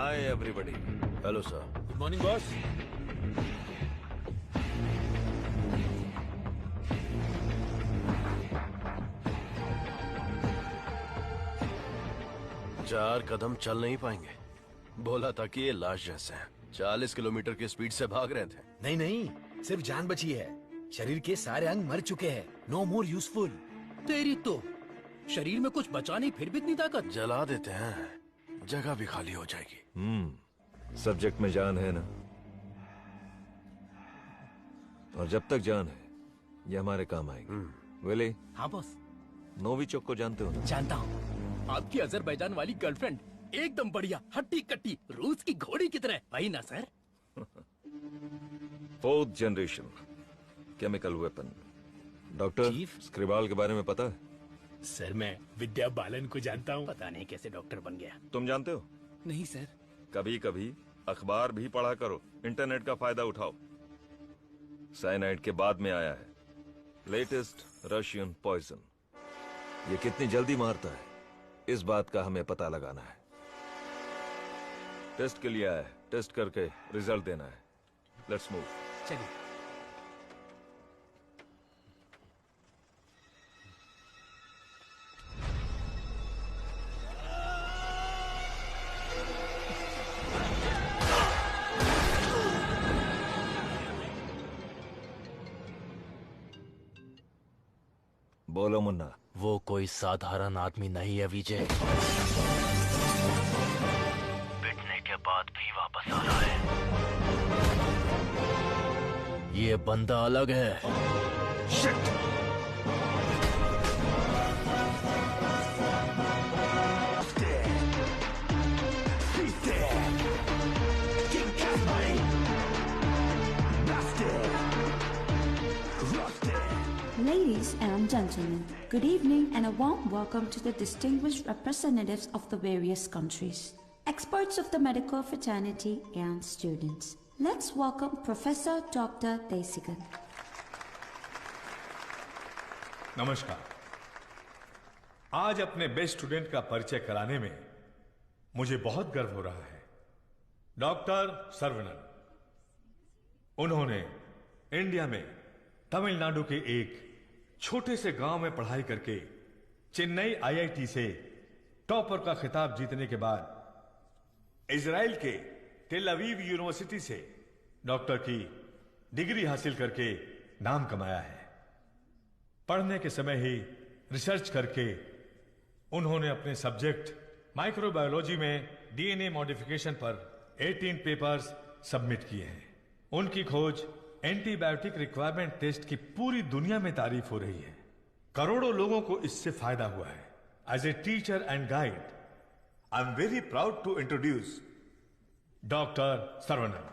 Hi everybody. Hello sir. Good morning boss. चार कदम चल नहीं पाएंगे। बोला था कि ये लाश जैसे हैं। 40 किलोमीटर की स्पीड से भाग रहे थे। नहीं नहीं, सिर्फ जान बची है। शरीर के सारे अंग मर चुके हैं। No more useful. तेरी तो शरीर में कुछ बचा नहीं, फिर भी इतनी ताकत। जला देते हैं, जगह भी खाली हो जाएगी। सब्जेक्ट में जान है ना, और जब तक जान है ये हमारे काम आएगी। विली। हाँ बॉस। नोविचोक को जानते हो ना? जानता हूँ। आपकी अजरबैजान वाली गर्लफ्रेंड एकदम बढ़िया, हट्टी कट्टी, रूस की घोड़ी की तरह। वही ना sir? 4th generation chemical weapon. Doctor chief? Skripal के बारे में पता है? सर मैं विद्या बालन को जानता हूँ। पता नहीं कैसे डॉक्टर बन गया। तुम जानते हो? नहीं सर। कभी कभी अखबार भी पढ़ा करो, इंटरनेट का फायदा उठाओ। साइनाइड के बाद में आया है लेटेस्ट रशियन पॉइजन। ये कितनी जल्दी मारता है, इस बात का हमें पता लगाना है। टेस्ट के लिए आया है, टेस्ट करके रिजल्ट देना है। Let's move. चलिए। बोलो मुन्ना। वो कोई साधारण आदमी नहीं है विजय। पिटने के बाद भी वापस आ रहा है। ये बंदा अलग है। Shit! Ladies and gentlemen, good evening and a warm welcome to the distinguished representatives of the various countries, experts of the medical fraternity and students. Let's welcome Professor Dr. Desigan. नमस्कार। आज अपने बेस्ट स्टूडेंट का परिचय कराने में मुझे बहुत गर्व हो रहा है। डॉक्टर सर्वनन। उन्होंने इंडिया में तमिलनाडु के एक छोटे से गांव में पढ़ाई करके चेन्नई आईआईटी से टॉपर का खिताब जीतने के बाद इजराइल के टेल अवीव यूनिवर्सिटी से डॉक्टर की डिग्री हासिल करके नाम कमाया है। पढ़ने के समय ही रिसर्च करके उन्होंने अपने सब्जेक्ट माइक्रोबायोलॉजी में डीएनए मॉडिफिकेशन पर 18 पेपर्स सबमिट किए हैं। उनकी खोज एंटीबायोटिक रिक्वायरमेंट टेस्ट की पूरी दुनिया में तारीफ हो रही है। करोड़ों लोगों को इससे फायदा हुआ है। As a teacher and guide, I am very proud to introduce doctor Saravanan.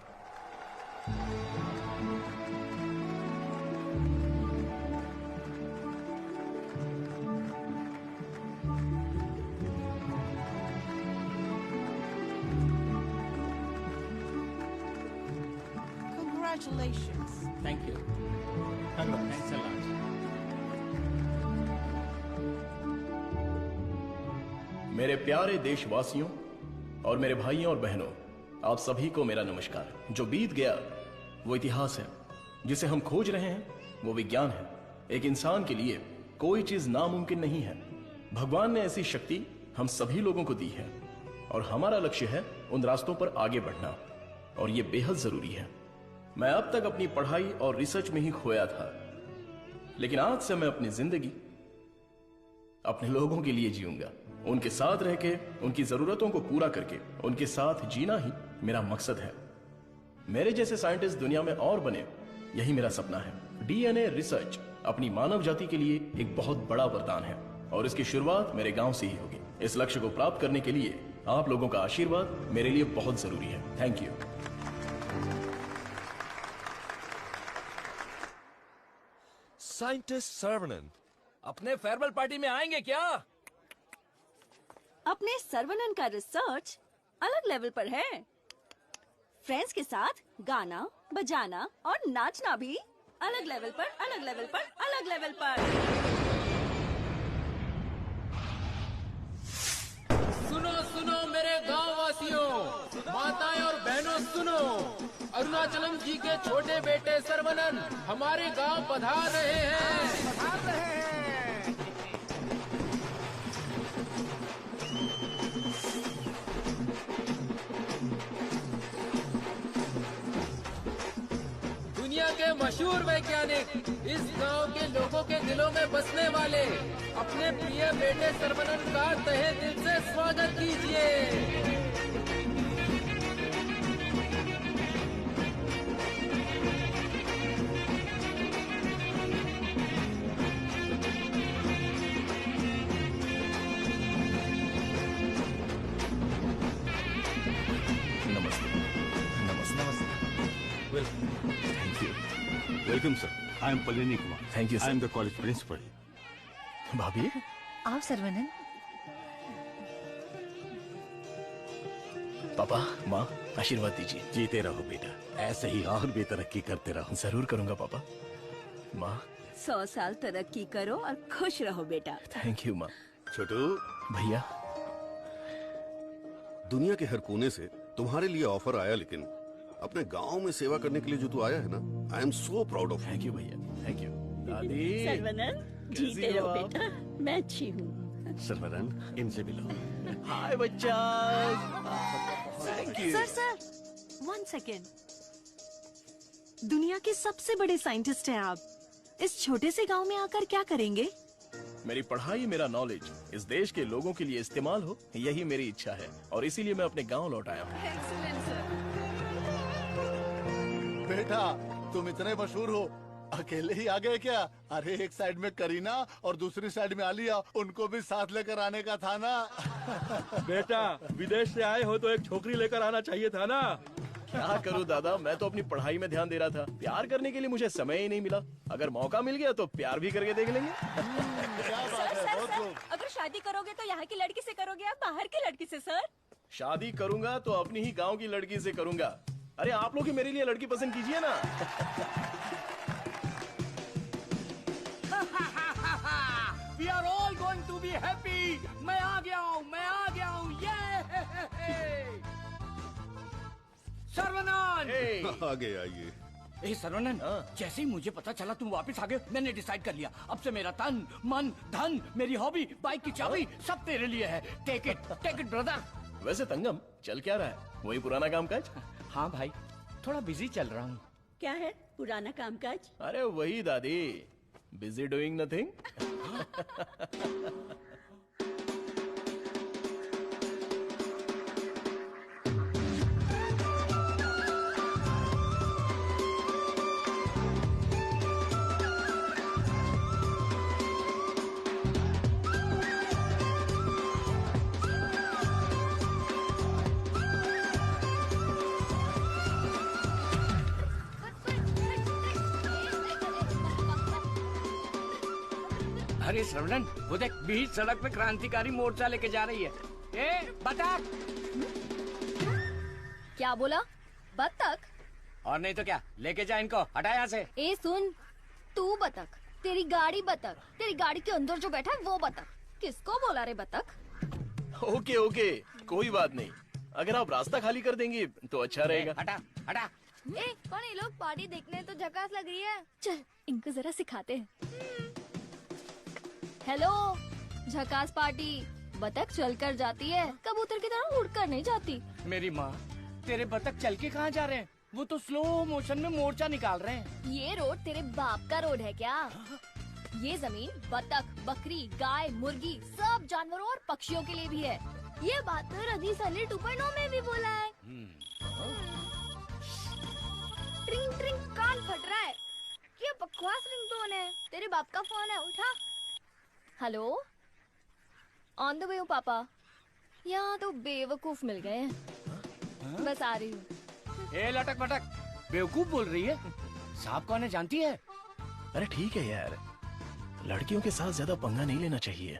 Congratulations. Thank you. Thanks a lot. मेरे प्यारे देशवासियों और मेरे भाइयों और बहनों, आप सभी को मेरा नमस्कार। जो बीत गया वो इतिहास है, जिसे हम खोज रहे हैं वो विज्ञान है। एक इंसान के लिए कोई चीज नामुमकिन नहीं है। भगवान ने ऐसी शक्ति हम सभी लोगों को दी है और हमारा लक्ष्य है उन रास्तों पर आगे बढ़ना, और ये बेहद जरूरी है। मैं अब तक अपनी पढ़ाई और रिसर्च में ही खोया था, लेकिन आज से मैं अपनी जिंदगी अपने लोगों के लिए जीऊंगा। उनके साथ रह के, उनकी जरूरतों को पूरा करके, उनके साथ जीना ही मेरा मकसद है। मेरे जैसे साइंटिस्ट दुनिया में और बने, यही मेरा सपना है। डीएनए रिसर्च अपनी मानव जाति के लिए एक बहुत बड़ा वरदान है और इसकी शुरुआत मेरे गांव से ही होगी। इस लक्ष्य को प्राप्त करने के लिए आप लोगों का आशीर्वाद मेरे लिए बहुत जरूरी है। Thank you. साइंटिस्ट सर्वनन अपने फेयरवेल पार्टी में आएंगे क्या? अपने सर्वनन का रिसर्च अलग लेवल पर है। फ्रेंड्स के साथ गाना, बजाना और नाचना भी अलग लेवल पर, अलग लेवल पर, अलग लेवल पर। सुनो सुनो मेरे गांव वासियों, माताएं और बहनों सुनो, अरुणाचलम जी के छोटे बेटे सर्वनन हमारे गांव पधार रहे हैं। दुनिया के मशहूर वैज्ञानिक, इस गांव के लोगों के दिलों में बसने वाले अपने प्रिय बेटे सर्वनन का तहे दिल से स्वागत कीजिए। Welcome, sir. I am Palini Kumar. Thank you, sir. I am the college principal. भाभी, आओ सर्वनन। पापा, माँ, आशीर्वाद दीजिए। जीते रहो बेटा, ऐसे ही और भी तरक्की करते रहो। जरूर करूँगा पापा। माँ, 100 साल तरक्की करो और खुश रहो बेटा। थैंक यू माँ। छोटू, भैया, दुनिया के हर कोने से तुम्हारे लिए ऑफर आया, लेकिन अपने गांव में सेवा करने के लिए जो तू आया है ना, आई am so proud of. Thank you भैया, थैंक यू। दादी, सर्वनन, जीते रहो बेटा, मैं अच्छी हूँ। सर्वनन, इनसे मिलो। हाय बच्चा। Thank you. Sir, 1 second. दुनिया के सबसे बड़े साइंटिस्ट हैं आप, इस छोटे से गांव में आकर क्या करेंगे? मेरी पढ़ाई, मेरा नॉलेज इस देश के लोगों के लिए इस्तेमाल हो, यही मेरी इच्छा है, और इसीलिए मैं अपने गांव लौट आया हूँ। बेटा, तुम इतने मशहूर हो, अकेले ही आ गए क्या? अरे एक साइड में करीना और दूसरी साइड में आलिया, उनको भी साथ लेकर आने का था ना। बेटा, विदेश से आए हो तो एक छोकरी लेकर आना चाहिए था ना। क्या करूं दादा, मैं तो अपनी पढ़ाई में ध्यान दे रहा था। प्यार करने के लिए मुझे समय ही नहीं मिला। अगर मौका मिल गया तो प्यार भी करके देख लेंगे। क्या बात है, बहुत खूब। अगर शादी करोगे तो यहाँ की लड़की से करोगे या बाहर की लड़की से सर? शादी करूंगा तो अपनी ही गांव की लड़की से करूंगा। अरे आप लोग ही मेरे लिए लड़की पसंद कीजिए ना। We are all going to be happy. मैं आ गया हूँ, ये सर्वनन। आगे आइए। ए सर्वनन, जैसे ही मुझे पता चला तुम वापस आ गए, मैंने डिसाइड कर लिया, अब से मेरा तन, मन, धन, मेरी हॉबी, बाइक की चाबी सब तेरे लिए है। Take it brother. वैसे तंगम, चल क्या रहा है? वही पुराना काम काज? हाँ भाई, थोड़ा बिजी चल रहा हूँ। क्या है पुराना कामकाज? अरे वही दादी, बिजी डूइंग नथिंग। अरे श्रवणन, वो देख, बीच सड़क पे क्रांतिकारी मोर्चा लेके जा रही है। ए बतख। क्या बोला? बतख? और नहीं तो क्या, लेके जा इनको, हटा यहाँ से। ए सुन, तू बतख, तेरी गाड़ी बतख, तेरी गाड़ी के अंदर जो बैठा है वो बतख। किसको बोला रे बतख? ओके ओके, कोई बात नहीं। अगर आप रास्ता खाली कर देंगी तो अच्छा रहेगा। हटा हटा। ए कौन ये लोग? पार्टी देखने तो झकास लग रही है। चल इनको जरा सिखाते हैं। हेलो, झकास पार्टी। बतख चलकर जाती है, कबूतर की तरह उड़कर नहीं जाती। मेरी माँ, तेरे बतख चल के कहाँ जा रहे हैं? वो तो स्लो मोशन में मोर्चा निकाल रहे हैं। ये रोड तेरे बाप का रोड है क्या? ये जमीन बतख, बकरी, गाय, मुर्गी, सब जानवरों और पक्षियों के लिए भी है। ये बात तो रजीस अली 2.0 में भी बोला है। ट्रिंग ट्रिंग, कान फट रहा है। ये बकवास रिंगटोन है। तेरे बाप का फोन है, उठा। हेलो, ऑन द वे हो पापा। यहाँ तो बेवकूफ मिल गए हैं। बस आ रही हूँ। ए लटक पटक, बेवकूफ बोल रही है? साहब कौन है जानती है? अरे ठीक है यार, लड़कियों के साथ ज्यादा पंगा नहीं लेना चाहिए।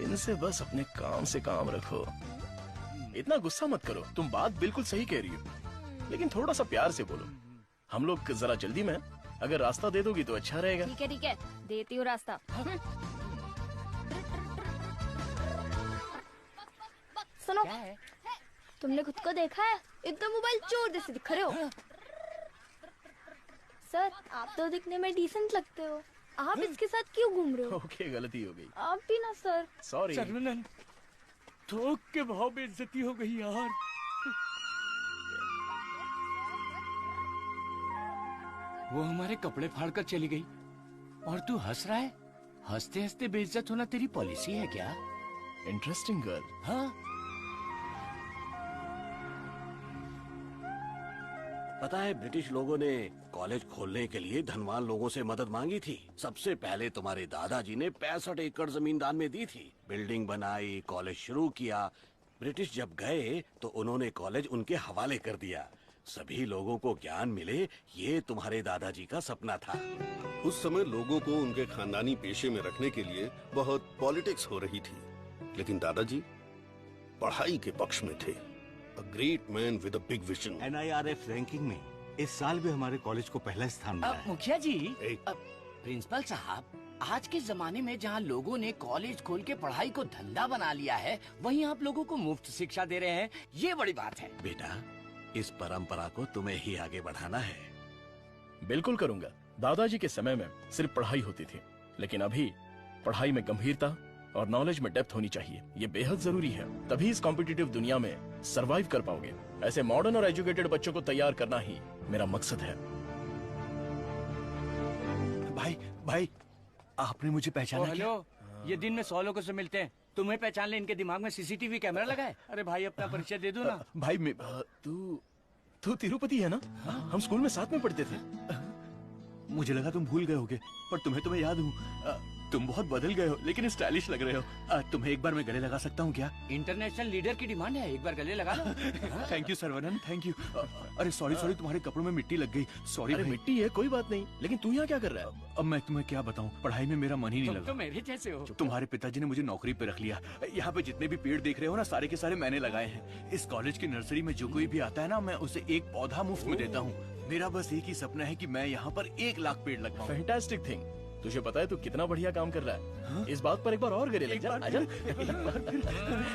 इनसे बस अपने काम से काम रखो। इतना गुस्सा मत करो, तुम बात बिल्कुल सही कह रही हो, लेकिन थोड़ा सा प्यार से बोलो। हम लोग जरा जल्दी में, अगर रास्ता दे दोगी तो अच्छा रहेगा। ठीक है, देती हूँ रास्ता। सुनो, तुमने खुद को देखा है? इतना मोबाइल चोर जैसे दिख रहे हो। सर, आप तो दिखने में डिसेंट लगते हो, आप इसके साथ क्यों घूम रहे हो? ओके, गलती हो गई। आप भी ना सर। सॉरी। सर्वनन, थोक के भाव में इज्जती हो गई यार। वो हमारे कपड़े फाड़ कर चली गई और तू हंस रहा है? हंसते हंसते बेइज्जत होना तेरी पॉलिसी है क्या? Interesting girl. हाँ, पता है ब्रिटिश लोगों ने कॉलेज खोलने के लिए धनवान लोगों से मदद मांगी थी। सबसे पहले तुम्हारे दादाजी ने 65 एकड़ जमीन दान में दी थी। बिल्डिंग बनाई, कॉलेज शुरू किया। ब्रिटिश जब गए तो उन्होंने कॉलेज उनके हवाले कर दिया। सभी लोगों को ज्ञान मिले, ये तुम्हारे दादाजी का सपना था। उस समय लोगों को उनके खानदानी पेशे में रखने के लिए बहुत पॉलिटिक्स हो रही थी, लेकिन दादाजी पढ़ाई के पक्ष में थे। A great man with a big vision. NIRF ranking में इस साल भी हमारे कॉलेज को पहला स्थान मिला है। मुखिया जी, प्रिंसिपल साहब, आज के जमाने में जहाँ लोगों ने कॉलेज खोल के पढ़ाई को धंधा बना लिया है, वहीं आप लोगों को मुफ्त शिक्षा दे रहे हैं, ये बड़ी बात है। बेटा, इस परंपरा को तुम्हें ही आगे बढ़ाना है। बिल्कुल करूंगा। दादाजी के समय में सिर्फ पढ़ाई होती थी, लेकिन अभी पढ़ाई में गंभीरता और नॉलेज में डेप्थ होनी चाहिए। ये बेहद जरूरी है, तभी इस कॉम्पिटिटिव दुनिया में सरवाइव कर पाओगे। ऐसे मॉडर्न और एजुकेटेड बच्चों को तैयार करना ही मेरा मकसद है। भाई, आपने मुझे पहचाना क्या? हेलो, ये दिन में 100 लोगों से मिलते हैं, तुम्हें पहचान ले इनके दिमाग में सीसीटीवी कैमरा लगा है? अरे भाई, अपना परिचय दे दो ना। भाई, तू तिरुपति है ना? हम स्कूल में साथ में पढ़ते थे। मुझे लगा तुम भूल गए होगे, पर तुम्हें तो मैं याद हूँ। तुम बहुत बदल गए हो, लेकिन स्टाइलिश लग रहे हो। तुम्हें एक बार मैं गले लगा सकता हूँ क्या? इंटरनेशनल लीडर की डिमांड है, एक बार गले लगा लो। Thank you Saravanan, thank you. अरे सॉरी, तुम्हारे कपड़ों में मिट्टी लग गई। सॉरी। अरे मिट्टी है, कोई बात नहीं, लेकिन तू यहाँ क्या कर रहा है? अब मैं तुम्हें क्या बताऊँ, पढ़ाई में मेरा मन ही नहीं तुम लगा। तो मेरे जैसे हो। तुम्हारे पिताजी ने मुझे नौकरी पे रख लिया। यहाँ पे जितने भी पेड़ देख रहे हो ना, सारे के सारे मैंने लगाए हैं। इस कॉलेज की नर्सरी में जो कोई भी आता है ना, मैं उसे एक पौधा मुफ्त में देता हूँ। मेरा बस एक ही सपना है कि मैं यहाँ पर 1 लाख पेड़ लगवाऊं। Fantastic thing. तुझे पता है तू कितना बढ़िया काम कर रहा है। हाँ? इस बात पर एक बार और गले लग जा। आजा।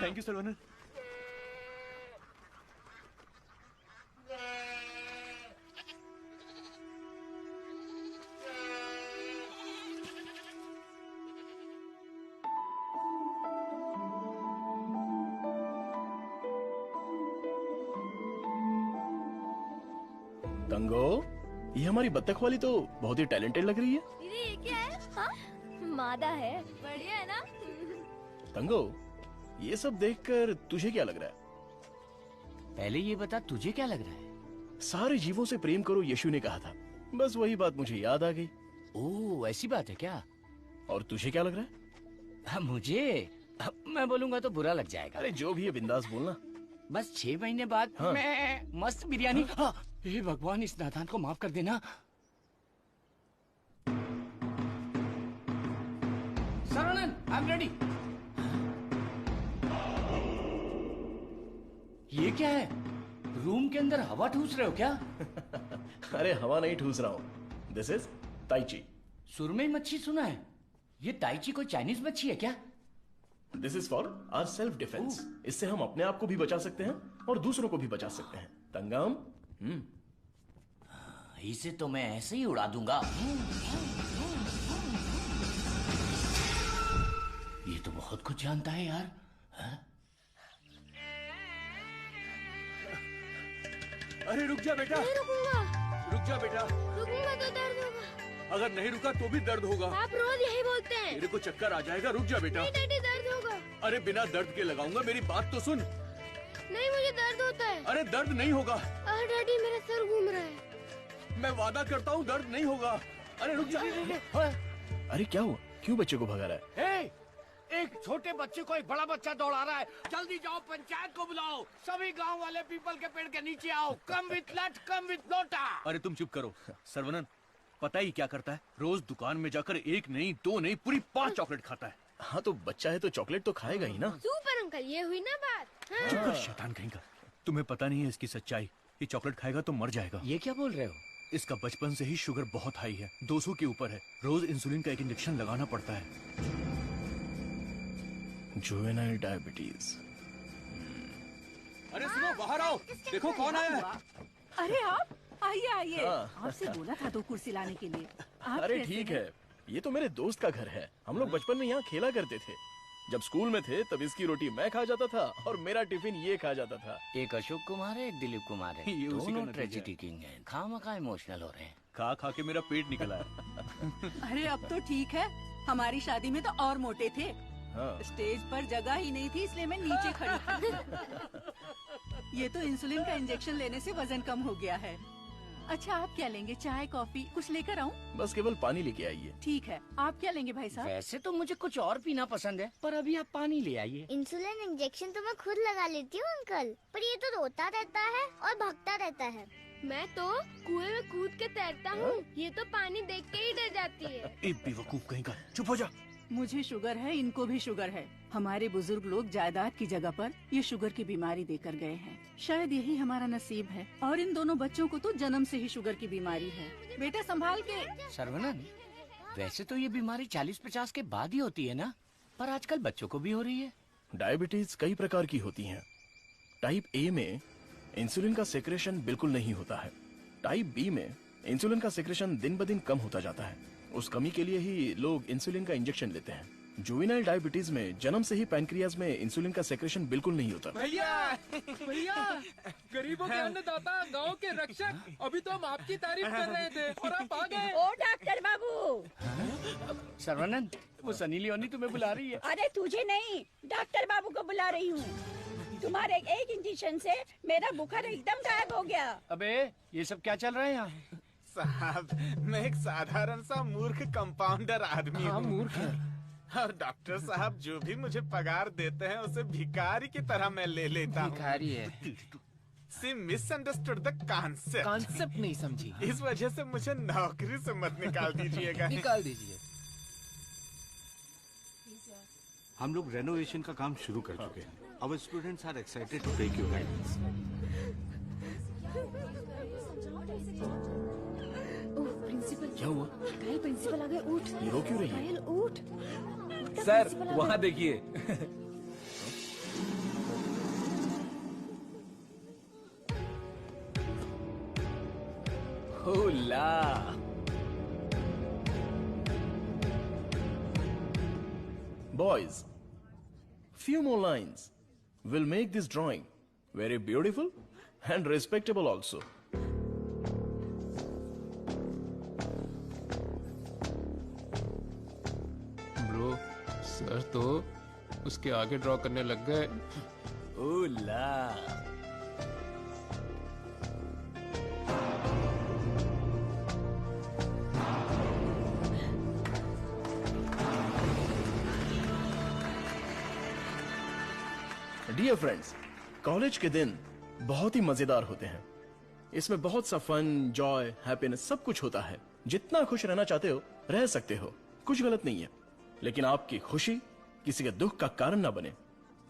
Thank you Saravanan. तंगो, ये हमारी बत्तख वाली तो बहुत ही टैलेंटेड लग रही है। दीदी, ये क्या है? हाँ? मादा है, बढ़िया है ना? तंगो, ये सब देखकर तुझे क्या लग रहा है? पहले ये बता, तुझे क्या लग रहा है? सारे जीवों से प्रेम करो, यीशु ने कहा था। बस वही बात मुझे याद आ गई। ओह, ऐसी बात है क्या? और तुझे क्या लग रहा है? मुझे, मैं बोलूंगा तो बुरा लग जाएगा। अरे जो भी है, बिंदास बोलना। बस 6 महीने बाद हाँ। मैं मस्त बिरयानी। हाँ। हे भगवान, इस नादान को माफ कर देना। Saravanan, I am ready. ये क्या है? रूम के अंदर हवा ठूस रहे हो क्या? अरे हवा नहीं ठूस रहा हूँ। This is tai chi. सुरमई मच्छी सुना है, ये ताइची कोई चाइनीज मच्छी है क्या? This is for our self defence. इससे हम अपने आप को भी बचा सकते हैं और दूसरों को भी बचा सकते हैं। तंगम, इसे तो मैं ऐसे ही उड़ा दूंगा। ये तो बहुत कुछ जानता है यार। हा? अरे रुक जा बेटा। नहीं रुकूंगा। रुक जा बेटा। रुकूंगा तो दर्द होगा। अगर नहीं रुका तो भी दर्द होगा। आप रोज यही बोलते हैं। मेरे को चक्कर आ जाएगा, रुक जा बेटा। नहीं डैडी, दर्द होगा। अरे बिना दर्द के लगाऊंगा, मेरी बात तो सुन। नहीं, मुझे दर्द होता है। अरे दर्द नहीं होगा। डैडी, मेरा सर घूम रहा है। मैं वादा करता हूँ दर्द नहीं होगा। अरे रुक जा। अरे क्या हुआ? क्यों बच्चे को भगा रहा है? एक छोटे बच्चे को एक बड़ा बच्चा दौड़ा रहा है। जल्दी जाओ, पंचायत को बुलाओ। सभी गांव वाले पीपल के पेड़ के नीचे आओ। कम विथ लट, कम विथ लोटा। अरे तुम चुप करो। सर्वनन, पता ही क्या करता है? रोज दुकान में जाकर 1 नहीं 2 नहीं पूरी 5 चॉकलेट खाता है। हाँ तो बच्चा है तो चॉकलेट तो खाएगा ही ना। सुपर अंकल, ये हुई ना बात। हाँ। चुप कर शैतान कहीं का। तुम्हें पता नहीं है इसकी सच्चाई। ये चॉकलेट खाएगा तो मर जाएगा। ये क्या बोल रहे हो? इसका बचपन से ही शुगर बहुत हाई है, 200 के ऊपर है। रोज इंसुलिन का एक इंजेक्शन लगाना पड़ता है। Juvenile diabetes. अरे सुनो, बाहर आओ, देखो कौन आया है। अरे आप आइए आइए। हाँ। आपसे बोला था 2 कुर्सी लाने के लिए। आप अरे कैसे ठीक हैं? है, ये तो मेरे दोस्त का घर है। हम लोग बचपन में यहाँ खेला करते थे। जब स्कूल में थे तब इसकी रोटी मैं खा जाता था और मेरा टिफिन ये खा जाता था। एक अशोक कुमार है, एक दिलीप कुमार है। ये उसी का दोनों नतीजा ट्रेजेडी किंग हैं। खामखा इमोशनल हो रहे हैं। खा खा के मेरा पेट निकला है। अरे अब तो ठीक है। हमारी शादी में तो और मोटे थे। हाँ। स्टेज पर जगह ही नहीं थी, इसलिए मैं नीचे खड़ी थी। ये तो इंसुलिन का इंजेक्शन लेने से वजन कम हो गया है। अच्छा, आप क्या लेंगे? चाय, कॉफी कुछ लेकर आऊं? बस केवल पानी लेके आइए। ठीक है, आप क्या लेंगे भाई साहब? वैसे तो मुझे कुछ और पीना पसंद है, पर अभी आप पानी ले आइए। इंसुलिन इंजेक्शन तो मैं खुद लगा लेती हूँ अंकल, पर ये तो रोता रहता है और भागता रहता है। मैं तो कुएं में कूद के तैरता हूँ, ये तो पानी देख के ही डर जाती है। एक बेवकूफ कहीं का, चुप हो जा। मुझे शुगर है, इनको भी शुगर है। हमारे बुजुर्ग लोग जायदाद की जगह पर ये शुगर की बीमारी देकर गए हैं। शायद यही हमारा नसीब है। और इन दोनों बच्चों को तो जन्म से ही शुगर की बीमारी है। बेटा संभाल के। सर्वनन, वैसे तो ये बीमारी 40-50 के बाद ही होती है ना, पर आजकल बच्चों को भी हो रही है। डायबिटीज कई प्रकार की होती हैं। टाइप ए में इंसुलिन का सेक्रेशन बिल्कुल नहीं होता है। टाइप बी में इंसुलिन का सेक्रेशन दिन ब दिन कम होता जाता है। उस कमी के लिए ही लोग इंसुलिन का इंजेक्शन लेते हैं। जुवेनाइल डायबिटीज में जन्म से ही पैनक्रियाज में इंसुलिन का सेक्रेशन बिल्कुल नहीं होता। भैया भैया, गरीबों के अन्नदाता, गांव के रक्षक, अभी तो हम आपकी तारीफ कर रहे थे और आप आ गए। ओ डॉक्टर बाबू। सर्वानंद, वो सनी लियोनी तुम्हें बुला रही है। अरे तुझे नहीं, डॉक्टर बाबू को बुला रही हूँ। तुम्हारे एक इंजेक्शन से मेरा बुखार एकदम गायब हो गया। अबे ये सब क्या चल रहा है यहाँ? साहब, मैं एक साधारण सा मूर्ख कंपाउंडर आदमी हूँ। मूर्ख है। और डॉक्टर साहब जो भी मुझे पगार देते हैं उसे भिखारी की तरह मैं ले लेता हूँ। भिखारी है। सी मिसअंडरस्टूड द कॉन्सेप्ट। कॉन्सेप्ट नहीं समझी। इस वजह से मुझे नौकरी से मत निकाल दीजिएगा। निकाल दीजिए। हम लोग रेनोवेशन का काम शुरू कर चुके हैं। Our students are excited to take your guidance. Oh principal, क्या हुआ? कायल प्रिंसिपल आ गए। उठ, ये रो क्यों रही है? कायल उठ। सर वहाँ देखिए। होला। Boys, few more lines will make this drawing very beautiful and respectable also. Bro, sir तो उसके आगे ड्रॉ करने लग गए। होला। डियर फ्रेंड्स, कॉलेज के दिन बहुत ही मजेदार होते हैं। इसमें बहुत सा फन, जॉय, हैप्पीनेस सब कुछ होता है। जितना खुश रहना चाहते हो रह सकते हो, कुछ गलत नहीं है। लेकिन आपकी खुशी किसी के दुख का कारण ना बने,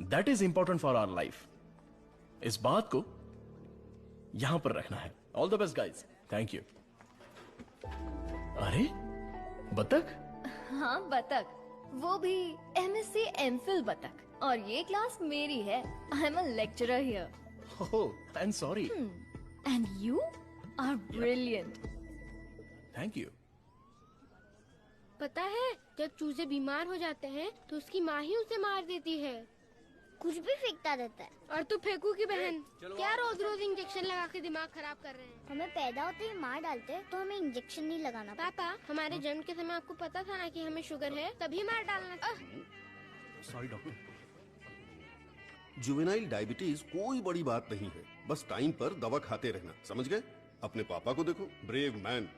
that is important for our life. इस बात को यहां पर रखना है। All the best guys. Thank you. अरे बतख? हाँ बतख, वो भी MSc MPhil बतख। और ये क्लास मेरी है। I am a lecturer here. Oh, I am sorry. And you are brilliant. Thank you. पता है, जब चूजे बीमार हो जाते हैं तो उसकी माँ ही उसे मार देती है। कुछ भी फेंकता रहता है। और तू फेंकू की बहन, क्या रोज रोज इंजेक्शन लगा के दिमाग खराब कर रहे हैं? हमें पैदा होते ही मार डालते तो हमें इंजेक्शन नहीं लगाना। पापा, हमारे जन्म के समय आपको पता था ना कि हमें शुगर है, तभी मार डालना था। Sorry doctor. जुवेनाइल डायबिटीज कोई बड़ी बात नहीं है, बस टाइम पर दवा खाते रहना, समझ गए? अपने पापा को देखो, ब्रेव मैन,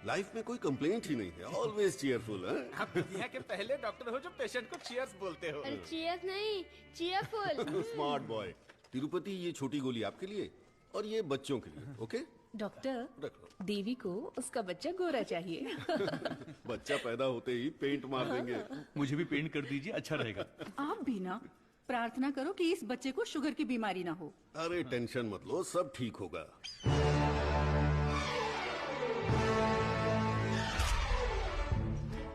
लाइफ में कोई कंप्लेंट ही नहीं है, ऑलवेज चीयरफुल है। आप दुनिया के पहले डॉक्टर हो जो पेशेंट को चीयर्स बोलते हो। अरे चीयर्स नहीं, चीयरफुल। Smart boy. तिरुपति, ये छोटी गोली आपके लिए और ये बच्चों के लिए, ओके? डॉक्टर, देवी को उसका बच्चा गोरा चाहिए। बच्चा पैदा होते ही पेंट मार देंगे। मुझे भी पेंट कर दीजिए, अच्छा रहेगा। आप भी ना प्रार्थना करो कि इस बच्चे को शुगर की बीमारी ना हो। अरे टेंशन मत लो, सब ठीक होगा।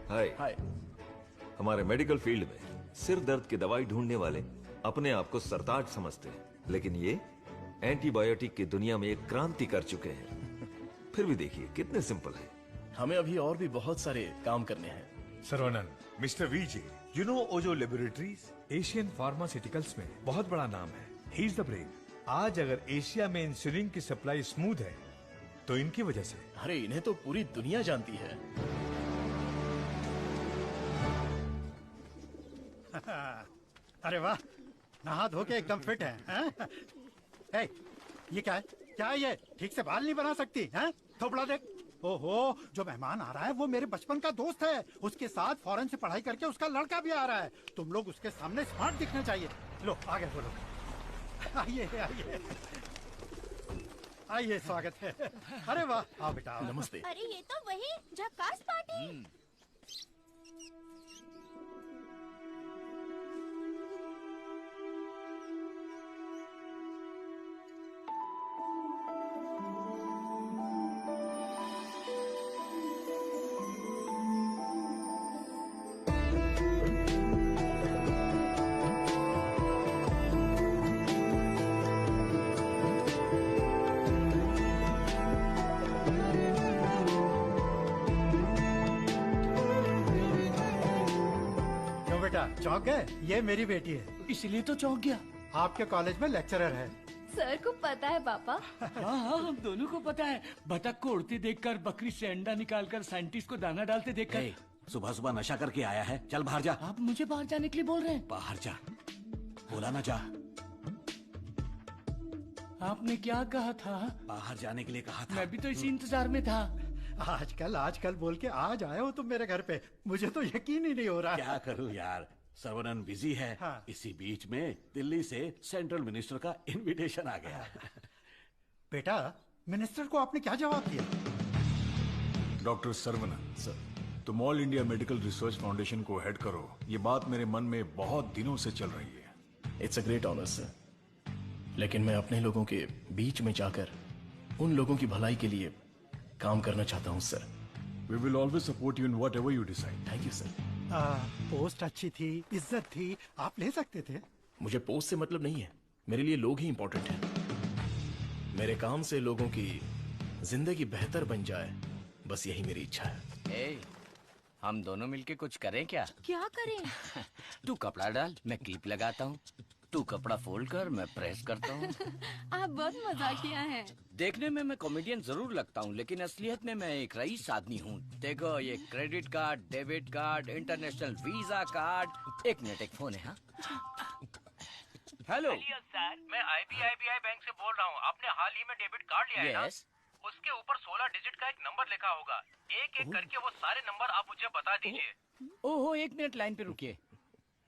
हाय। हमारे मेडिकल फील्ड में सिर दर्द की दवाई ढूंढने वाले अपने आप को सरताज समझते हैं, लेकिन ये एंटीबायोटिक की दुनिया में एक क्रांति कर चुके हैं। फिर भी देखिए कितने सिंपल है। हमें अभी और भी बहुत सारे काम करने हैं। Saravanan, mister VJ, you know Ojo laboratories Asian pharmaceuticals में बहुत बड़ा नाम है। He is the brain. आज अगर एशिया में इंसुलिन की सप्लाई स्मूथ है तो इनकी वजह से। अरे इन्हें तो पूरी दुनिया जानती है। अरे वाह, नहा धो के एकदम फिट है, हैं? ए, ये क्या है? क्या है ये? ठीक से बाल नहीं बना सकती हैं? थोपड़ा देख। ओहो, जो मेहमान आ रहा है वो मेरे बचपन का दोस्त है। उसके साथ फॉरेन से पढ़ाई करके उसका लड़का भी आ रहा है। तुम लोग उसके सामने स्मार्ट दिखने चाहिए। लो आगे बोलो। आइए आइए आइए, स्वागत है। अरे वाह, आओ बेटा। नमस्ते। अरे ये तो वही झक्कास पार्टी। चौंक गए? ये मेरी बेटी है। इसलिए तो चौंक गया। आपके कॉलेज में लेक्चरर है। सर को पता है पापा। हाँ हाँ, हम दोनों को पता है। बतख को उड़ते देखकर, बकरी से अंडा निकालकर, साइंटिस्ट को दाना डालते देखकर। सुबह सुबह नशा करके आया है, चल बाहर जा। आप मुझे बाहर जाने के लिए बोल रहे हैं? बाहर जा, बोला ना जा। आपने क्या कहा था? बाहर जाने के लिए कहा था। मैं भी तो इसी इंतजार में था। आजकल बोल के आज आए हो तुम मेरे घर पे। मुझे तो यकीन ही नहीं हो रहा। क्या करूं यार, सर्वनन बिजी है। हाँ। इसी बीच में दिल्ली से सेंट्रल मिनिस्टर का इनविटेशन आ गया। बेटा, मिनिस्टर को आपने क्या जवाब दिया? डॉक्टर सर्वनन सर, तुम all India medical research foundation को हेड करो, ये बात मेरे मन में बहुत दिनों से चल रही है। It's a great honour sir, लेकिन मैं अपने लोगों के बीच में जाकर उन लोगों की भलाई के लिए काम करना चाहता हूँ sir. We will always support you in whatever you decide. Thank you sir. Post अच्छी थी, इज्जत थी, आप ले सकते थे। मुझे पोस्ट से मतलब नहीं है, मेरे लिए लोग ही इंपॉर्टेंट हैं। मेरे काम से लोगों की जिंदगी बेहतर बन जाए, बस यही मेरी इच्छा है। हम दोनों मिलके कुछ करें क्या? क्या करें? तू कपड़ा डाल, मैं क्लिप लगाता हूँ। तू कपड़ा फोल्ड कर, मैं प्रेस करता हूँ। आप बहुत मजाकिया हैं। देखने में मैं कॉमेडियन जरूर लगता हूँ, लेकिन असलियत में मैं एक रईस आदमी हूँ। देखो, ये credit card, debit card, international visa card. एक मिनट, एक फोन है। हाँ, हेलो सर, मैं IBI बैंक से बोल रहा हूँ। आपने हाल ही में डेबिट कार्ड लिया है ना? उसके ऊपर 16 डिजिट का एक नंबर लिखा होगा। एक एक करके वो सारे नंबर आप मुझे बता दीजिए। ओहो, एक मिनट लाइन पे रुकिए।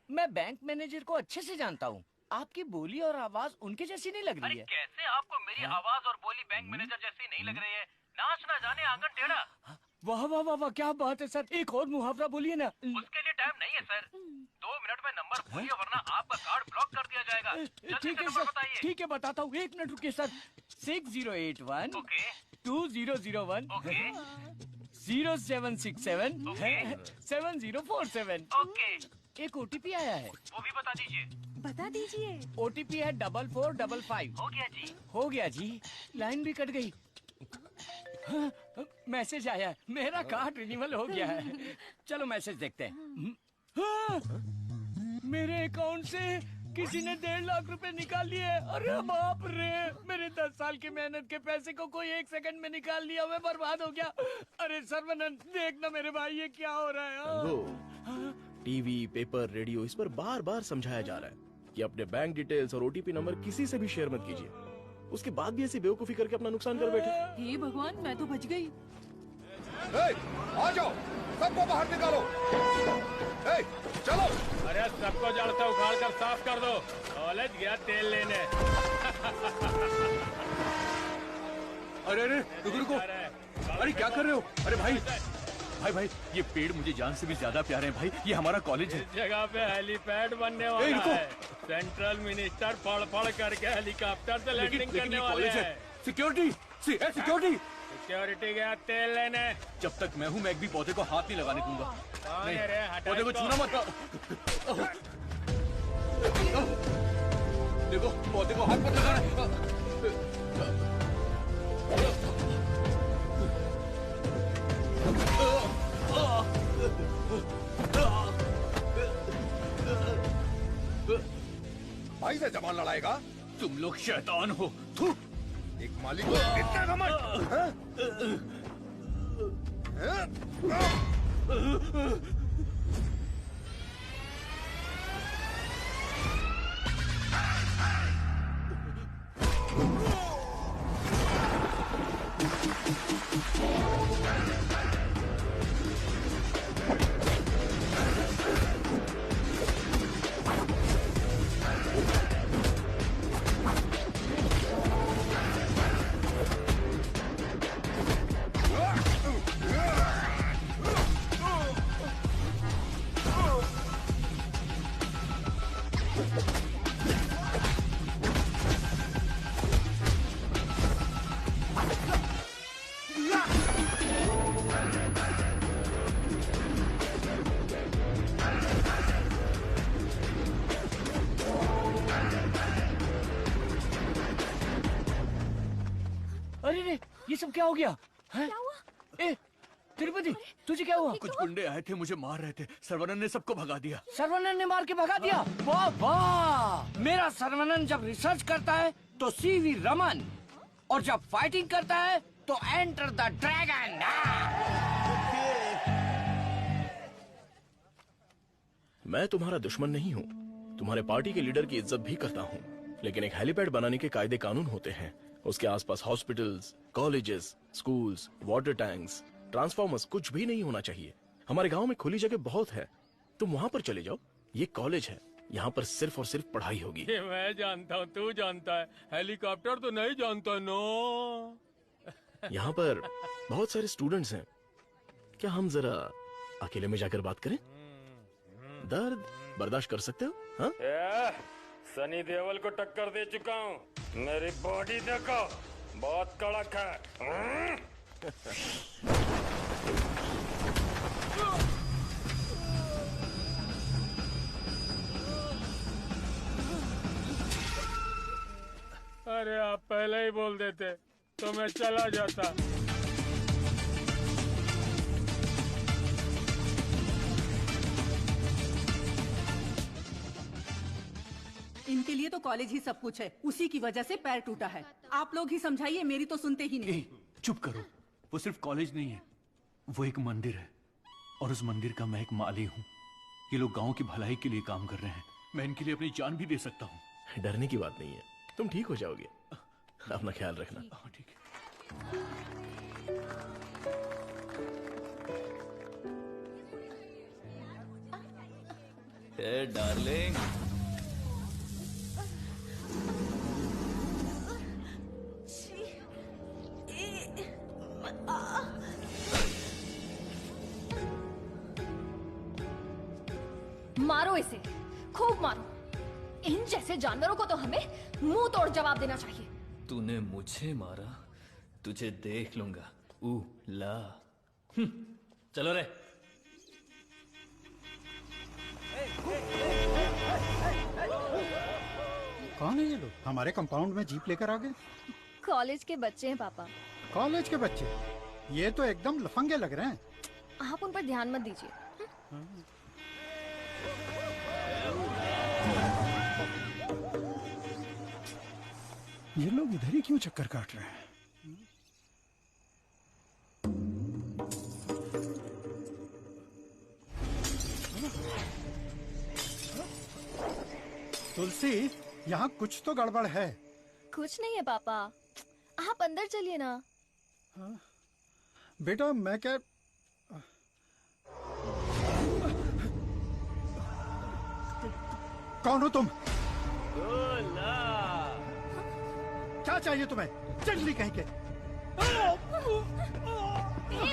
मैं बैंक मैनेजर को अच्छे से जानता हूँ। आपकी बोली और आवाज उनके जैसी नहीं लग रही है। कैसे आपको मेरी आवाज और बोली बैंक मैनेजर जैसी नहीं लग रही है? नाच ना जाने आंगन टेढ़ा। वाह वाह वाह वाह, क्या बात है सर। एक और मुहावरा बोलिए ना। उसके लिए टाइम नहीं है सर। 2 मिनट में नंबर बोलिए, वरना आपका कार्ड ब्लॉक कर दिया जाएगा। ठीक है सर, ठीक है, बताता हूँ। एक मिनट रुकिए सर। 6081 2001 0767 7047। एक OTP आया है, वो भी बता दीजिए। बता दीजिए। OTP है 4455। हो गया जी। हो गया जी। लाइन भी कट गई। हाँ, मैसेज आया है, मेरा कार्ड रिन्यूअल हो गया है। चलो मैसेज देखते हैं। हाँ, मेरे अकाउंट से किसी ने 1.5 लाख रुपए निकाल लिए। अरे बाप रे, मेरे 10 साल की मेहनत के पैसे को कोई 1 सेकंड में निकाल लिया। मैं बर्बाद हो गया। अरे सर्वनंद, देखना मेरे भाई, ये क्या हो रहा है? टीवी, पेपर, रेडियो, इस पर बार बार समझाया जा रहा है कि अपने बैंक डिटेल्स और OTP नंबर किसी से भी शेयर मत कीजिए। उसके बाद भी ऐसी बेवकूफी करके अपना नुकसान कर बैठे। हे भगवान, मैं तो बच गई। आ जाओ, सबको बाहर निकालो। चलो। अरे सबको जड़ से उखाड़ कर साफ कर दो। कॉलेज गया तेल लेने। अरे रुको। अरे क्या कर रहे हो? अरे भाई, ये पेड़ मुझे जान से भी ज्यादा प्यारे हैं भाई। ये हमारा कॉलेज है। इस जगह पे हेलीपैड बनने वाला है। सेंट्रल मिनिस्टर पढ़ करके हेलीकॉप्टर से लैंडिंग करने वाले हैं। सिक्योरिटी। सिक्योरिटी गया तेल लेने। जब तक मैं हूँ, मैं एक भी पौधे को हाथ नहीं लगाने दूंगा। कौन है रे? हटा पौधे को इसको। छूना मत। देखो पौधे को हाथ मत लगाना। भाई से जबान लड़ाएगा? तुम लोग शैतान हो। थू। एक मालिक को इतना घमंड, हाँ? अरे रे, ये सब क्या हो गया? हैं? ए, तिरुपति, तुझे क्या हुआ? कुछ गुंडे आए थे, मुझे मार रहे थे। सर्वनन ने सबको भगा दिया। सर्वनन ने मार के भगा दिया? वाह वाह! मेरा सर्वनन जब रिसर्च करता है तो सीवी रमन, और जब फाइटिंग करता है तो एंटर द ड्रैगन। मैं तुम्हारा दुश्मन नहीं हूँ, तुम्हारे पार्टी के लीडर की इज्जत भी करता हूँ, लेकिन एक हेलीपैड बनाने के कायदे कानून होते हैं। उसके आसपास hospitals, colleges, schools, water tanks, transformers कुछ भी नहीं होना चाहिए। हमारे गांव में खुली जगह बहुत है, तुम वहां पर चले जाओ। ये कॉलेज है, यहाँ पर सिर्फ और सिर्फ पढ़ाई होगी। ये मैं जानता हूँ, तू जानता है, हेलीकॉप्टर तो नहीं जानता। नो, यहाँ पर बहुत सारे स्टूडेंट्स हैं, क्या हम जरा अकेले में जाकर बात करें? दर्द बर्दाश्त कर सकते हो? हाँ? सनी देओल को टक्कर दे चुका हूँ, मेरी बॉडी देखो, बहुत कड़क है। अरे आप पहले ही बोल देते तो मैं चला जाता। इनके लिए तो कॉलेज ही सब कुछ है, उसी की वजह से पैर टूटा है। आप लोग ही समझाइए, मेरी तो सुनते ही नहीं। चुप करो, वो सिर्फ कॉलेज नहीं है, वो एक मंदिर है, और उस मंदिर का मैं एक माली हूँ। ये लोग गांव की भलाई के लिए काम कर रहे हैं, मैं इनके लिए अपनी जान भी दे सकता हूँ। डरने की बात नहीं है, तुम ठीक हो जाओगे, अपना ख्याल रखना। ठीक है। डार्लिंग, मारो इसे, खूब मारो। इन जैसे जानवरों को तो हमें मुंह तोड़ जवाब देना चाहिए। तूने मुझे मारा, तुझे देख लूंगा। ला चलो रे। कौन है ये लोग? हमारे कंपाउंड में जीप लेकर आ गए। कॉलेज के बच्चे हैं पापा। कॉलेज के बच्चे? ये तो एकदम लफंगे लग रहे हैं। आप उन पर ध्यान मत दीजिए। ये लोग इधर ही क्यों चक्कर काट रहे हैं? तुलसी, यहाँ कुछ तो गड़बड़ है। कुछ नहीं है पापा, आप अंदर चलिए ना। बेटा मैं क्या, कौन हो तुम? क्या चाहिए तुम्हें? चंडली कहीं के।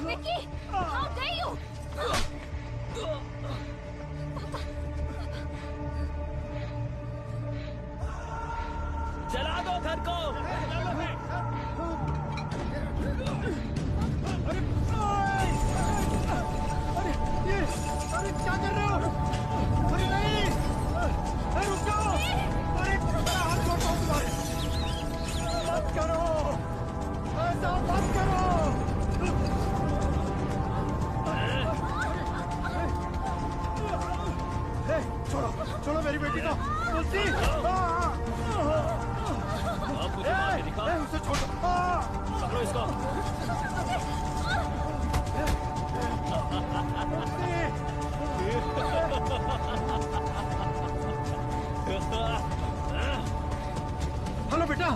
Vicky, how dare you? जला दो घर को। अरे क्या कर रहे हो? अरे नहीं, रुक जाओ। अरे हाथ छोड़ बेटी को। तुलसी उसे छोड़ दो। पकड़ो इसको। हेलो बेटा।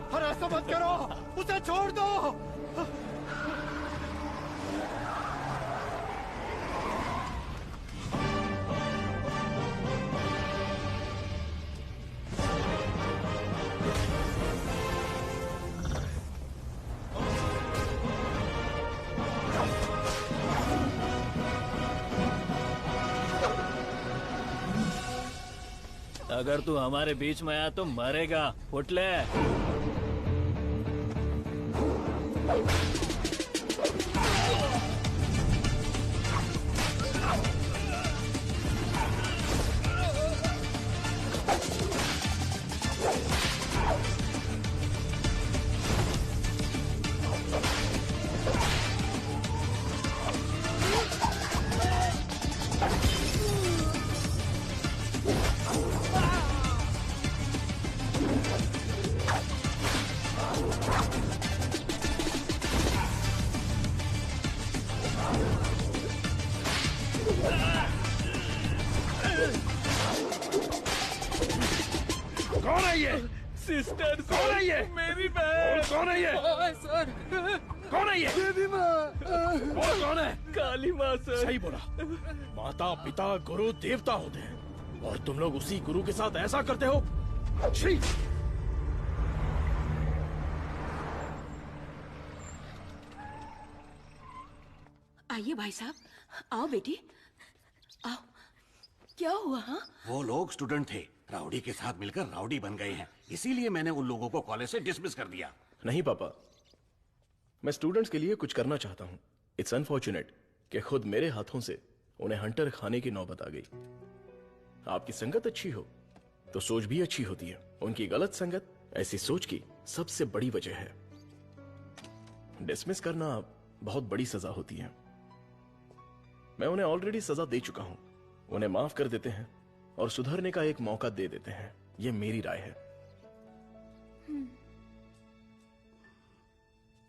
अरे ऐसा मत करो, उसे छोड़ दो। अगर तू हमारे बीच में आया तो मरेगा। उठ ले। कौन है ये? सिस्टर। कौन है ये? मेरी बहन। कौन है ये? सर। कौन है ये? देवी माँ। कौन है? काली माँ सर। सही बोला। माता पिता गुरु देवता होते हैं और तुम लोग उसी गुरु के साथ ऐसा करते हो। छी! आइए भाई साहब, आओ बेटी, आओ। क्या हुआ? हाँ, वो लोग स्टूडेंट थे, राउडी के साथ मिलकर राउडी बन गए हैं, इसीलिए मैंने उन लोगों को कॉलेज से डिसमिस कर दिया। नहीं पापा, मैं स्टूडेंट्स के लिए कुछ करना चाहता हूँ। इट्स अनफॉर्चुनेट कि खुद मेरे हाथों से उन्हें हंटर खाने की नौबत आ गई। आपकी संगत अच्छी हो तो सोच भी अच्छी होती है। उनकी गलत संगत ऐसी सोच की सबसे बड़ी वजह है। डिसमिस करना बहुत बड़ी सजा होती है। मैं उन्हें ऑलरेडी सजा दे चुका हूं। उन्हें माफ कर देते हैं और सुधरने का एक मौका दे देते हैं। यह मेरी राय है।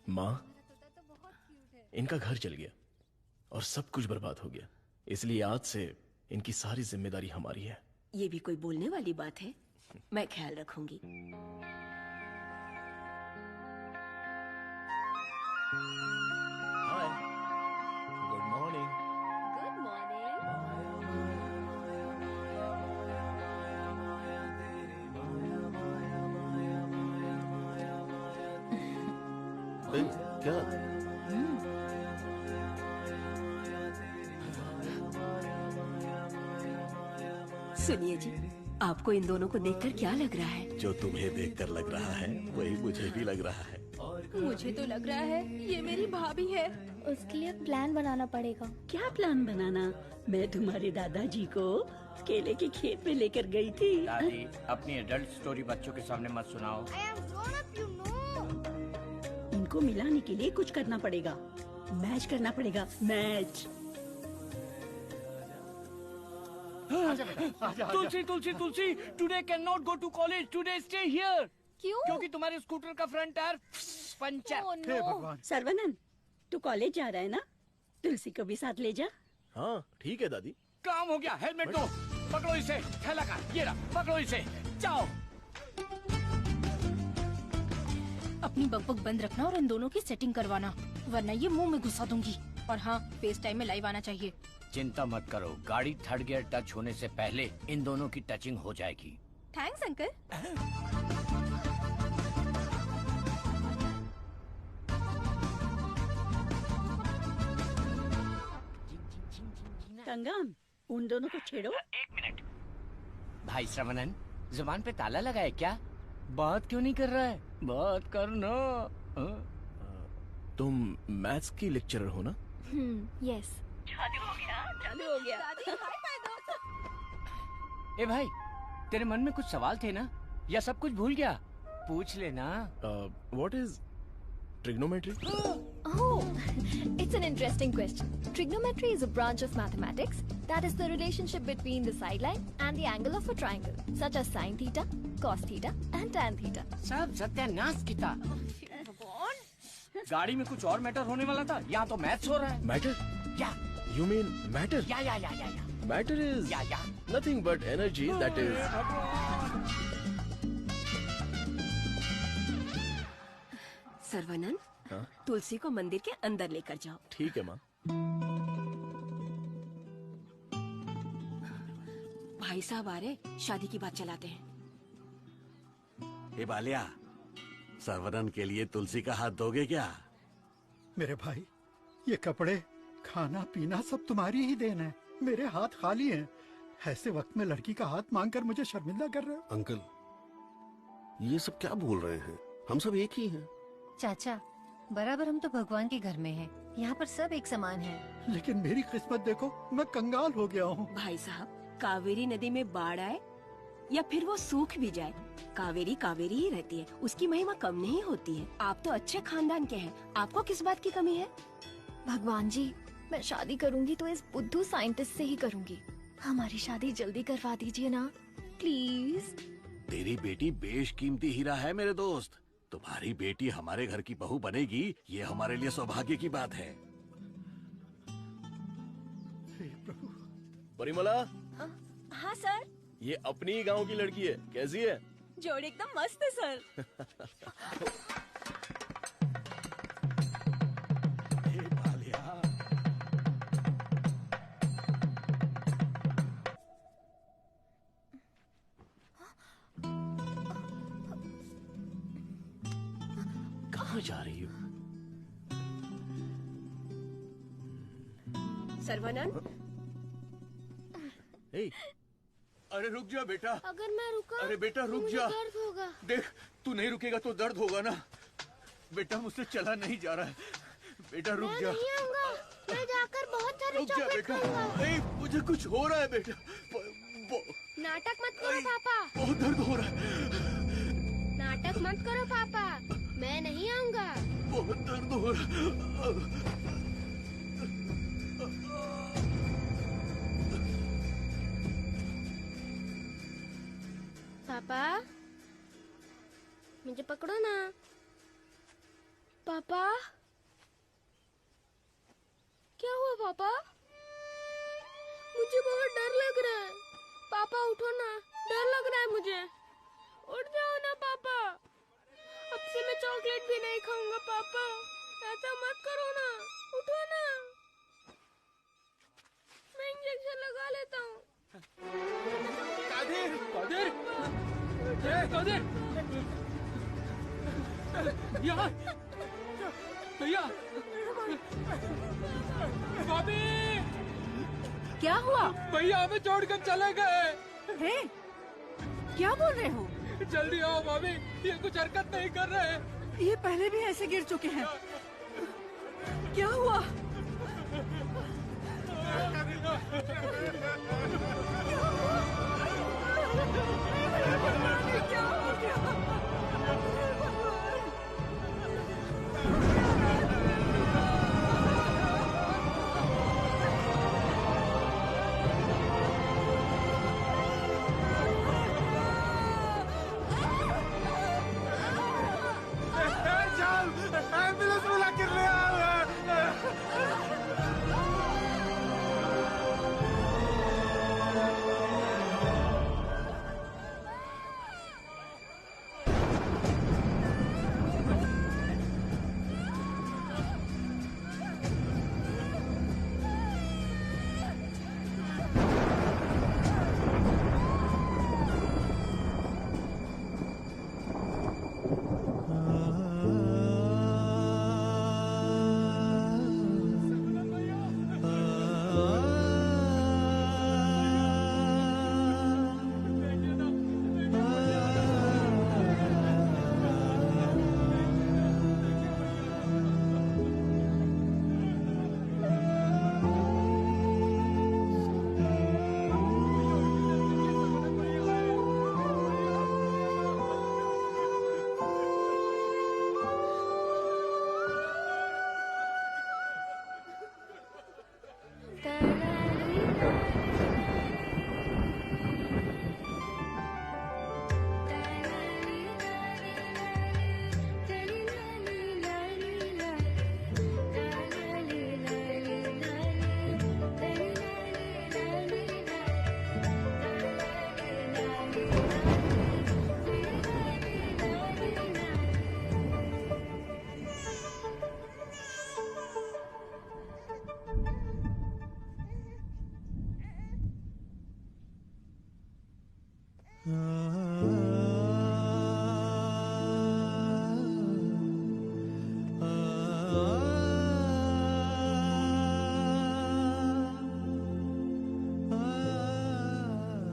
मां, इनका घर जल गया और सब कुछ बर्बाद हो गया, इसलिए आज से इनकी सारी जिम्मेदारी हमारी है। ये भी कोई बोलने वाली बात है? मैं ख्याल रखूंगी। Good morning. गुड क्या? सुनिए जी, आपको इन दोनों को देखकर क्या लग रहा है? जो तुम्हें देखकर लग रहा है वही मुझे भी लग रहा है। मुझे तो लग रहा है ये मेरी भाभी है। उसके लिए प्लान बनाना पड़ेगा। क्या प्लान बनाना? मैं तुम्हारे दादाजी को केले के खेत में लेकर गई थी। दादी, अपनी एडल्ट स्टोरी बच्चों के सामने मत सुनाओ। इनको मिलाने के लिए कुछ करना पड़ेगा। मैच करना पड़ेगा, match. Tulsi Tulsi Tulsi, today can not go to college, today stay here. क्यों? क्योंकि तुम्हारे स्कूटर का फ्रंट टायर पंचर। सर्वनंद, तू कॉलेज जा रहा है ना? तुलसी को भी साथ ले जा। हाँ ठीक है दादी। काम हो गया। हेलमेट दो। पकड़ो इसे। थैला का ये रहा, पकड़ो इसे। जाओ। अपनी बकबक बंद रखना और इन दोनों की सेटिंग करवाना, वरना ये मुंह में घुसा दूंगी। और हाँ, फेस टाइम में लाइव आना चाहिए। चिंता मत करो, गाड़ी थर्ड गियर टच होने से पहले इन दोनों की टचिंग हो जाएगी। Thanks uncle. कंगन, उन दोनों को छेड़ो। एक मिनट। भाई श्रवणन, जुबान पे ताला लगा है क्या? बात क्यों नहीं कर रहा है? बात करना। तुम मैथ्स की लेक्चरर हो ना? यस। चालू हो गया, चालू हो गया। ए भाई, तेरे मन में कुछ सवाल थे ना? या सब कुछ भूल गया? पूछ लेना। What is trigonometry? Oh, it's an interesting question. Trigonometry is a branch of mathematics that is the relationship between the sideline and the angle of a triangle, such as sine theta, cos theta, and tan theta. सब सत्यानाश की था। गाड़ी में कुछ और matter होने वाला था, यहाँ तो मैथ्स हो रहा है। Matter? Yeah. You mean matter? Yeah. Matter is nothing but energy that is. Saravanan, तुलसी को मंदिर के अंदर लेकर जाओ। ठीक है माँ। भाई साहब आ रहे, शादी की बात चलाते हैं। ए बालिया, सर्वनन के लिए तुलसी का हाथ दोगे क्या? मेरे भाई, ये कपड़े, खाना पीना सब तुम्हारी ही देन है। मेरे हाथ खाली हैं। ऐसे वक्त में लड़की का हाथ मांगकर मुझे शर्मिंदा कर रहे हो। अंकल, ये सब क्या बोल रहे हैं? हम सब एक ही हैं। चाचा, बराबर हम तो भगवान के घर में हैं। यहाँ पर सब एक समान है। लेकिन मेरी किस्मत देखो, मैं कंगाल हो गया हूँ। भाई साहब, कावेरी नदी में बाढ़ आए या फिर वो सूख भी जाए, कावेरी कावेरी ही रहती है। उसकी महिमा कम नहीं होती है। आप तो अच्छे खानदान के हैं, आपको किस बात की कमी है? भगवान जी, मैं शादी करूंगी तो इस बुद्धू साइंटिस्ट से ही करूंगी। हमारी शादी जल्दी करवा दीजिए ना, प्लीज। तेरी बेटी बेशकीमती हीरा है मेरे दोस्त। तुम्हारी बेटी हमारे घर की बहू बनेगी, ये हमारे लिए सौभाग्य की बात है। परिमला, हाँ सर। ये अपनी ही गांव की लड़की है, कैसी है? जोड़ी एकदम मस्त है सर। कहाँ जा रही हो? सर्वनन, अरे रुक जा बेटा। अगर मैं रुका, अरे बेटा रुक मुझे जा। दर्द होगा। देख, तू नहीं रुकेगा तो दर्द होगा ना। बेटा मुझसे चला नहीं जा रहा है। बेटा रुक जा। मैं नहीं आऊंगा। मैं जाकर बहुत सारे रुक जा चॉकलेट बेटा। खाऊंगा। नहीं, मुझे कुछ हो रहा है बेटा। नाटक मत करो पापा। बहुत दर्द हो रहा है। नाटक मत करो पापा, मैं नहीं आऊंगा। बहुत दर्द हो रहा है। पापा, मुझे पकड़ो ना। पापा, क्या हुआ पापा? मुझे बहुत डर लग रहा है। पापा उठो ना, डर लग रहा है मुझे। उठ जाओ ना पापा। अब से मैं चॉकलेट भी नहीं खाऊंगा पापा। ऐसा मत करो ना, उठो ना। मैं इंजेक्शन लगा लेता हूँ। कादिर, कादिर, यहाँ, भैया, भाभी, क्या हुआ? भैया हमें छोड़कर चले गए। हे, क्या बोल रहे हो? जल्दी आओ भाभी, ये कुछ हरकत नहीं कर रहे। ये पहले भी ऐसे गिर चुके हैं। क्या हुआ? क्या हो गया? एम्बुलेंस बुला कर ले आओ।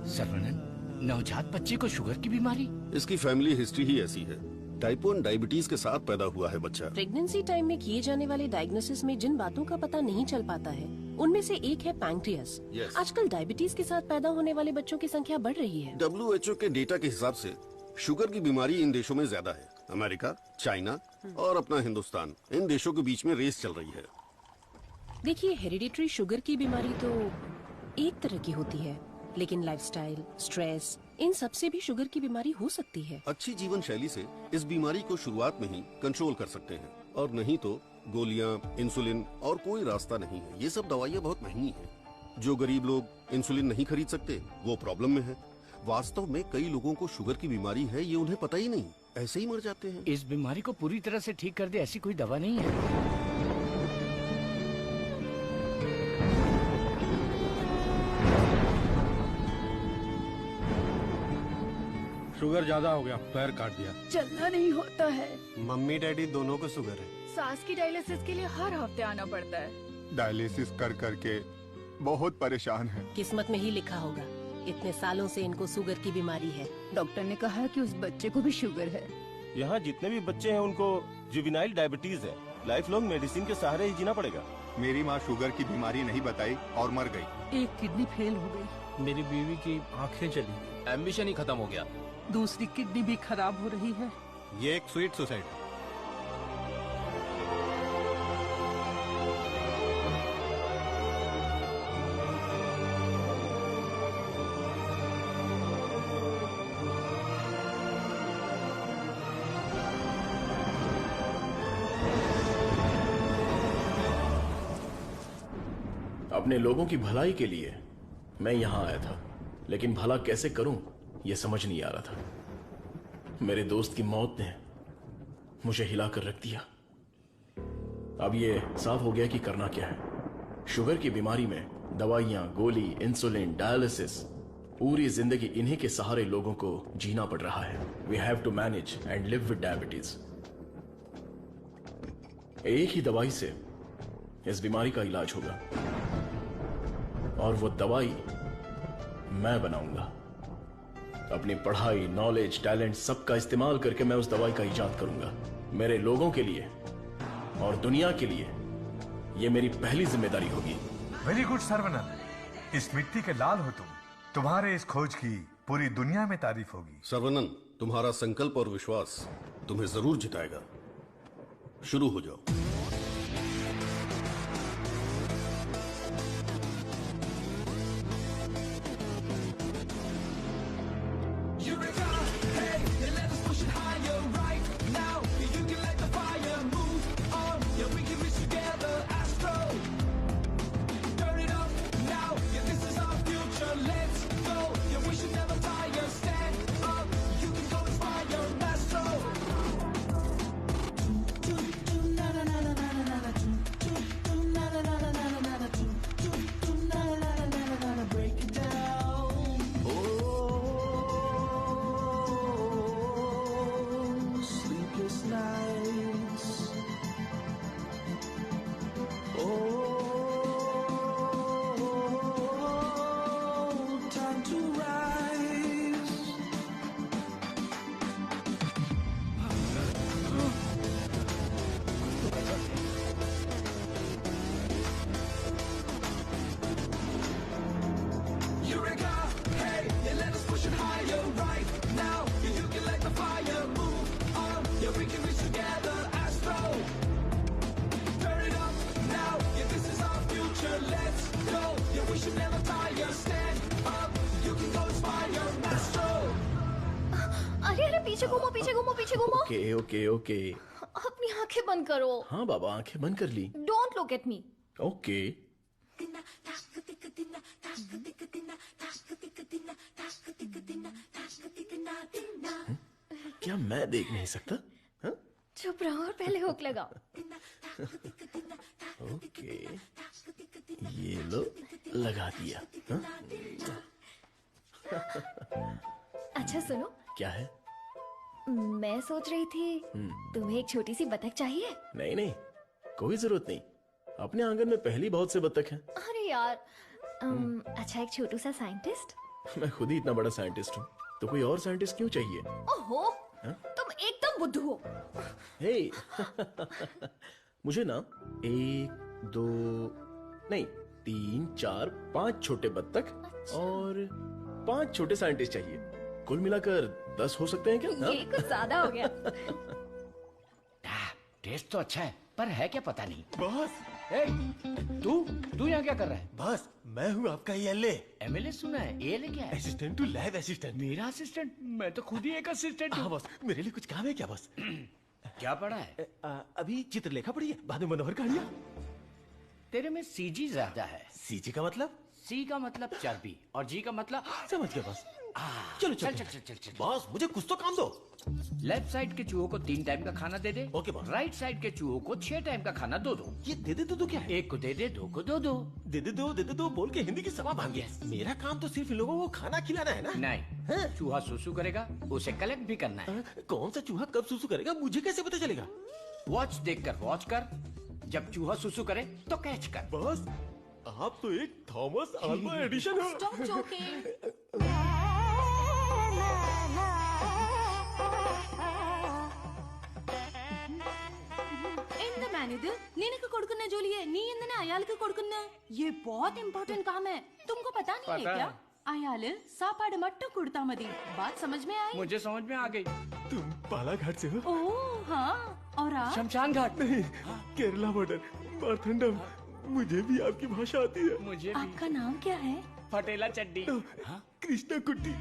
सर्वनन, नवजात बच्चे को शुगर की बीमारी? इसकी फैमिली हिस्ट्री ही ऐसी है। टाइप 1 डायबिटीज के साथ पैदा हुआ है बच्चा। प्रेगनेंसी टाइम में किए जाने वाले डायग्नोसिस में जिन बातों का पता नहीं चल पाता है उनमें से एक है पैंक्रियास। आजकल डायबिटीज के साथ पैदा होने वाले बच्चों की संख्या बढ़ रही है। WHO के डेटा के हिसाब से शुगर की बीमारी इन देशों में ज्यादा है। अमेरिका, चाइना और अपना हिंदुस्तान, इन देशों के बीच में रेस चल रही है। देखिए, हेरिडिटरी शुगर की बीमारी तो एक तरह की होती है, लेकिन लाइफस्टाइल, स्ट्रेस, इन सब से भी शुगर की बीमारी हो सकती है। अच्छी जीवन शैली से इस बीमारी को शुरुआत में ही कंट्रोल कर सकते हैं, और नहीं तो गोलियां, इंसुलिन और कोई रास्ता नहीं है। ये सब दवाइयाँ बहुत महंगी हैं। जो गरीब लोग इंसुलिन नहीं खरीद सकते वो प्रॉब्लम में है। वास्तव में कई लोगों को शुगर की बीमारी है, ये उन्हें पता ही नहीं, ऐसे ही मर जाते हैं। इस बीमारी को पूरी तरह से ठीक कर दे ऐसी कोई दवा नहीं है। शुगर ज्यादा हो गया, पैर काट दिया। चलना नहीं होता है। मम्मी डैडी दोनों को शुगर है। सास की डायलिसिस के लिए हर हफ्ते आना पड़ता है। डायलिसिस कर करके बहुत परेशान है। किस्मत में ही लिखा होगा, इतने सालों से इनको शुगर की बीमारी है। डॉक्टर ने कहा कि उस बच्चे को भी शुगर है। यहाँ जितने भी बच्चे हैं उनको जुवेनाइल डायबिटीज है। लाइफ लॉन्ग मेडिसिन के सहारे ही जीना पड़ेगा। मेरी माँ शुगर की बीमारी नहीं बताई और मर गई। एक किडनी फेल हो गई। मेरी बीवी की आंखें चली। एम्बिशन ही खत्म हो गया। दूसरी किडनी भी खराब हो रही है। ये एक स्वीट सुसाइड। अपने लोगों की भलाई के लिए मैं यहां आया था, लेकिन भला कैसे करूं यह समझ नहीं आ रहा था। मेरे दोस्त की मौत ने मुझे हिलाकर रख दिया। अब ये साफ हो गया कि करना क्या है। शुगर की बीमारी में दवाइयां, गोली, इंसुलिन, डायलिसिस, पूरी जिंदगी इन्हीं के सहारे लोगों को जीना पड़ रहा है। We have to manage and live with diabetes. एक ही दवाई से इस बीमारी का इलाज होगा, और वो दवाई मैं बनाऊंगा। अपनी पढ़ाई, नॉलेज, टैलेंट सबका इस्तेमाल करके मैं उस दवाई का इजाद करूंगा। मेरे लोगों के लिए और दुनिया के लिए ये मेरी पहली जिम्मेदारी होगी। वेरी गुड सर्वनन, इस मिट्टी के लाल हो तुम। तुम्हारे इस खोज की पूरी दुनिया में तारीफ होगी। सर्वनन, तुम्हारा संकल्प और विश्वास तुम्हें जरूर जिताएगा। शुरू हो जाओ। पीछे घूमो, पीछे घूमो, पीछे घूमो। Okay okay okay. अपनी आंखें बंद करो। हाँ बाबा, आंखें बंद कर ली। Don't look at me. Okay. क्या मैं देख नहीं सकता? हा? चुप रहो और पहले हुक लगाओ। ओके, ये लो, लगा दिया। हा? अच्छा सुनो, क्या है? मैं सोच रही थी तुम्हें एक छोटी सी बतख चाहिए? नहीं नहीं, कोई जरूरत नहीं। अपने आंगन में पहली बहुत से बत्तख हैं। अरे यार, अच्छा एक छोटू सा साइंटिस्ट। मैं खुद ही इतना बड़ा साइंटिस्ट हूँ, तो कोई और साइंटिस्ट क्यों चाहिए? ओहो, तुम एकदम बुद्धू हो। हे मुझे ना 1 2 नहीं 3 4 5 छोटे बत्तख और 5 छोटे साइंटिस्ट चाहिए। कुल मिलाकर 10 हो सकते हैं क्या? ये कुछ ज्यादा हो गया। टेस्ट तो अच्छा है, पर है क्या पता नहीं। बॉस, तू यहाँ क्या कर रहा है? बॉस मैं हूँ आपका एएलए। एमएलए सुना है, एएलए क्या है? Assistant to lab assistant. मेरा असिस्टेंट? मैं तो खुद ही एक असिस्टेंट हूँ। हाँ बॉस, मेरे लिए कुछ काम है क्या बॉस? क्या पढ़ा है? अभी चित्रलेखा पढ़ी है, बाद में मनोहर कहानियां। तेरे में सीजी ज्यादा है। सीजी का मतलब? सी का मतलब चर्बी और जी का मतलब समझ गया बॉस। चलो चल चल चल चल चल। बॉस मुझे कुछ तो काम दो। लेफ्ट साइड के चूहों को 3 टाइम का खाना दे दे। Okay boss. राइट साइड के चूहों को 6 टाइम का खाना दो। ये दे दे दो क्या है? एक को दे दे, 2 को दो। दे दे दो बोल के हिंदी की सभा भांगी। मेरा काम तो सिर्फ इन लोगों को खाना खिलाना है ना? नहीं, चूहा सुसु करेगा, उसे कलेक्ट भी करना है। कौन सा चूहा कब सुसु करेगा मुझे कैसे पता चलेगा? वॉच देखकर वॉच कर, जब चूहा सुसु करे तो कैच कर। बॉस आप तो एक थॉमस अल्वा एडिशन हो। Stop joking. ఎంతమనేది నినకు కొడుకున్న జోలి है నీ ఎందనే అయాలకు కొడుకున్న ये बहुत इंपॉर्टेंट काम है, तुमको पता नहीं है क्या? अयाल सापाड़ मट्टू कुड़ता मदी, बात समझ में आई? मुझे समझ में आ गई। तुम बालाघाट से हो? ओह हाँ, और आप? शमशान घाट। नहीं, केरला बॉर्डर, मारथंडम। मुझे भी आपकी भाषा आती है। मुझे भी। आपका नाम क्या है? फटेला चड्डी। कृष्णा कुट्टी।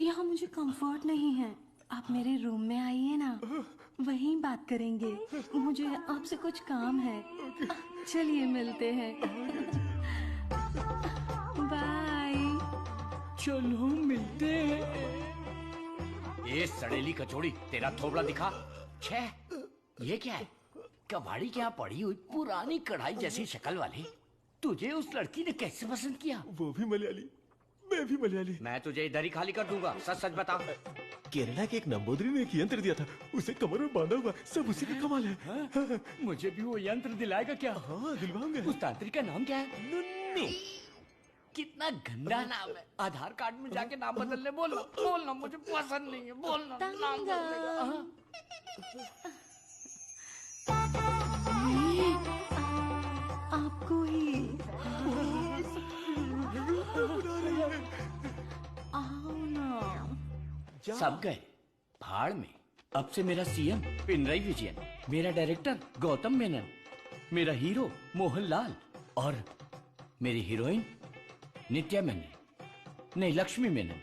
यहाँ मुझे कंफर्ट नहीं है, आप मेरे रूम में आइए ना, वहीं बात करेंगे। मुझे आपसे कुछ काम है। चलिए मिलते हैं। बाय। चलो मिलते हैं। ये सड़ेली कचौड़ी, तेरा थोबड़ा दिखा। छे, ये क्या है? कबाड़ी के यहाँ पड़ी हुई पुरानी कढ़ाई जैसी शक्ल वाली। तुझे उस लड़की ने कैसे पसंद किया? वो भी मलयाली, मैं भी मलयाली। मैं तुझे इधर ही खाली कर दूंगा, सच सच बता। केरला के एक नंबोदरी ने एक यंत्र दिया था, उसे कमर में बांधा हुआ, सब उसी का कमाल है। मुझे भी वो यंत्र दिलाएगा क्या? हाँ दिलवाऊंगा। उस तांत्रिक का नाम क्या है? नुन्नू। कितना गंदा नाम है। आधार कार्ड में जाके नाम बदलने बोलना मुझे पसंद नहीं है। बोलना नाम बदलेगा। आपको ही आओ ना। सब गए भाड़ में। अब से मेरा सीएम पिनराई विजयन, मेरा डायरेक्टर गौतम मेनन, मेरा हीरो मोहनलाल और मेरी हीरोइन नित्या मेनन, नहीं लक्ष्मी मेनन,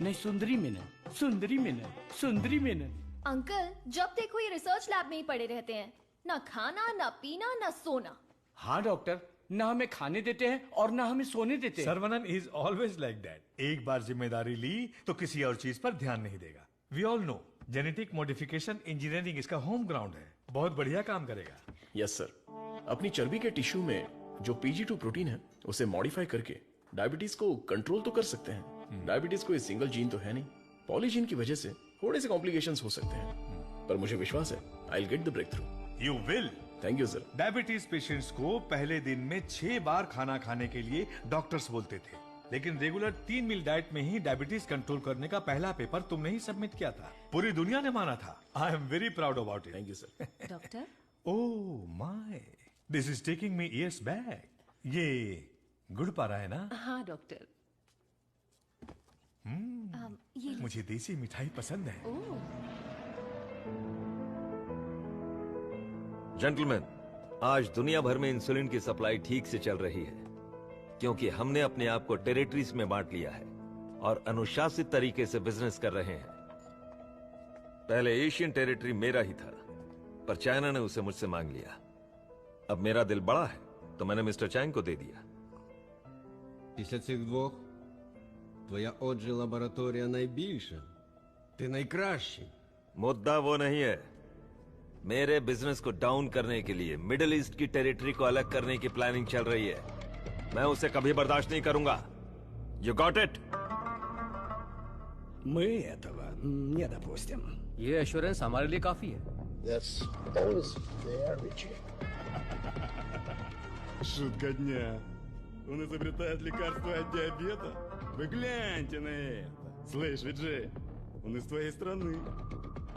नहीं सुंदरी मेनन, सुंदरी मेनन, सुंदरी मेनन। अंकल जब देखो ये रिसर्च लैब में ही पड़े रहते हैं, ना खाना ना पीना ना सोना। हाँ डॉक्टर, ना हमें खाने देते हैं और ना हमें सोने देते हैं। Saravanan is always like that. एक बार जिम्मेदारी ली तो किसी और चीज पर ध्यान नहीं देगा। We all know genetic modification engineering इसका होम ग्राउंड है, बहुत बढ़िया काम करेगा। Yes sir. अपनी चर्बी के टिश्यू में जो PG2 प्रोटीन है उसे मॉडिफाई करके डायबिटीज को कंट्रोल तो कर सकते हैं। डायबिटीज कोई सिंगल जीन तो है नहीं, पॉलीजीन की वजह से थोड़े से कॉम्प्लिकेशंस हो सकते हैं, पर मुझे विश्वास है I will get the breakthrough. You will. Thank you sir. Diabetes patients को पहले दिन में 6 बार खाना खाने के लिए डॉक्टर्स बोलते थे, लेकिन रेगुलर 3 मील डाइट में ही डायबिटीज कंट्रोल करने का पहला पेपर तुमने ही सबमिट किया था। पूरी दुनिया ने माना था। आई am very proud about it. Thank you sir. Doctor? Oh my, this is taking me years back. ये गुड़ पारा है ना? हाँ डॉक्टर। ये मुझे देसी मिठाई पसंद है। जेंटलमैन, आज दुनिया भर में इंसुलिन की सप्लाई ठीक से चल रही है, क्योंकि हमने अपने आप को टेरिटरीज में बांट लिया है और अनुशासित तरीके से बिजनेस कर रहे हैं। पहले एशियन टेरिटरी मेरा ही था, पर चाइना ने उसे मुझसे मांग लिया। अब मेरा दिल बड़ा है तो मैंने मिस्टर चैंग को दे दिया। Після цих двох твоя отже лабораторія найбільша. Ти найкращий. मुद्दा वो नहीं है। मेरे बिजनेस को डाउन करने के लिए मिडिल ईस्ट की टेरिटरी को अलग करने की प्लानिंग चल रही है। मैं उसे कभी बर्दाश्त नहीं करूंगा। You got it? Мы этого не допустим. ये एश्योरेंस हमारे लिए काफी है। That's always very cheap. Шутка дня. Он изобретает лекарство от диабета? Вы гляньте на это. Слышь, Виджей, он из твоей страны.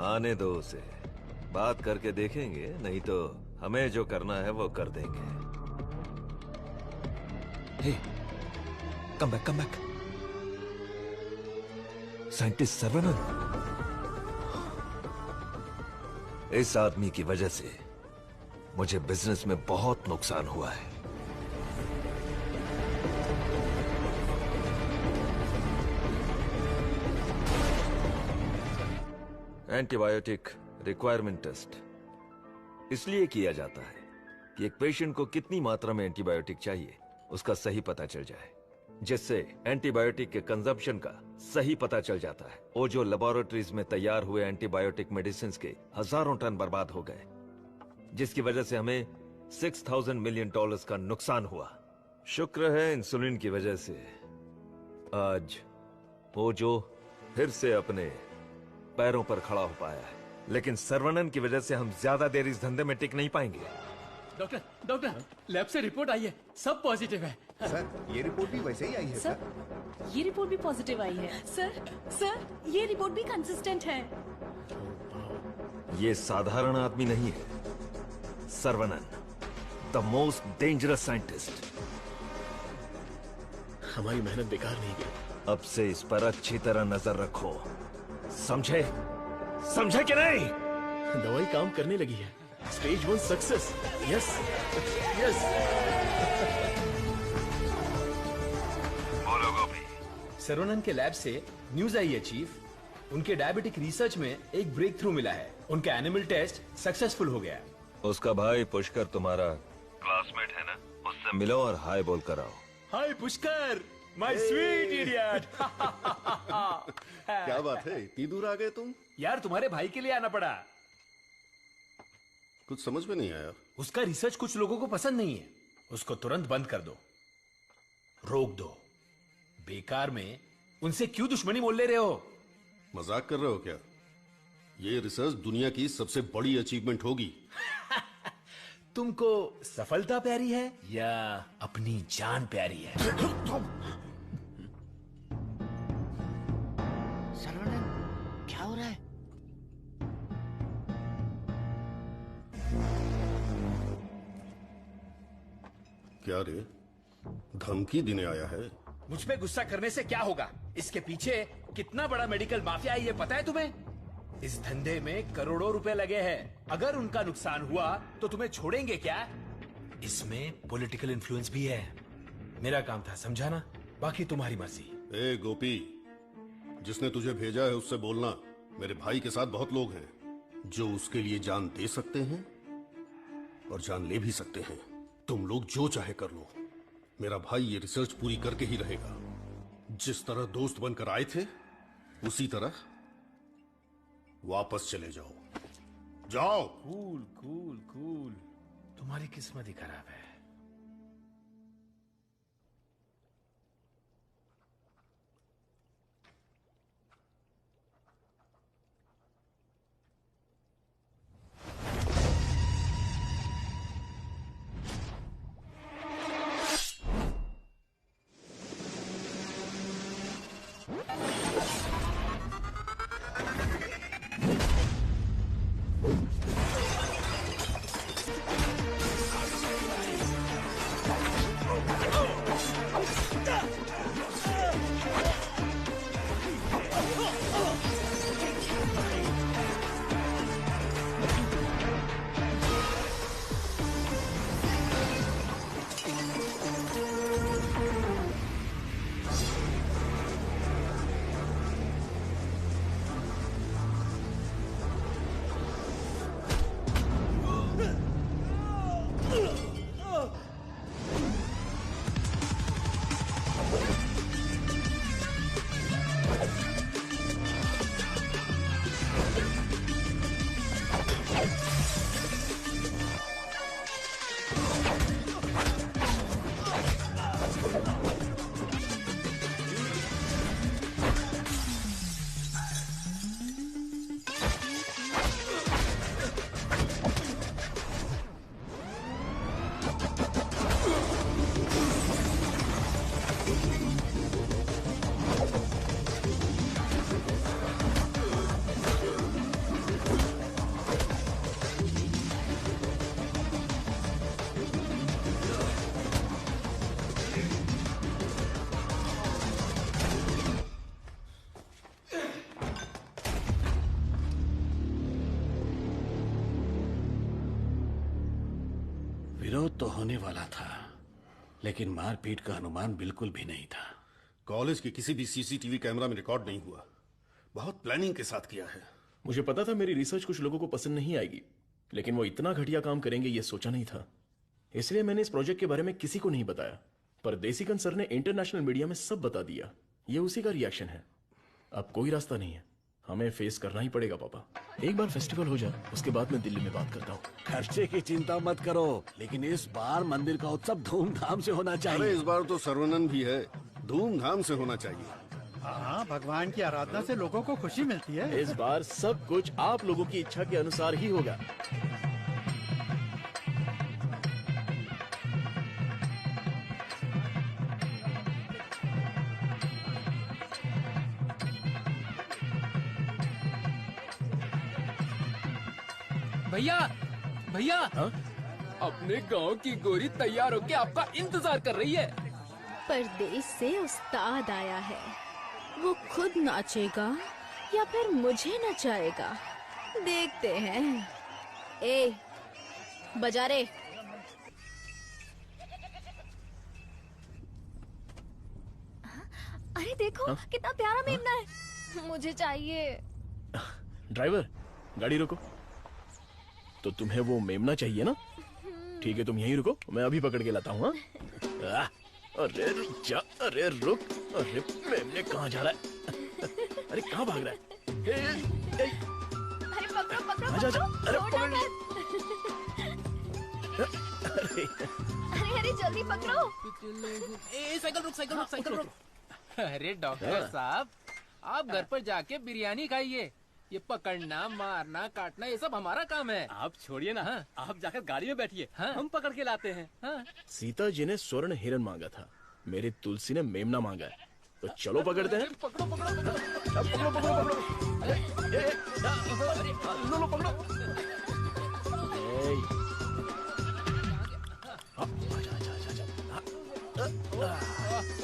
आने दो उसे, बात करके देखेंगे, नहीं तो हमें जो करना है वो कर देंगे। Hey, come back, come back. Scientist Saravanan. इस आदमी की वजह से मुझे बिजनेस में बहुत नुकसान हुआ है। एंटीबायोटिक रिक्वायरमेंट टेस्ट इसलिए किया जाता है कि एक पेशेंट को कितनी मात्रा में एंटीबायोटिक चाहिए उसका सही पता चल जाए, जिससे एंटीबायोटिक के कंजप्शन का सही पता चल जाता है। वो जो लेबोरेटरीज में तैयार हुए एंटीबायोटिक मेडिसिन के हजारों टन बर्बाद हो गए, जिसकी वजह से हमें $6,000 मिलियन का नुकसान हुआ। शुक्र है इंसुलिन की वजह से आज वो जो फिर से अपने पैरों पर खड़ा हो पाया है, लेकिन सर्वनन की वजह से हम ज्यादा देर इस धंधे में टिक नहीं पाएंगे। डॉक्टर, डॉक्टर, लैब से रिपोर्ट आई है, सब पॉजिटिव है। सर, ये रिपोर्ट भी वैसे ही आई है सर। ये रिपोर्ट भी पॉजिटिव आई है। सर, ये रिपोर्ट भी कंसिस्टेंट है। ये साधारण आदमी नहीं है, Saravanan, the most dangerous scientist. हमारी मेहनत बेकार नहीं गई। अब से इस पर अच्छी तरह नजर रखो, समझे? समझे कि नहीं? दवाई काम करने लगी है। Stage 1 success. Yes yes. बोलो गोपी। सर्वनन के लैब से न्यूज आई है चीफ। उनके डायबिटिक रिसर्च में एक ब्रेक थ्रू मिला है। उनका एनिमल टेस्ट सक्सेसफुल हो गया। उसका भाई पुष्कर तुम्हारा क्लासमेट है ना, उससे मिलो और हाय बोल कर आओ। हाय पुष्कर, माय स्वीट इडियट। क्या बात है, इतनी दूर आ गए तुम? यार तुम्हारे भाई के लिए आना पड़ा। कुछ समझ में नहीं आया। उसका रिसर्च कुछ लोगों को पसंद नहीं है। उसको तुरंत बंद कर दो, रोक दो। बेकार में उनसे क्यों दुश्मनी मोल ले रहे हो? मजाक कर रहे हो क्या? ये रिसर्च दुनिया की सबसे बड़ी अचीवमेंट होगी। तुमको सफलता प्यारी है या अपनी जान प्यारी है? सर्वनन, क्या हो रहा है? क्या रे, धमकी देने आया है? मुझ पे गुस्सा करने से क्या होगा? इसके पीछे कितना बड़ा मेडिकल माफिया है ये पता है तुम्हें? इस धंधे में करोड़ों रुपए लगे हैं। अगर उनका नुकसान हुआ तो तुम्हें छोड़ेंगे क्या? इसमें पॉलिटिकल इन्फ्लुएंस भी है। मेरा काम था समझाना, बाकी तुम्हारी मर्जी। ए गोपी, जिसने तुझे भेजा है उससे बोलना मेरे भाई के साथ बहुत लोग हैं जो उसके लिए जान दे सकते हैं और जान ले भी सकते हैं। तुम लोग जो चाहे कर लो, मेरा भाई ये रिसर्च पूरी करके ही रहेगा। जिस तरह दोस्त बनकर आए थे उसी तरह वापस चले जाओ। जाओ। Cool cool cool. तुम्हारी किस्मत ही खराब है। विरोध तो होने वाला था, लेकिन मारपीट का अनुमान बिल्कुल भी नहीं था। कॉलेज के किसी भी सीसीटीवी कैमरा में रिकॉर्ड नहीं हुआ। बहुत प्लानिंग के साथ किया है। मुझे पता था मेरी रिसर्च कुछ लोगों को पसंद नहीं आएगी, लेकिन वो इतना घटिया काम करेंगे ये सोचा नहीं था। इसलिए मैंने इस प्रोजेक्ट के बारे में किसी को नहीं बताया, पर देसीकन सर ने इंटरनेशनल मीडिया में सब बता दिया। ये उसी का रिएक्शन है। अब कोई रास्ता नहीं है, हमें फेस करना ही पड़ेगा पापा। एक बार फेस्टिवल हो जाए, उसके बाद मैं दिल्ली में बात करता हूँ। खर्चे की चिंता मत करो, लेकिन इस बार मंदिर का उत्सव धूमधाम से होना चाहिए। अरे इस बार तो सर्वनन भी है, धूमधाम से होना चाहिए। हाँ, भगवान की आराधना से लोगों को खुशी मिलती है। इस बार सब कुछ आप लोगों की इच्छा के अनुसार ही होगा। भैया भैया, अपने गांव की गोरी तैयार होके आपका इंतजार कर रही है। परदेश से उस्ताद आया है, वो खुद नाचेगा या फिर मुझे नचाएगा, देखते हैं। ए, बजा रे। अरे देखो कितना प्यारा मेमना है, मुझे चाहिए। ड्राइवर, गाड़ी रोको। तो तुम्हें वो मेमना चाहिए ना? ठीक है, तुम यहीं रुको, मैं अभी पकड़ के लाता हूँ। अरे रुक जा, अरे रुक, अरे मेमने कहाँ जा रहा है? अरे कहाँ भाग रहा है? अरे पकड़ो पकड़ो आजा, आजा, अरे छोड़ना पकड़। अरे अरे जल्दी पकड़ो। साइकिल रुक, साइकिल रुक, साइकिल रुक। अरे डॉक्टर साहब, आप घर पर जाके बिरयानी खाइए। ये पकड़ना, मारना, काटना ये सब हमारा काम है। आप छोड़िए ना, आप जाकर गाड़ी में बैठिए, हम पकड़ के लाते हैं। सीता जी ने स्वर्ण हिरन मांगा था, मेरी तुलसी ने मेमना मांगा है, तो चलो पकड़ते हैं। पकड़ो पकड़ो पकड़ो पकड़ो पकड़ो पकड़ो। अरे लो पकड़ो।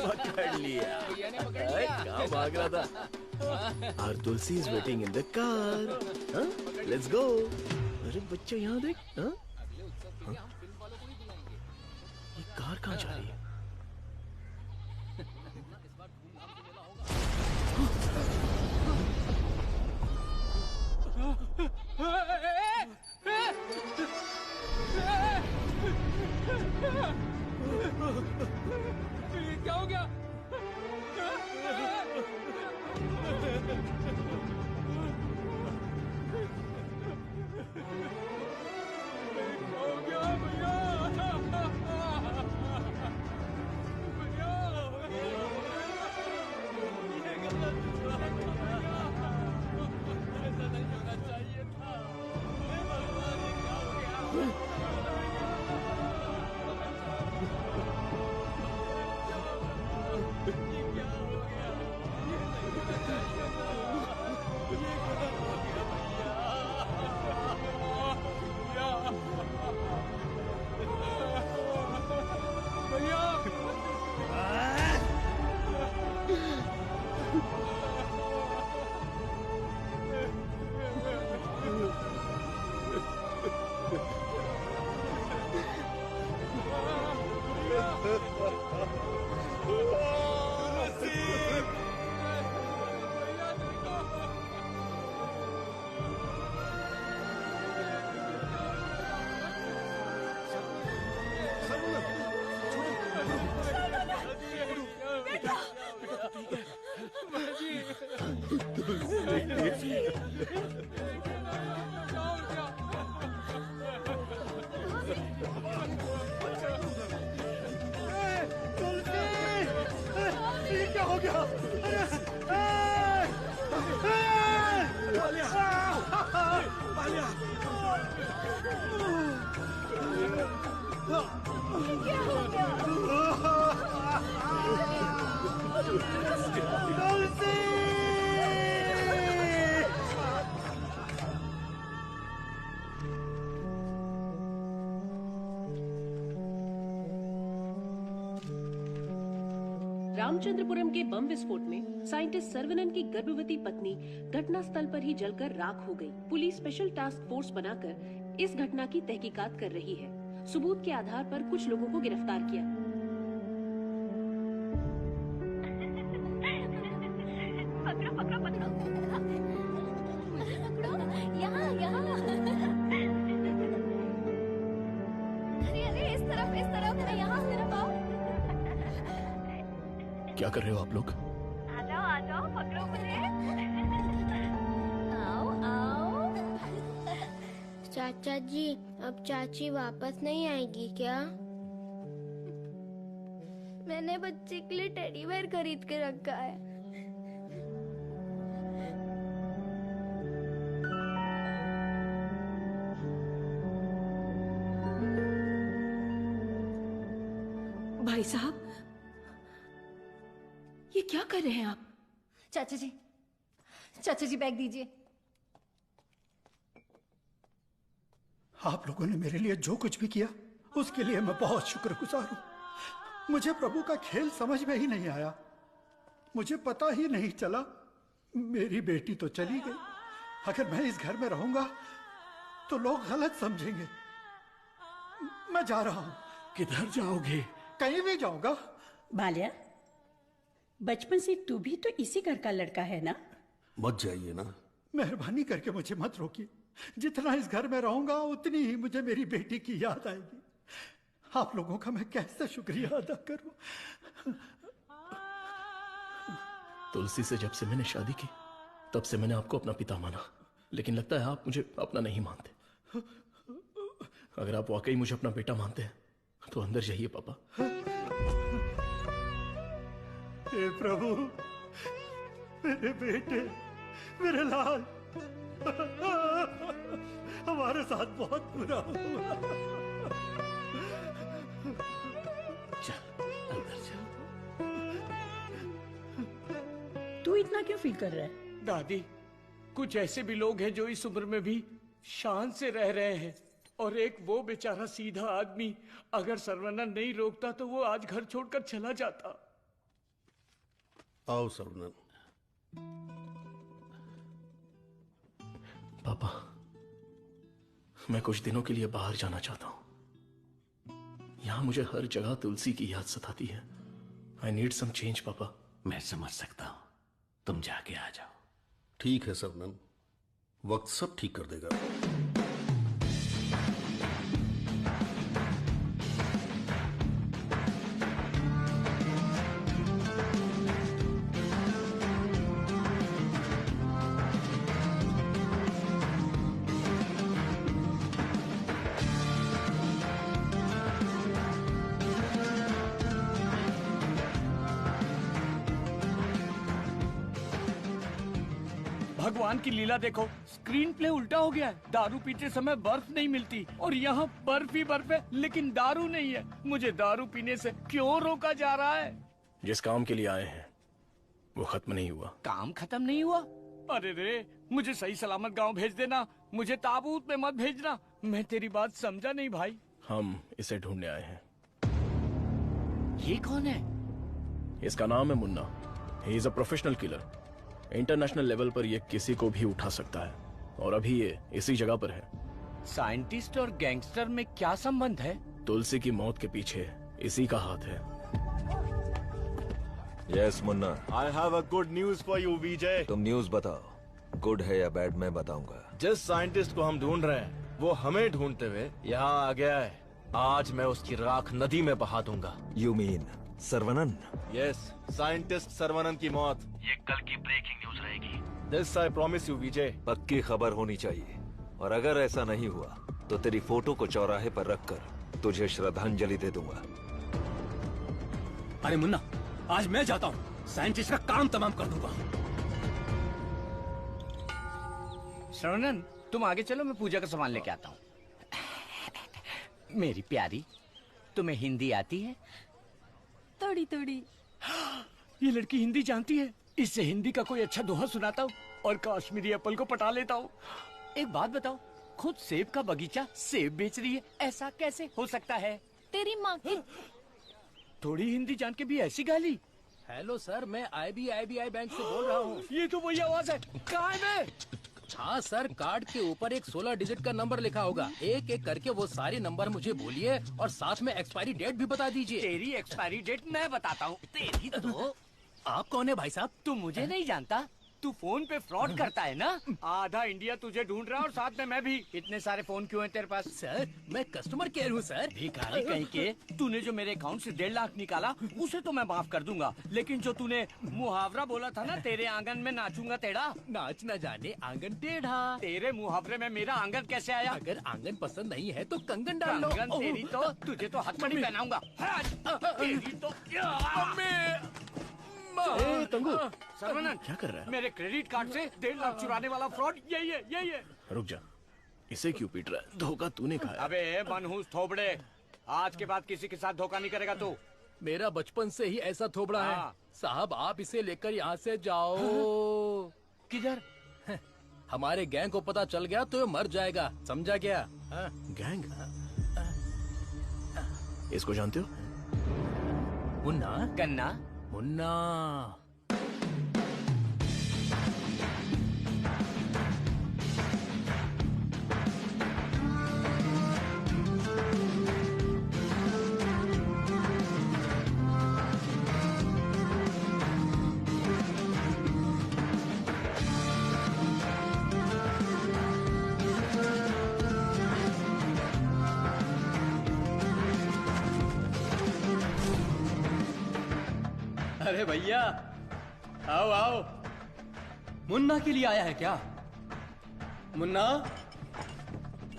पकड़ लिया। कहाँ भाग रहा था? Our Tulsi is waiting in the car. Let's go. अरे बच्चा यहाँ देख। ये कार कहाँ जा रही है? ये क्या हो गया? क्या हो गया? रामचंद्रपुरम के बम विस्फोट में साइंटिस्ट सर्वनन की गर्भवती पत्नी घटनास्थल पर ही जलकर राख हो गई। पुलिस स्पेशल टास्क फोर्स बनाकर इस घटना की तहकीकात कर रही है। सबूत के आधार पर कुछ लोगों को गिरफ्तार किया। पकड़ो पकड़ो पकड़ो, मुझे पकड़ो, यहाँ यहाँ। अरे अरे इस तरफ यहाँ तरफ आओ। क्या कर रहे हो आप लोग? आ जाओ पकड़ो मुझे। आओ आओ। चाचा जी, अब चाची वापस नहीं आएगी क्या? मैंने बच्चे के लिए टेडी बेयर खरीद के रखा है। भाई साहब, ये क्या कर रहे हैं आप? चाचा जी बैग दीजिए। आप लोगों ने मेरे लिए जो कुछ भी किया उसके लिए मैं बहुत शुक्रगुजार हूं। मुझे प्रभु का खेल समझ में ही नहीं आया। मुझे पता ही नहीं चला। मेरी बेटी तो चली गई। अगर मैं इस घर में रहूंगा तो लोग गलत समझेंगे। मैं जा रहा हूं। किधर जाओगे? कहीं भी जाऊंगा। बाल्या, बचपन से तू भी तो इसी घर का लड़का है ना? मत जाइए ना। मेहरबानी करके मुझे मत रोकिए। जितना इस घर में रहूंगा उतनी ही मुझे मेरी बेटी की याद आएगी। आप लोगों का मैं कैसे शुक्रिया अदा करूं। तुलसी से जब से मैंने शादी की तब से मैंने आपको अपना पिता माना, लेकिन लगता है आप मुझे अपना नहीं मानते। अगर आप वाकई मुझे अपना बेटा मानते हैं तो अंदर जाइए पापा। हे प्रभु, मेरे बेटे, मेरे लाल, हमारे साथ बहुत बुरा हुआ। तू इतना क्यों फील कर रहा है? दादी, कुछ ऐसे भी लोग हैं जो इस उम्र में भी शान से रह रहे हैं, और एक वो बेचारा सीधा आदमी, अगर सर्वनंद नहीं रोकता तो वो आज घर छोड़कर चला जाता। आओ सर्वनंद। पापा, मैं कुछ दिनों के लिए बाहर जाना चाहता हूं। यहां मुझे हर जगह तुलसी की याद सताती है। आई नीड सम चेंज पापा। मैं समझ सकता हूं, तुम जाके आ जाओ। ठीक है सर्वनंद, वक्त सब ठीक कर देगा। भगवान की लीला देखो, स्क्रीन प्ले उल्टा हो गया है। दारू पीते समय बर्फ नहीं मिलती और यहाँ बर्फ ही बर्फ है, लेकिन दारू नहीं है। मुझे दारू पीने से क्यों रोका जा रहा है? जिस काम के लिए आए हैं वो खत्म नहीं हुआ। काम खत्म नहीं हुआ? अरे रे, मुझे सही सलामत गांव भेज देना। मुझे ताबूत में मत भेजना। मैं तेरी बात समझा नहीं भाई। हम इसे ढूंढने आए हैं। ये कौन है? इसका नाम है मुन्ना। ही is a professional killer. International level पर ये किसी को भी उठा सकता है, और अभी ये इसी जगह पर है। साइंटिस्ट और गैंगस्टर में क्या संबंध है? तुलसी की मौत के पीछे इसी का हाथ है। Yes Munna. I have a good news for you Vijay. तुम न्यूज बताओ, गुड है या बैड मैं बताऊंगा। जिस साइंटिस्ट को हम ढूंढ रहे हैं वो हमें ढूंढते हुए यहाँ आ गया है। आज मैं उसकी राख नदी में बहा दूंगा। You mean Sarvanand? Yes, scientist Sarvanand की मौत ये कल की ब्रेकिंग न्यूज रहेगी। This I promise you Vijay. पक्की खबर होनी चाहिए, और अगर ऐसा नहीं हुआ तो तेरी फोटो को चौराहे पर रखकर तुझे श्रद्धांजलि दे दूंगा। अरे मुन्ना, आज मैं जाता हूँ, साइंटिस्ट का काम तमाम कर दूंगा। श्रवणन, तुम आगे चलो, मैं पूजा का सामान लेके आता हूँ। मेरी प्यारी, तुम्हें हिंदी आती है? थोड़ी थोड़ी। ये लड़की हिंदी जानती है। इससे हिंदी का कोई अच्छा दोहा सुनाता हूँ और कश्मीरी एप्पल को पटा लेता हूँ। एक बात बताओ, खुद सेब का बगीचा सेब बेच रही है, ऐसा कैसे हो सकता है? तेरी माँ की थोड़ी हिंदी जान के भी ऐसी गाली? हेलो सर, मैं IBI बैंक से बोल रहा हूँ। ये तो वही आवाज है। कहाँ है मैं? हाँ सर, कार्ड के ऊपर एक 16 डिजिट का नंबर लिखा होगा। एक एक करके वो सारे नंबर मुझे बोलिए और साथ में एक्सपायरी डेट भी बता दीजिए। तेरी एक्सपायरी डेट मैं बताता हूँ। तेरी तो आप कौन है भाई साहब? तू मुझे नहीं जानता? तू फोन पे फ्रॉड करता है ना? आधा इंडिया तुझे ढूंढ रहा है और साथ में मैं भी। इतने सारे फोन क्यों हैं तेरे पास? सर मैं कस्टमर केयर हूँ सर। भिखारी कहीं के। तूने जो मेरे अकाउंट से 1.5 लाख निकाला उसे तो मैं माफ कर दूंगा, लेकिन जो तूने मुहावरा बोला था ना, तेरे आंगन में नाचूंगा टेढ़ा, नाच न जाने आंगन टेढ़ा। तेरे मुहावरे में मेरा आंगन कैसे आया? अगर आंगन पसंद नहीं है तो कंगन डाल लो। कंगन तेरी तो, तुझे तो हथकड़ी पहनाऊंगा। तेरी तो तंगू सर्वनन, क्या कर रहा है? मेरे क्रेडिट कार्ड से 1.5 लाख चुराने वाला फ्रॉड यही है। रुक जा, इसे क्यों पीट रहा है? धोखा तूने खाया। अबे मनहूस थोबड़े, आज के बाद किसी के साथ धोखा नहीं करेगा तू। मेरा बचपन से ही ऐसा थोबड़ा है साहब। आप इसे लेकर यहाँ से जाओ। किधर? हमारे गैंग को पता चल गया तो ये मर जाएगा, समझा क्या? गैंग? इसको जानते हो? मुन्ना गन्ना मुन्ना। अरे भैया, आओ आओ। मुन्ना के लिए आया है क्या? मुन्ना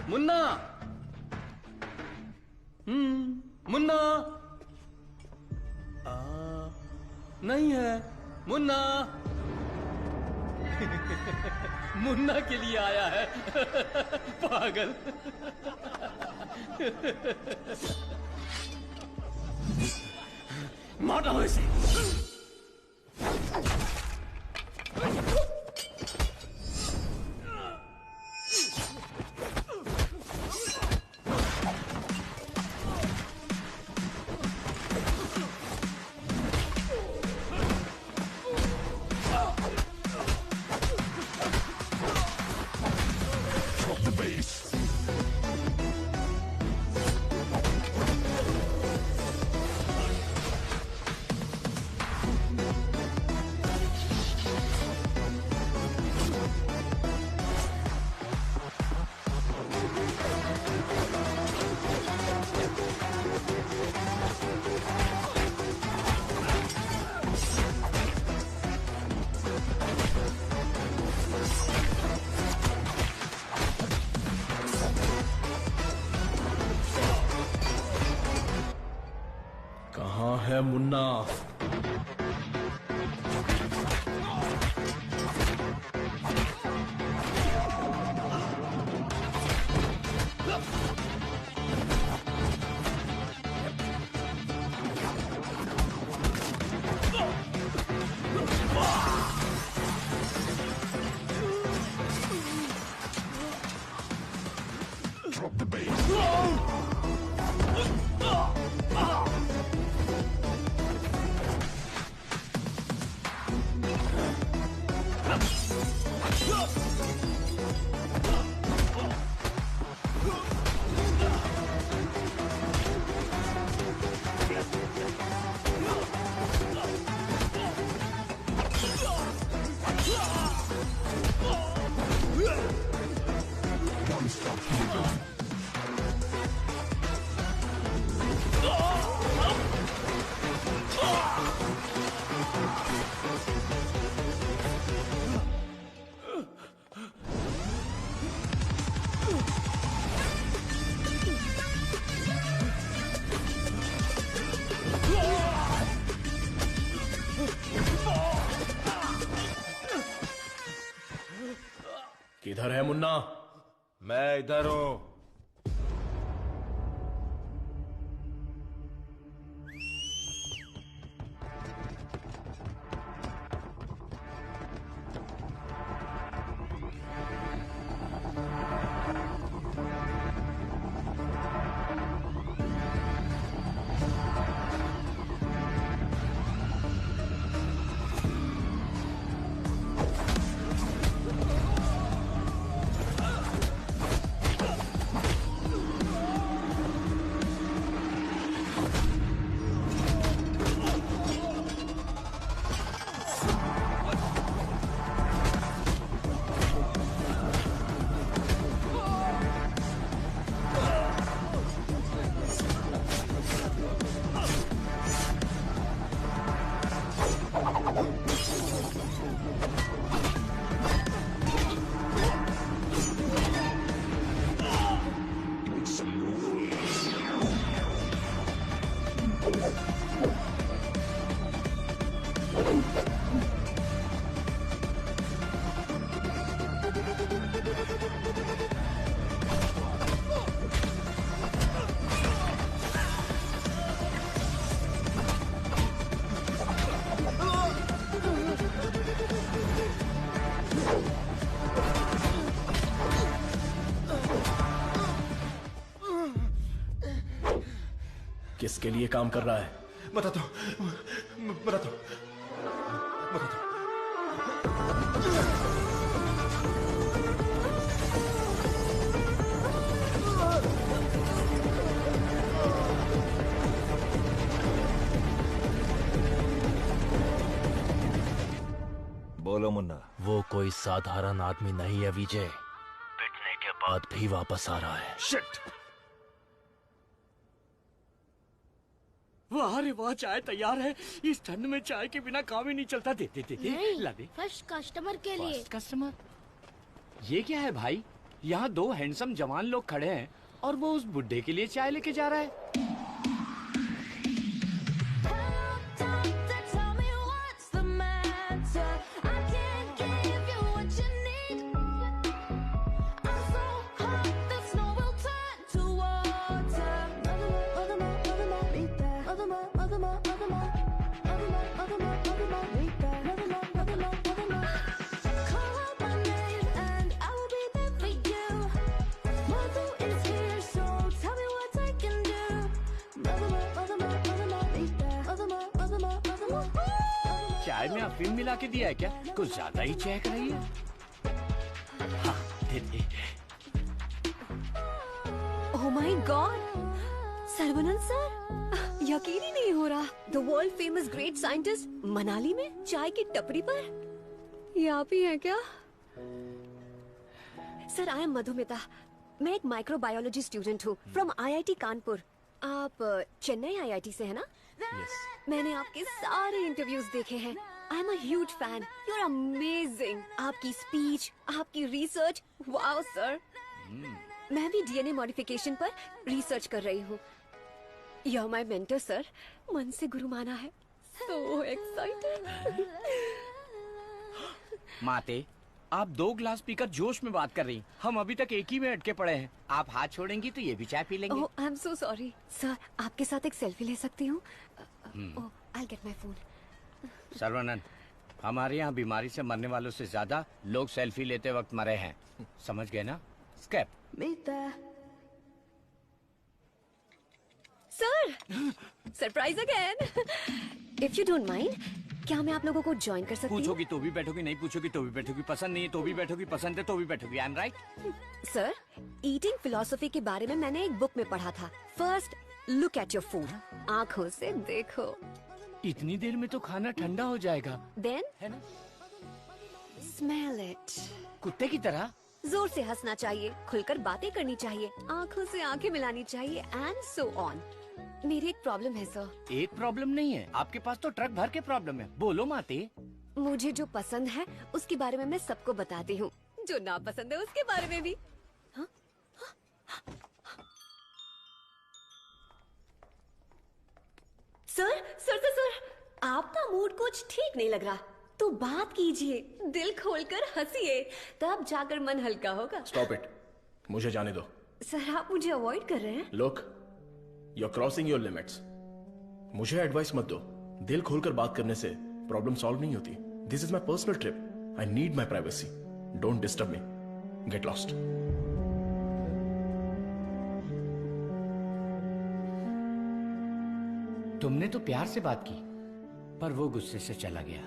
मुन्ना मुन्ना नहीं है मुन्ना। मुन्ना के लिए आया है। पागल। मार डालो इसे। कहाँ है मुन्ना? किधर है मुन्ना? मैं इधर हूं। किसके लिए काम कर रहा है? बताता हूँ, बताता हूँ, बताता हूँ। बोलो मुन्ना। वो कोई साधारण आदमी नहीं है विजय, पिटने के बाद भी वापस आ रहा है। शिट! वाह रे वाह, चाय तैयार है। इस ठंड में चाय के बिना काम ही नहीं चलता। दे दे दे दे, ला दे। फर्स्ट कस्टमर के लिए। First customer? ये क्या है भाई? यहाँ दो हैंडसम जवान लोग खड़े हैं और वो उस बुड्ढे के लिए चाय लेके जा रहा है। चाय में अफीम मिला के दिया है क्या? कुछ ज्यादा ही चहक रही है। हाँ, दे दे। ओह माय गॉड, सर्वनंद सर, यकीन ही नहीं हो रहा। The world famous great scientist Manali में चाय की टपरी पर। ये आप ही हैं क्या? Sir, I am Madhumita. मैं एक माइक्रोबायोलॉजी स्टूडेंट हूँ फ्रॉम IIT कानपुर। आप चेन्नई IIT से है ना? Yes. मैंने आपके सारे इंटरव्यूज देखे हैं। I am a huge fan. You are amazing. आपकी स्पीच, आपकी रिसर्च, वाओ सर। मैं भी DNA मॉडिफिकेशन पर रिसर्च कर रही हूँ। You are my mentor sir. मन से गुरु माना है। So excited. माते, आप 2 गिलास पीकर जोश में बात कर रही। हम अभी तक एक ही में अटके पड़े हैं। आप हाथ छोड़ेंगी तो ये भी चाय पी लेंगे। Oh, I am so sorry sir. आपके साथ एक सेल्फी ले सकती हूँ? Oh, I get my phone. Sarvanand, हमारे यहाँ बीमारी से मरने वालों से ज्यादा लोग सेल्फी लेते वक्त मरे हैं। समझ गए ना? Escape. Sir, surprise again. If you don't mind, क्या मैं आप लोगों को ज्वाइन कर सकती हूँ? पूछोगी तो भी बैठोगी, नहीं पूछोगी तो भी बैठोगी, पसंद नहीं है तो भी बैठोगी, पसंद है तो भी बैठोगी। I am right? Sir, eating philosophy के बारे में मैंने एक बुक में पढ़ा था। First look at your food, आंखों से देखो। इतनी देर में तो खाना ठंडा हो जाएगा। देन है ना? Smell it. कुत्ते की तरह जोर से हंसना चाहिए, खुलकर बातें करनी चाहिए, आंखों से आंखें मिलानी चाहिए, एंड सो ऑन। मेरी एक प्रॉब्लम है सर। एक प्रॉब्लम नहीं है, आपके पास तो ट्रक भर के प्रॉब्लम है। बोलो माते। मुझे जो पसंद है उसके बारे में मैं सबको बताती हूँ, जो ना पसंद है उसके बारे में भी। हाँ? सर सर सर सर, आपका मूड कुछ ठीक नहीं लग रहा, तो बात कीजिए, दिल खोलकर हंसिए, तब जाकर मन हल्का होगा। स्टॉप इट, मुझे जाने दो। सर, आप मुझे अवॉइड कर रहे हैं। Look, you are crossing your limits. मुझे एडवाइस मत दो। दिल खोलकर बात करने से प्रॉब्लम सॉल्व नहीं होती। This is my personal trip. I need my privacy. Don't disturb me. Get lost. तुमने तो प्यार से बात की, पर वो गुस्से से चला गया।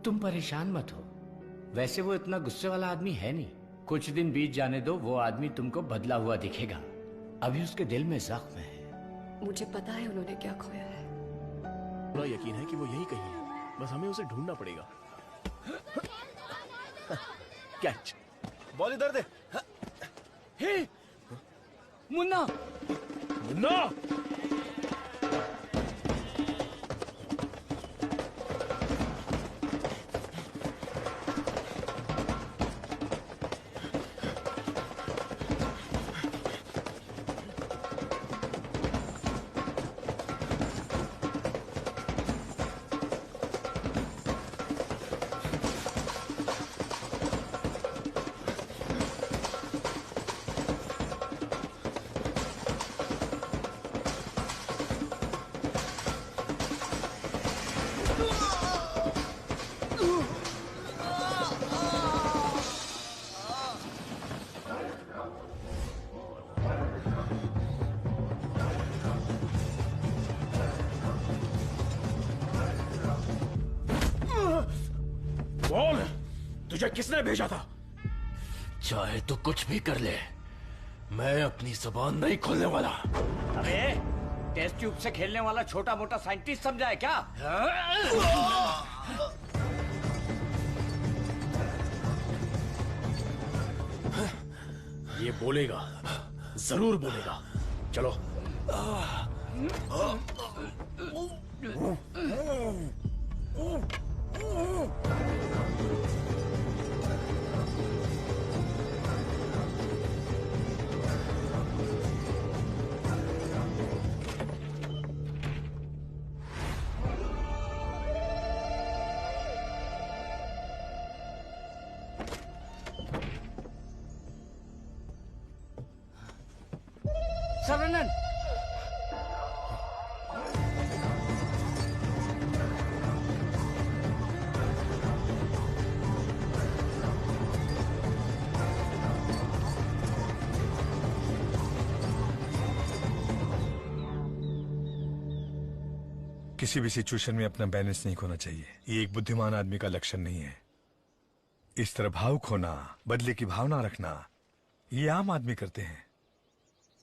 तुम परेशान मत हो, वैसे वो इतना गुस्से वाला आदमी है नहीं। कुछ दिन बीत जाने दो, वो आदमी तुमको बदला हुआ दिखेगा। अभी उसके दिल में जख्म है। मुझे पता है उन्होंने क्या खोया है। पूरा यकीन है कि वो यही कहीं है, बस हमें उसे ढूंढना पड़ेगा। कैच। बॉल इधर दे। हे मुन्ना, मुन्ना! तुझे किसने भेजा था? चाहे तो कुछ भी कर ले, मैं अपनी जुबान नहीं खोलने वाला। अरे टेस्ट ट्यूब से खेलने वाला छोटा मोटा साइंटिस्ट समझा है क्या? ये बोलेगा, जरूर बोलेगा। चलो। सर्वनन, किसी भी सिचुएशन में अपना बैलेंस नहीं खोना चाहिए। ये एक बुद्धिमान आदमी का लक्षण नहीं है। इस तरह भावुक होना, बदले की भावना रखना, ये आम आदमी करते हैं।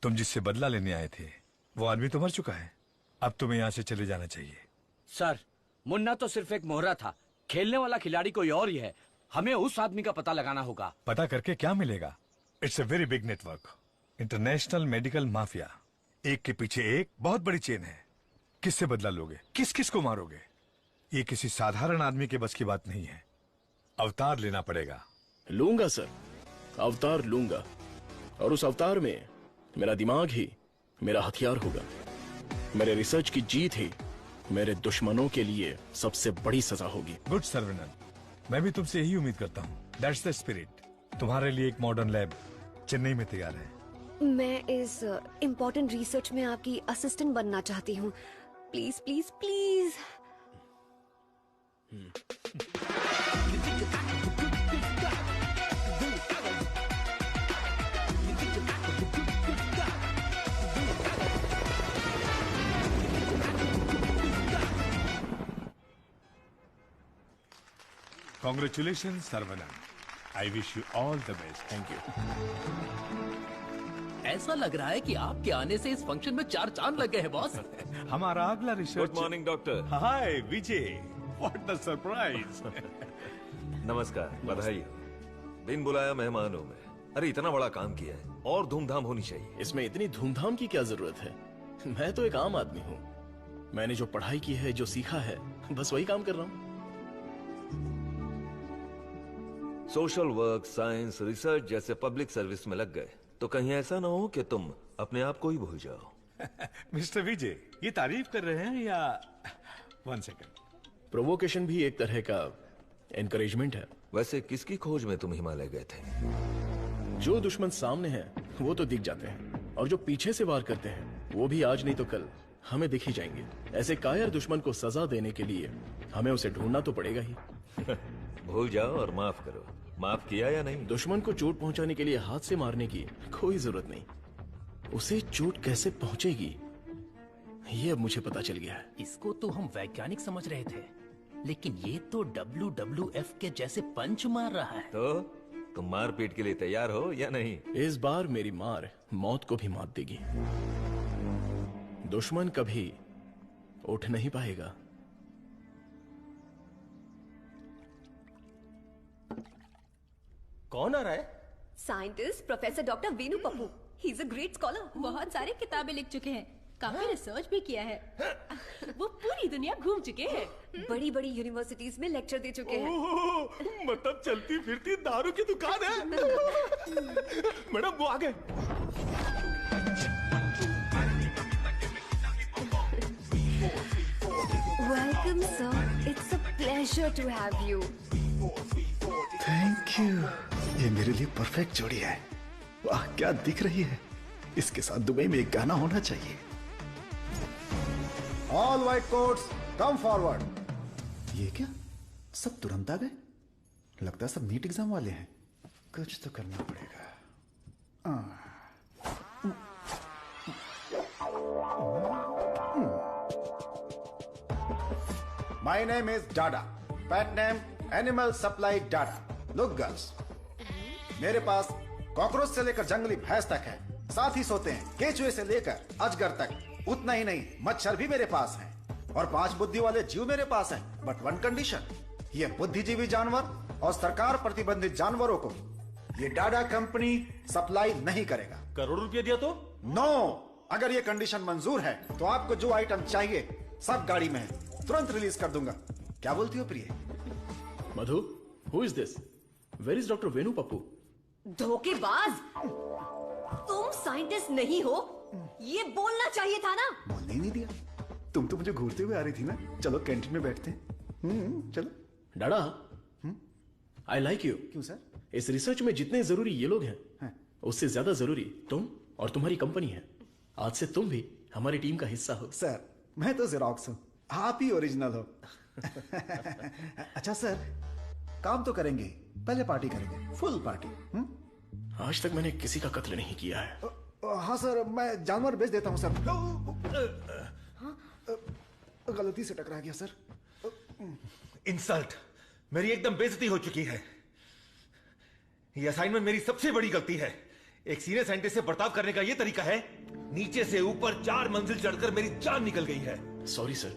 तुम जिससे बदला लेने आए थे वो आदमी तो मर चुका है। अब तुम्हें यहाँ से चले जाना चाहिए। सर, मुन्ना तो सिर्फ एक मोहरा था, खेलने वाला खिलाड़ी कोई और ही है। हमें उस आदमी का पता लगाना होगा। पता करके क्या मिलेगा? It's a very big network, international medical mafia. एक के पीछे एक बहुत बड़ी चेन है। किससे बदला लोगे? किस किस को मारोगे? ये किसी साधारण आदमी के बस की बात नहीं है। अवतार लेना पड़ेगा। लूंगा सर, अवतार लूंगा। और उस अवतार में मेरा दिमाग ही मेरा हथियार होगा। मेरे रिसर्च की जीत ही मेरे दुश्मनों के लिए सबसे बड़ी सजा होगी। गुड सर्वनन, मैं भी तुमसे यही उम्मीद करता हूँ। That's the spirit. तुम्हारे लिए एक मॉडर्न लैब चेन्नई में तैयार है। मैं इस इम्पोर्टेंट रिसर्च में आपकी असिस्टेंट बनना चाहती हूँ। Please please please. Congratulations, Sarvanan. I wish you all the best. Thank you. ऐसा लग रहा है कि आपके आने से इस फंक्शन में 4 चांद लग गए हैं बॉस। हमारा अगला research. Good morning doctor. Hi Vijay, what the surprise. नमस्कार, बधाई हो। बिन बुलाया मेहमान हूं मैं। अरे इतना बड़ा काम किया है और धूमधाम होनी चाहिए। इसमें इतनी धूमधाम की क्या जरूरत है? मैं तो एक आम आदमी हूँ। मैंने जो पढ़ाई की है, जो सीखा है, बस वही काम कर रहा हूँ। सोशल वर्क, साइंस, रिसर्च जैसे पब्लिक सर्विस में लग गए तो कहीं ऐसा ना हो कि तुम अपने आप को ही भूल जाओ। मिस्टर विजय, ये तारीफ कर रहे हैं या? 1 सेकंड। प्रोवोकेशन भी एक तरह का एनकरेजमेंट है। वैसे किसकी खोज में तुम हिमालय गए थे? जो दुश्मन सामने हैं वो तो दिख जाते हैं, और जो पीछे से वार करते हैं वो भी आज नहीं तो कल हमें दिख ही जाएंगे। ऐसे कायर दुश्मन को सजा देने के लिए हमें उसे ढूंढना तो पड़ेगा ही। भूल जाओ और माफ करो। माफ किया या नहीं? दुश्मन को चोट पहुंचाने के लिए हाथ से मारने की कोई जरूरत नहीं। उसे चोट कैसे पहुंचेगी ये अब मुझे पता चल गया है। इसको तो हम वैज्ञानिक समझ रहे थे, लेकिन ये तो WWF के जैसे पंच मार रहा है। तो तुम मारपीट के लिए तैयार हो या नहीं? इस बार मेरी मार मौत को भी मात देगी। दुश्मन कभी उठ नहीं पाएगा। कौन आ रहा है? Scientist professor doctor Veenu Pappu. He is a great scholar. बहुत सारी किताबें लिख चुके हैं, काफी रिसर्च भी किया है। वो पूरी दुनिया घूम चुके हैं, बड़ी बड़ी यूनिवर्सिटीज में लेक्चर दे चुके हैं। मतलब चलती फिरती दारू की दुकान है। मैडम वो आ गए। Welcome sir, it's a pleasure to have you. Thank you. ये मेरे लिए परफेक्ट जोड़ी है। वाह क्या दिख रही है। इसके साथ दुबई में एक गाना होना चाहिए। All white quotes come forward. ये क्या, सब तुरंत आ गए? लगता है सब नीट एग्जाम वाले हैं। कुछ तो करना पड़ेगा। My name is Dada, pet name animal supply Dada. Look girls, मेरे पास कॉकरोच से लेकर जंगली भैंस तक है, साथ ही सोते हैं केचुए से लेकर अजगर तक। उतना ही नहीं, मच्छर भी मेरे पास हैं और 5 बुद्धि वाले जीव मेरे पास हैं। बट वन कंडीशन, ये बुद्धिजीवी जानवर और सरकार प्रतिबंधित जानवरों को ये डाडा कंपनी सप्लाई नहीं करेगा। करोड़ों रुपया दिया तो? नो, अगर ये कंडीशन मंजूर है तो आपको जो आइटम चाहिए सब गाड़ी में है, तुरंत रिलीज कर दूंगा। क्या बोलती हो प्रिय? Madhu, who is this? Where is doctor Venu Pappu? धोखेबाज, तुम साइंटिस्ट नहीं हो, ये बोलना चाहिए था ना। बोलने ही नहीं दिया। तुम तो मुझे घूरते हुए आ रही थी ना। चलो कैंटीन में बैठते हैं। चलो। डाडा, आई लाइक यू। क्यों सर? इस रिसर्च में जितने जरूरी ये लोग हैं, उससे ज्यादा जरूरी तुम और तुम्हारी कंपनी है। आज से तुम भी हमारी टीम का हिस्सा हो। सर, मैं तो जेरोक्स हूं, आप ही ओरिजिनल हो। अच्छा सर, काम तो करेंगे, पहले पार्टी करेंगे, फुल पार्टी। आज तक मैंने किसी का कत्ल नहीं किया है। हाँ सर, मैं जानवर बेच देता हूँ सर। गलती से टकरा गया सर। इंसल्ट, मेरी एकदम बेइज्जती हो चुकी है। ये असाइनमेंट मेरी सबसे बड़ी गलती है। एक सीनियर साइंटिस्ट से बर्ताव करने का ये तरीका है? नीचे से ऊपर 4 मंजिल चढ़कर मेरी जान निकल गई है। सॉरी सर,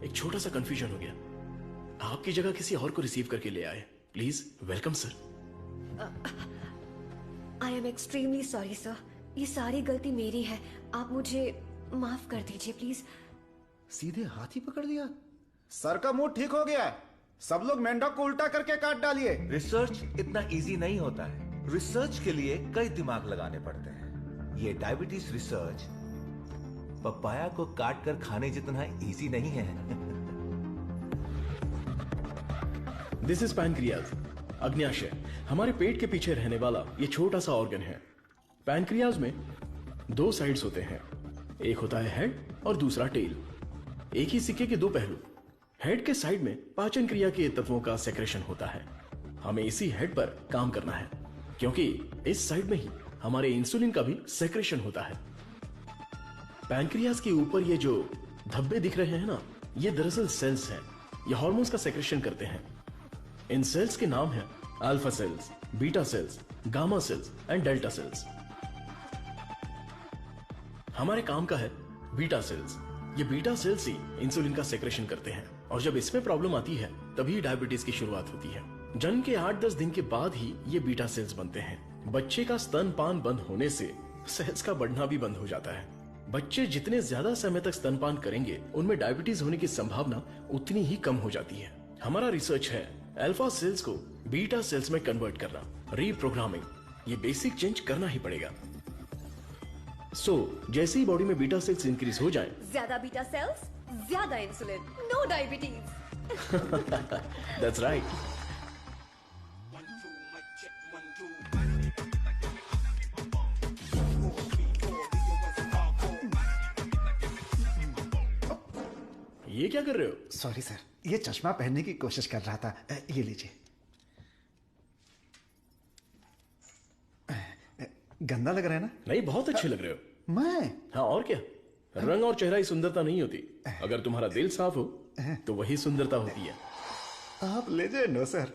एक छोटा सा कंफ्यूजन हो गया। आपकी जगह किसी और को रिसीव करके ले आए। Please welcome sir. I am extremely sorry sir, ये सारी गलती मेरी है, आप मुझे माफ कर दीजिए प्लीज। सीधे हाथ ही पकड़ लिया। सर का मूड ठीक हो गया। सब लोग मेंढक को उल्टा करके काट डालिए। रिसर्च इतना इजी नहीं होता है। रिसर्च के लिए कई दिमाग लगाने पड़ते हैं। ये डायबिटीज रिसर्च पपाया को काट कर खाने जितना इजी नहीं है। दिस इज पैनक्रियाज, अग्न्याशय, हमारे पेट के पीछे रहने वाला ये छोटा सा ऑर्गन है। पैनक्रियाज में 2 साइड्स होते हैं, एक होता है हेड और दूसरा टेल। एक ही सिक्के के 2 पहलू। हेड के साइड में पाचन क्रिया के तत्वों का सेक्रेशन होता है। हमें इसी हेड पर काम करना है, क्योंकि इस साइड में ही हमारे इंसुलिन का भी सेक्रेशन होता है। पैनक्रियाज के ऊपर ये जो धब्बे दिख रहे हैं ना, ये दरअसल सेल्स हैं। ये हार्मोन्स का सेक्रेशन करते हैं। इन सेल्स के नाम हैं alpha cells, beta cells, gamma cells and delta cells. हमारे काम का है बीटा सेल्स। ये बीटा सेल्स ही इंसुलिन का सेक्रेशन करते हैं, और जब इसमें प्रॉब्लम आती है तभी डायबिटीज की शुरुआत होती है। जन्म के 8-10 दिन के बाद ही ये बीटा सेल्स बनते हैं। बच्चे का स्तनपान बंद होने से सेल्स का बढ़ना भी बंद हो जाता है। बच्चे जितने ज्यादा समय तक स्तनपान करेंगे, उनमें डायबिटीज होने की संभावना उतनी ही कम हो जाती है। हमारा रिसर्च है अल्फा सेल्स को बीटा सेल्स में कन्वर्ट करना, रीप्रोग्रामिंग। ये बेसिक चेंज करना ही पड़ेगा। जैसे ही बॉडी में बीटा सेल्स इंक्रीज हो जाएं, ज्यादा बीटा सेल्स, ज्यादा insulin, no diabetes. That's right. ये क्या कर रहे हो? सॉरी सर, ये चश्मा पहनने की कोशिश कर रहा था। ये लीजिए। गंदा लग रहा है ना? नहीं, बहुत अच्छे लग रहे हो। मैं? हाँ, और क्या। रंग और चेहरा ही सुंदरता नहीं होती, अगर तुम्हारा दिल साफ हो तो वही सुंदरता होती है। आप ले जाए no sir.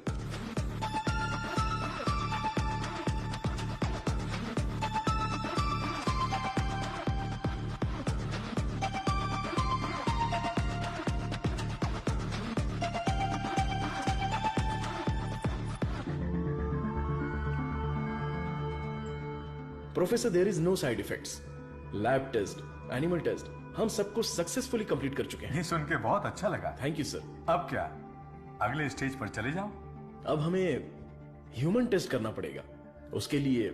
Professor, there is no side effects. Lab test, animal test, हम सब कुछ सक्सेसफुली कंप्लीट कर चुके हैं। ये सुन के बहुत अच्छा लगा। Thank you sir. अब क्या, अगले स्टेज पर चले जाओ? अब हमें ह्यूमन टेस्ट करना पड़ेगा। उसके लिए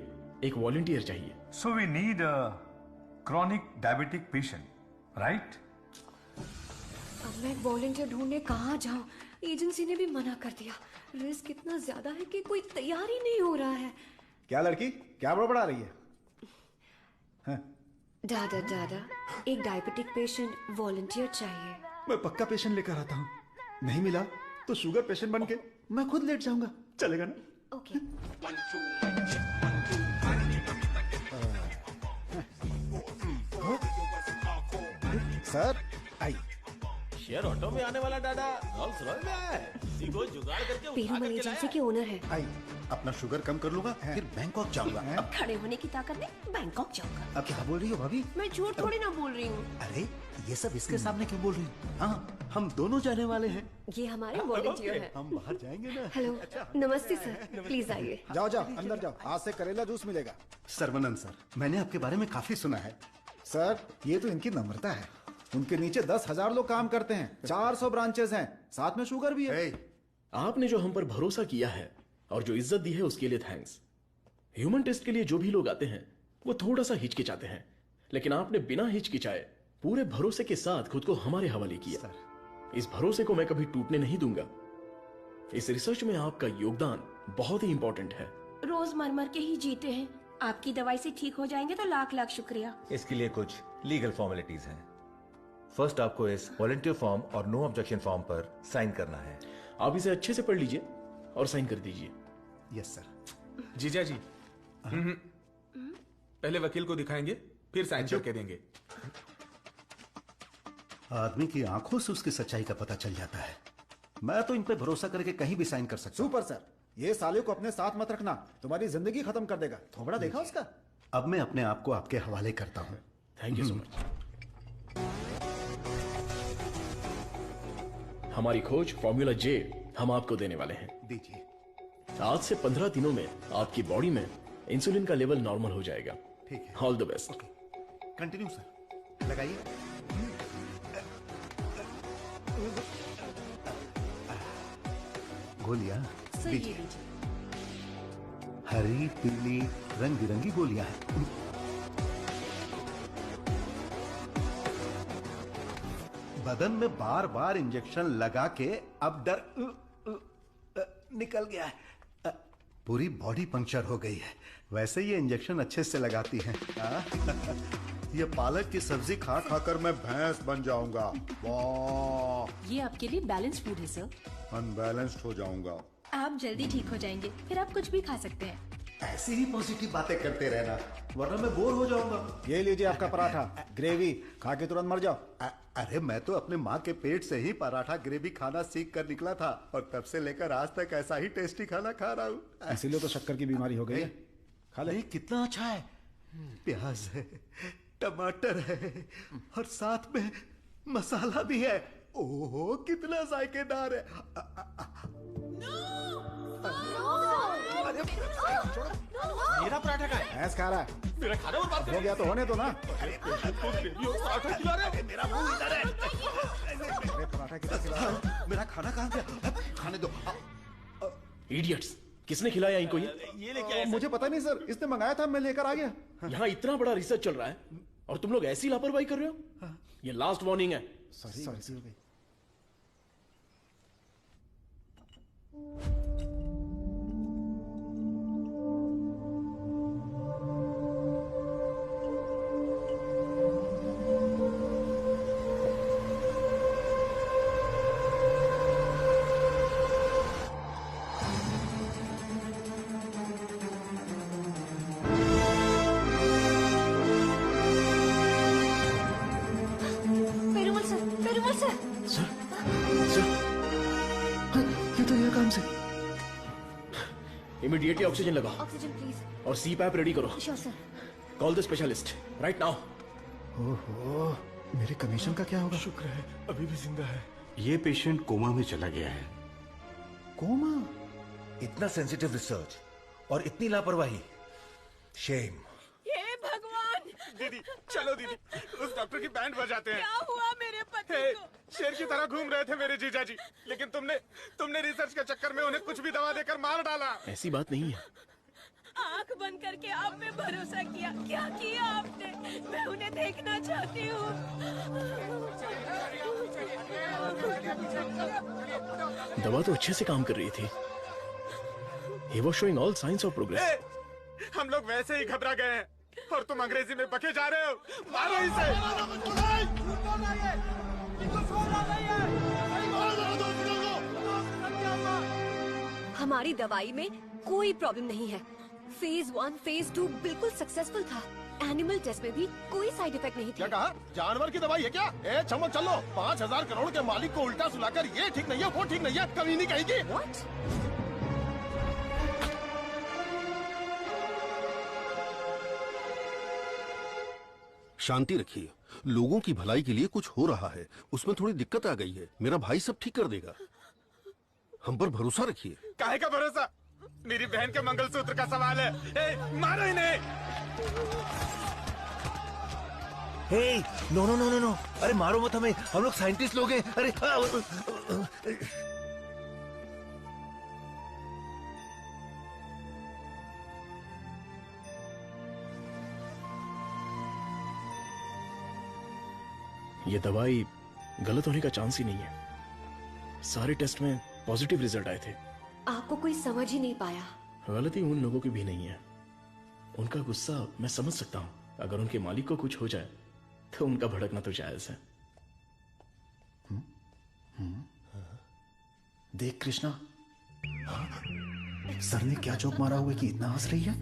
एक वॉलंटियर चाहिए। So we need a chronic diabetic patient, right? अब मैं वॉलंटियर ढूंढने कहाँ जाऊँ? एजेंसी ने भी मना कर दिया। रिस्क इतना ज्यादा है कि कोई तैयार ही नहीं हो रहा है। क्या लड़की, क्या बड़बड़ा रही है? दादा दादा, एक डायबिटिक पेशेंट वॉलंटियर चाहिए। मैं पक्का पेशेंट लेकर आता हूँ। नहीं मिला तो शुगर पेशेंट बन के मैं खुद लेट जाऊंगा। चलेगा ना? ओके। सर, आई। शेयर ऑटो में आने वाला डाडा रोल्स रॉयस में आया है। इसी को जुगाड़ करके उठा पेरूमल करके एजेंसी लाया। के ओनर है। आई अपना शुगर कम कर लूंगा फिर बैंकॉक जाऊंगा। अब खड़े होने की ताकत नहीं, बैंकॉक जाऊंगा। अब क्या बोल रही हो भाभी? मैं झूठ थोड़ी ना बोल रही हूँ। अरे ये सब इसके सामने क्यों बोल रही हो? हाँ हम दोनों जाने वाले हैं। ये हमारे वॉलंटियर है। हम बाहर जाएंगे ना। हेलो, नमस्ते सर, प्लीज आइए। जाओ जाओ अंदर जाओ, आज से करेला जूस मिलेगा। सर्वनंद सर, मैंने आपके बारे में काफी सुना है। सर ये तो इनकी नम्रता है, उनके नीचे 10,000 लोग काम करते हैं, 400 ब्रांचेस हैं, साथ में शुगर भी है। आपने जो हम पर भरोसा किया है और जो इज्जत दी है उसके लिए थैंक्स। ह्यूमन टेस्ट के लिए जो भी लोग आते हैं वो थोड़ा सा हिचकिचाते हैं, लेकिन आपने बिना हिचकिचाए पूरे भरोसे के साथ खुद को हमारे हवाले किया। इस भरोसे को मैं कभी टूटने नहीं दूंगा। इस रिसर्च में आपका योगदान बहुत ही इंपॉर्टेंट है। रोज मर मर के ही जीते हैं, आपकी दवाई से ठीक हो जाएंगे तो लाख लाख शुक्रिया। इसके लिए कुछ लीगल फॉर्मेलिटीज हैं। फर्स्ट आपको इस वॉलंटियर फॉर्म और नो ऑब्जेक्शन फॉर्म पर साइन करना है। आप इसे अच्छे से पढ़ लीजिए और साइन कर दीजिए। Yes sir. जीजा जी पहले वकील को दिखाएंगे, फिर साइन करके देंगे। आदमी की आंखों से उसकी सच्चाई का पता चल जाता है। मैं तो इन पे भरोसा करके कहीं भी साइन कर सकता हूँ। सुपर सर, ये साले को अपने साथ मत रखना, तुम्हारी जिंदगी खत्म कर देगा। थोबड़ा देखा उसका? अब मैं अपने आप को आपके हवाले करता हूँ। Thank you so much. हमारी खोज फॉर्मूला जे हम आपको देने वाले हैं। दीजिए। आज से 15 दिनों में आपकी बॉडी में इंसुलिन का लेवल नॉर्मल हो जाएगा। ठीक है। All the best. Continue sir, लगाइए। गोलियां दीजिए। हरी पीली रंग बिरंगी गोलियां हैं। बदन में बार बार इंजेक्शन लगा के अब डर निकल गया है। पूरी बॉडी पंक्चर हो गई है। वैसे ये इंजेक्शन अच्छे से लगाती हैं। ये पालक की सब्जी खा खाकर मैं भैंस बन जाऊंगा। वाह, ये आपके लिए बैलेंस फूड है सर। अनबैलेंस्ड हो जाऊंगा। आप जल्दी ठीक हो जाएंगे, फिर आप कुछ भी खा सकते हैं। ऐसी ही पॉजिटिव बातें करते रहना, वरना मैं बोर हो जाऊंगा। ये लीजिए आपका पराठा, ग्रेवी खा के तुरंत मर जाओ। अरे मैं तो अपने माँ के पेट से ही पराठा ग्रेवी खाना सीख कर निकला था, और तब से लेकर आज तक ऐसा ही टेस्टी खाना खा रहा हूँ। इसीलिए तो शक्कर की बीमारी हो गई है। खा ले। कितना अच्छा है। प्याज है, टमाटर है, और साथ में मसाला भी है। ओहो कितना जायकेदार है। मेरा पराठा का है। भैंस खा रहा है। मेरा खाना बर्बाद हो गया तो होने दो ना। पराठा खिला रहे। मेरा मुंह इधर है। मेरे पराठा कितना खिला रहा है? मेरा खाना कहाँ गया? खाने दो। इडियट्स, किसने खिलाया इनको ये लेके आए? मुझे पता नहीं सर, इसने मंगाया था, मैं लेकर आ गया। यहाँ इतना बड़ा रिसर्च चल रहा है और तुम लोग ऐसी लापरवाही कर रहे हो। ये लास्ट वार्निंग है। सॉरी। इमीडिएटली ऑक्सीजन लगाओ। Oxygen please. और सी पैप रेडी करो। Sure sir. Call the specialist right now. ओहो, मेरे कमीशन का क्या होगा? शुक्र है अभी भी जिंदा है। ये पेशेंट कोमा में चला गया है। कोमा? इतना सेंसिटिव रिसर्च और इतनी लापरवाही, शेम। हे भगवान! दीदी चलो दीदी, उस डॉक्टर की बैंड बजाते हैं। क्या हुआ मेरे पति को? शेर की तरह घूम रहे थे मेरे जीजा जी, लेकिन तुमने रिसर्च के चक्कर में उन्हें कुछ भी दवा देकर मार डाला। ऐसी बात नहीं है। आंख बंद करके आप पे भरोसा किया, क्या किया आपने? मैं उन्हें देखना चाहती हूँ। दवा तो अच्छे से काम कर रही थी। He was showing all signs of progress. हम लोग वैसे ही घबरा गए हैं और तुम अंग्रेजी में बके जा रहे हो। मारो इसे। हमारी दवाई में कोई प्रॉब्लम नहीं है। फेज 1, फेज 2 बिल्कुल सक्सेसफुल था। एनिमल टेस्ट में भी कोई साइड इफेक्ट नहीं थे। क्या कहा? जानवर की दवाई है क्या? ए चमक चलो, 5,000 करोड़ के मालिक को उल्टा सुलाकर ये ठीक नहीं है, वो ठीक नहीं है, कभी नहीं कहेगी। What? शांति रखिए, लोगों की भलाई के लिए कुछ हो रहा है, उसमें थोड़ी दिक्कत आ गई है, मेरा भाई सब ठीक कर देगा, हम पर भरोसा रखिए। काहे का भरोसा? मेरी बहन के मंगलसूत्र का सवाल है। ए, मारो इन्हें। Hey, no no no no no, अरे मारो मत हमें, हम लोग साइंटिस्ट लोग हैं। अरे ये दवाई गलत होने का चांस ही नहीं है। सारे टेस्ट में पॉजिटिव रिजल्ट आए थे। आपको कोई समझ ही नहीं पाया। गलती उन लोगों की भी नहीं है। उनका गुस्सा मैं समझ सकता हूँ। अगर उनके मालिक को कुछ हो जाए तो उनका भड़कना तो जायज है। देख कृष्णा, सर ने क्या जोक मारा हुआ कि इतना हंस रही है?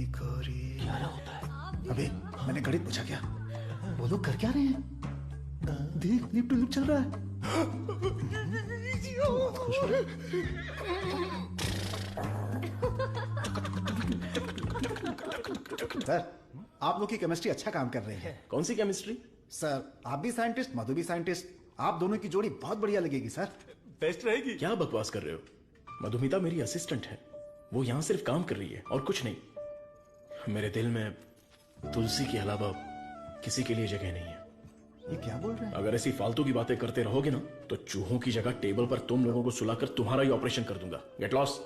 एक और एक। क्या होता है? अबे मैंने गणित पूछा क्या? वो लोग कर क्या रहे हैं? देख लिप टू लिप चल रहा है। सर, आप लोग की केमिस्ट्री अच्छा काम कर रही है। कौन सी केमिस्ट्री? सर, आप भी साइंटिस्ट, मधु भी साइंटिस्ट, आप दोनों की जोड़ी बहुत बढ़िया लगेगी सर। बेस्ट रहेगी। क्या बकवास कर रहे हो? मधुमिता मेरी असिस्टेंट है, वो यहाँ सिर्फ काम कर रही है और कुछ नहीं। मेरे दिल में तुलसी के अलावा किसी के लिए जगह नहीं है। ये क्या बोल रहे हैं? अगर ऐसी फालतू की बातें करते रहोगे ना तो चूहों की जगह टेबल पर तुम लोगों को सुलाकर तुम्हारा ही ऑपरेशन कर दूंगा। Get lost.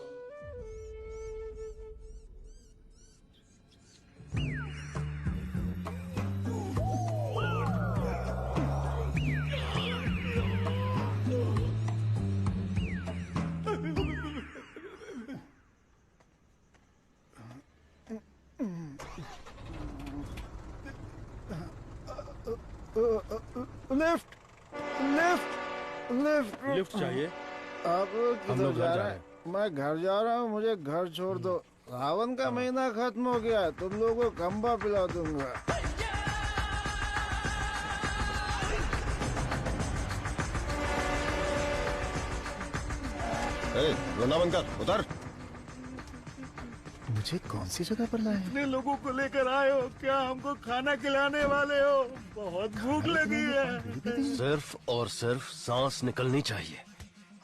Lift lift lift lift चाहिए? आप हम किधर लोग जा घर जा रहे हैं? मैं घर जा रहा हूँ, मुझे घर छोड़ दो। सावन का महीना खत्म हो गया, तुम लोगों को खंबा पिला दूंगा। रोना बंद कर, उतर। मुझे कौन सी जगह पर लाए? इतने लोगों को लेकर आए हो, क्या हमको खाना खिलाने वाले हो? बहुत भूख लगी है। सिर्फ और सिर्फ सांस निकलनी चाहिए,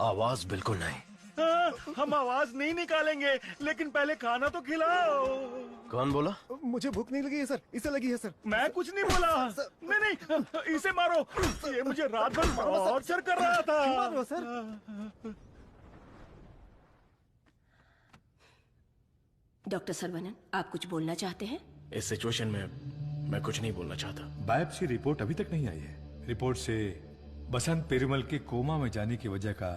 आवाज बिल्कुल नहीं। हाँ, हम आवाज नहीं निकालेंगे, लेकिन पहले खाना तो खिलाओ। कौन बोला? मुझे भूख नहीं लगी है सर, इसे लगी है सर। मैं कुछ नहीं बोला। नहीं नहीं, इसे मारो, ये मुझे रात भर टॉर्चर कर रहा था। मारो सर। डॉक्टर सरवनन, आप कुछ बोलना चाहते हैं? इस सिचुएशन में मैं कुछ नहीं बोलना चाहता। बायोप्सी रिपोर्ट अभी तक नहीं आई है। रिपोर्ट से बसंत पेरुमल के कोमा में जाने की वजह का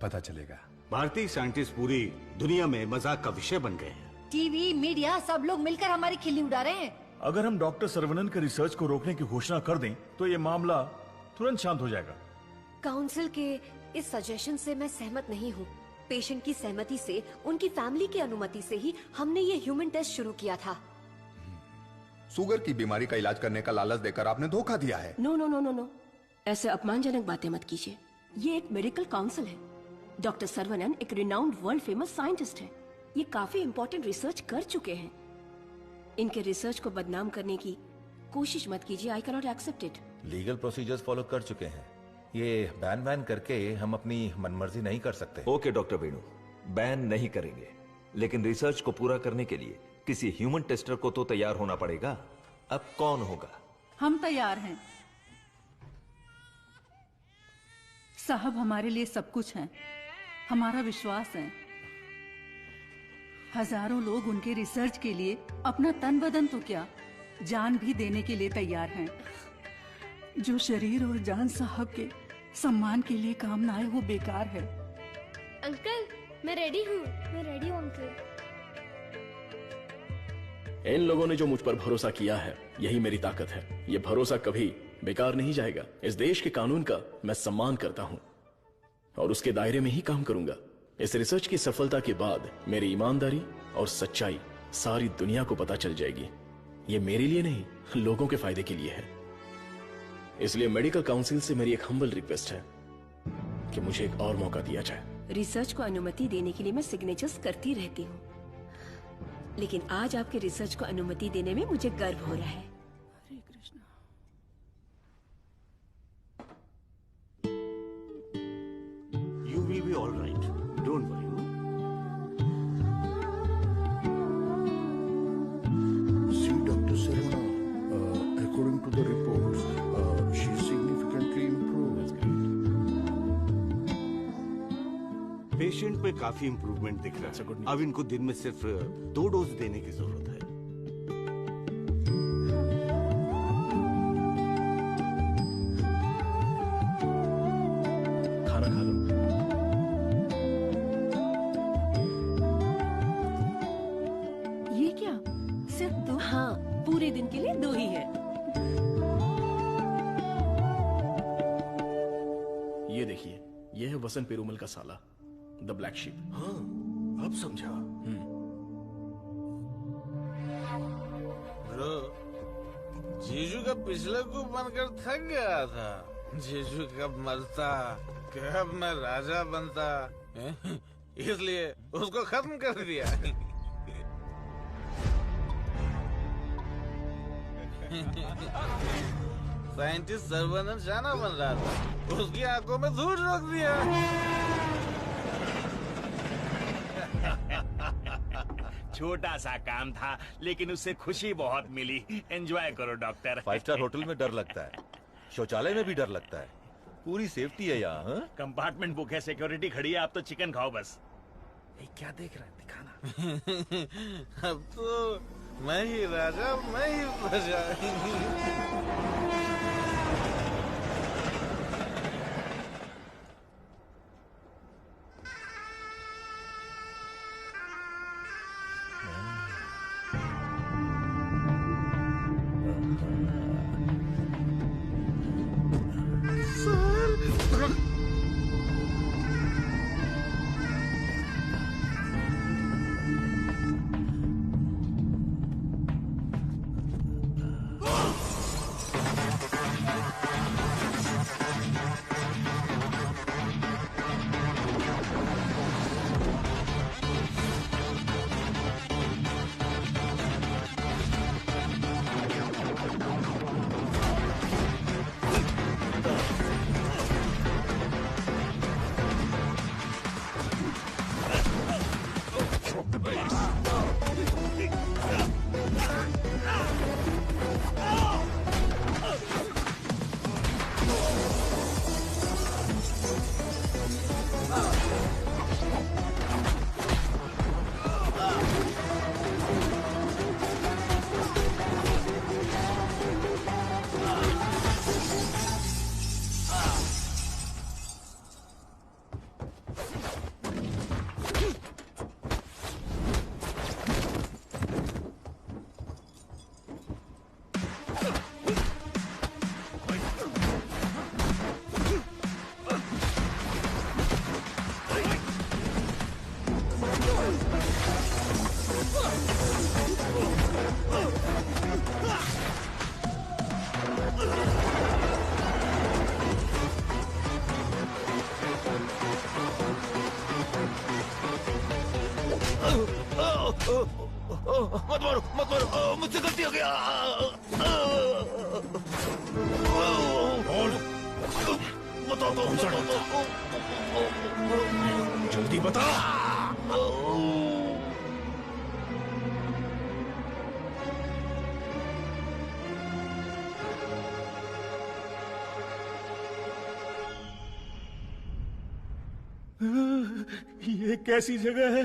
पता चलेगा। भारतीय साइंटिस्ट पूरी दुनिया में मजाक का विषय बन गए हैं। टीवी, मीडिया सब लोग मिलकर हमारी खिल्ली उड़ा रहे हैं। अगर हम डॉक्टर सरवनन के रिसर्च को रोकने की घोषणा कर दें तो ये मामला तुरंत शांत हो जाएगा। काउंसिल के इस सजेशन से मैं सहमत नहीं हूँ। पेशेंट की सहमति से, उनकी फैमिली की अनुमति से ही हमने ये ह्यूमन टेस्ट शुरू किया था। शुगर की बीमारी का इलाज करने का लालच देकर आपने धोखा दिया है। No no no no no, ऐसे अपमानजनक बातें मत कीजिए। ये एक मेडिकल काउंसिल है। डॉक्टर सरवनन एक रिनाउंड वर्ल्ड फेमस साइंटिस्ट है। ये काफी इंपॉर्टेंट रिसर्च कर चुके हैं। इनके रिसर्च को बदनाम करने की कोशिश मत कीजिए। I can not accept it. Legal procedures follow कर चुके हैं। ये बैन करके हम अपनी मनमर्जी नहीं कर सकते। ओके डॉक्टर वेणु, बैन नहीं करेंगे, लेकिन रिसर्च को पूरा करने के लिए किसी ह्यूमन टेस्टर को तो तैयार होना पड़ेगा। अब कौन होगा? हम तैयार हैं साहब, हमारे लिए सब कुछ है, हमारा विश्वास है। हजारों लोग उनके रिसर्च के लिए अपना तन बदन तो क्या, जान भी देने के लिए तैयार हैं। जो शरीर और जान साहब के सम्मान के लिए काम ना आए वो बेकार है। अंकल मैं रेडी हूँ। मैं रेडी हूँ अंकल। इन लोगों ने जो मुझ पर भरोसा किया है, यही मेरी ताकत है। ये भरोसा कभी बेकार नहीं जाएगा। इस देश के कानून का मैं सम्मान करता हूँ और उसके दायरे में ही काम करूंगा। इस रिसर्च की सफलता के बाद मेरी ईमानदारी और सच्चाई सारी दुनिया को पता चल जाएगी। ये मेरे लिए नहीं, लोगों के फायदे के लिए है। इसलिए मेडिकल काउंसिल से मेरी एक हम्बल रिक्वेस्ट है कि मुझे एक और मौका दिया जाए। रिसर्च को अनुमति देने के लिए मैं सिग्नेचर्स करती रहती हूँ, लेकिन आज आपके रिसर्च को अनुमति देने में मुझे गर्व हो रहा है। हरे Krishna. You will be all right. Don't worry. See, Dr. Sarana, according to the reports, she is significantly improved. That's great. Patient पे काफी इंप्रूवमेंट दिख रहा है। अब इनको दिन में सिर्फ 2 डोज देने की जरूरत है। खाना खा लो। ये क्या, सिर्फ 2? हाँ, पूरे दिन के लिए 2 ही है। ये देखिए, ये है वसंत पेरूमल का साला, द ब्लैक शीप। हाँ, अब समझा। ब्रो, जीजू का पिछले को बनकर थक गया था। जीजू कब मरता, कब मैं राजा बनता, इसलिए उसको खत्म कर दिया। साइंटिस्ट सर्वनंद शाना बन रहा था, उसकी आंखों में धूल रोक दिया। छोटा सा काम था, लेकिन उससे खुशी बहुत मिली। एंजॉय करो डॉक्टर। 5 स्टार होटल में डर लगता है, शौचालय में भी डर लगता है, पूरी सेफ्टी है यहाँ। हाँ? कंपार्टमेंट बुक है, सिक्योरिटी खड़ी है, आप तो चिकन खाओ बस। क्या देख रहा है, दिखाना। अब तो मैं ही राजा, मैं ही प्रजा। मत मारो, मत मारो, मुझसे गलती हो गया। बता दो, जल्दी बता। ये कैसी जगह है?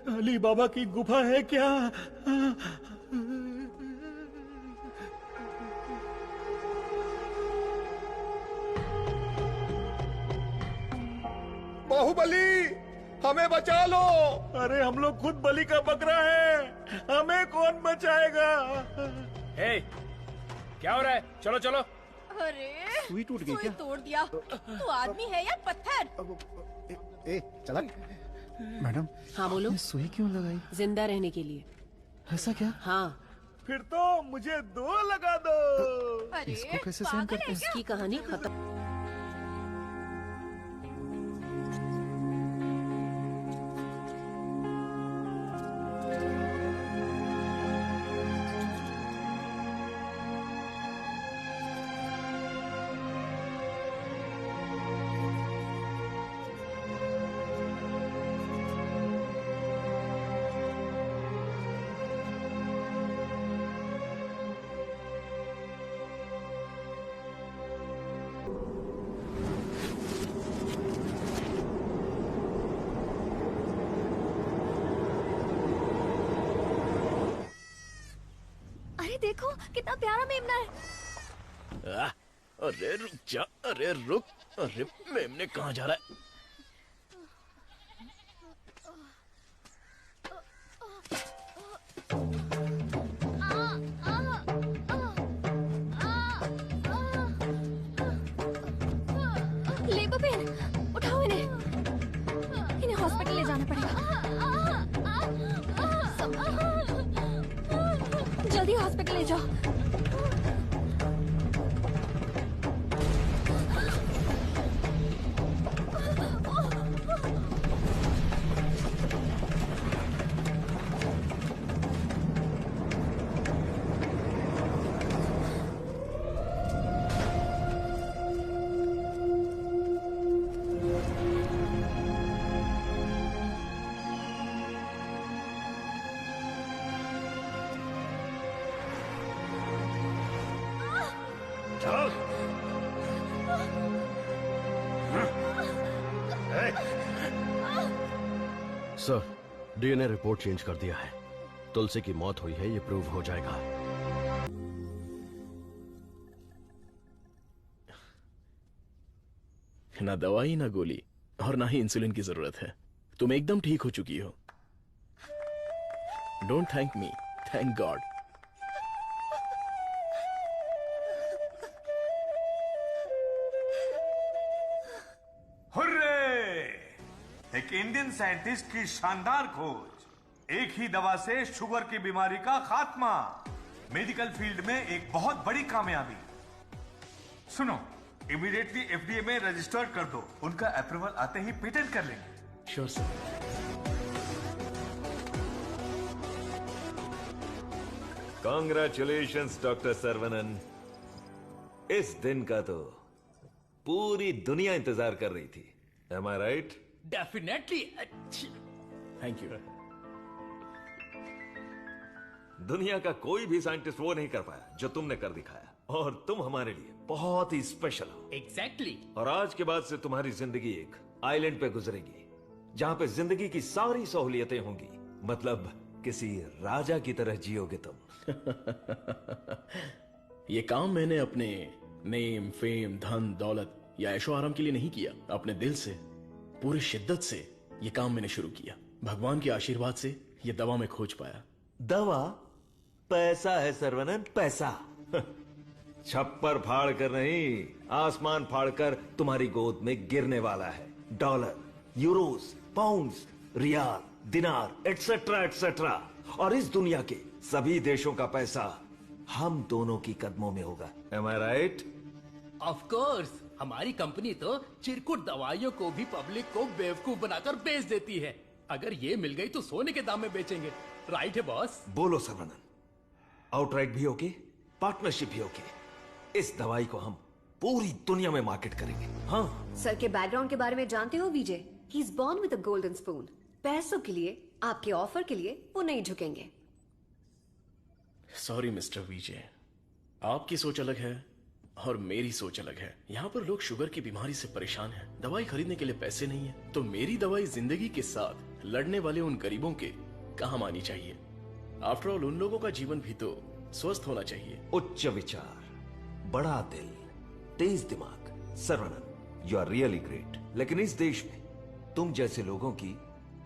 अली बाबा की गुफा है क्या? बाहुबली, हमें बचा लो। अरे हम लोग खुद बलि का बकरा है, हमें कौन बचाएगा? क्या हो रहा है? चलो चलो। अरे सुई टूट गई क्या? तोड़ दिया। तू आदमी है या पत्थर? ए चला। मैडम। हाँ बोलो। सुई क्यों लगाई? जिंदा रहने के लिए। ऐसा क्या? हाँ, फिर तो मुझे 2 लगा दो। अरे इसको कैसे सेंड करते हैं? इसकी कहानी खत्म। अरे देखो कितना प्यारा मेमना है। अरे रुक जा, अरे रुक, अरे मेमने कहाँ जा रहा है? ले बबेन, उठाओ इन्हें हॉस्पिटल ले जाना पड़ेगा। जल्दी हॉस्पिटल ले जाओ। सर, डीएनए रिपोर्ट चेंज कर दिया है। तुलसी की मौत हुई है, ये प्रूव हो जाएगा। ना दवाई ना गोली और ना ही इंसुलिन की जरूरत है। तुम एकदम ठीक हो चुकी हो। Don't thank me, thank God. Hurray! एक इंडियन साइंटिस्ट की शानदार खोज, एक ही दवा से शुगर की बीमारी का खात्मा। मेडिकल फील्ड में एक बहुत बड़ी कामयाबी। सुनो, इमीडिएटली एफडीए में रजिस्टर कर दो। उनका अप्रूवल आते ही पेटेंट कर लेंगे। Sure sir. Congratulations doctor Saravanan. इस दिन का तो पूरी दुनिया इंतजार कर रही थी। Am I right? Definitely. Thank you. दुनिया का कोई भी साइंटिस्ट वो नहीं कर पाया जो तुमने कर दिखाया, और तुम हमारे लिए बहुत ही स्पेशल हो। एग्जैक्टली। और आज के बाद से तुम्हारी जिंदगी एक आइलैंड पे गुजरेगी, जहां पे जिंदगी की सारी सहूलियतें होंगी। मतलब किसी राजा की तरह जियोगे तुम। ये काम मैंने अपने नेम, फेम, धन, दौलत या ऐशो आराम के लिए नहीं किया। अपने दिल से, पूरी शिद्दत से ये काम मैंने शुरू किया। भगवान के आशीर्वाद से ये दवा में खोज पाया। दवा? पैसा है सर्वनन, पैसा। छप्पर फाड़ कर नहीं, आसमान फाड़ कर तुम्हारी गोद में गिरने वाला है। डॉलर, यूरोस, पाउंड्स, रियाल, दिनार, एटसेट्रा एटसेट्रा। और इस दुनिया के सभी देशों का पैसा हम दोनों की कदमों में होगा। Am I right? Of course, हमारी कंपनी तो चिरकुट दवाइयों को भी पब्लिक को बेवकूफ बनाकर बेच देती है। अगर ये मिल गई तो सोने के दाम में बेचेंगे। राइट है बॉस? बोलो सर्वनन, आउटराइट भी ओके, पार्टनरशिप भी ओके। इस दवाई को हम पूरी दुनिया में मार्केट करेंगे। हाँ। सर के बैकग्राउंड के बारे में जानते हो Vijay? He is born with a golden spoon. पैसों के लिए, आपके ऑफर के लिए वो नहीं झुकेंगे। सॉरी मिस्टर विजय, आपकी सोच अलग है और मेरी सोच अलग है। यहाँ पर लोग शुगर की बीमारी से परेशान हैं, दवाई खरीदने के लिए पैसे नहीं है, तो मेरी दवाई जिंदगी के साथ लड़ने वाले उन गरीबों के काम आनी चाहिए। आफ्टर ऑल उन लोगों का जीवन भी तो स्वस्थ होना चाहिए। उच्च विचार, बड़ा दिल, तेज दिमाग। Saravanan, you are really great. लेकिन इस देश में तुम जैसे लोगों की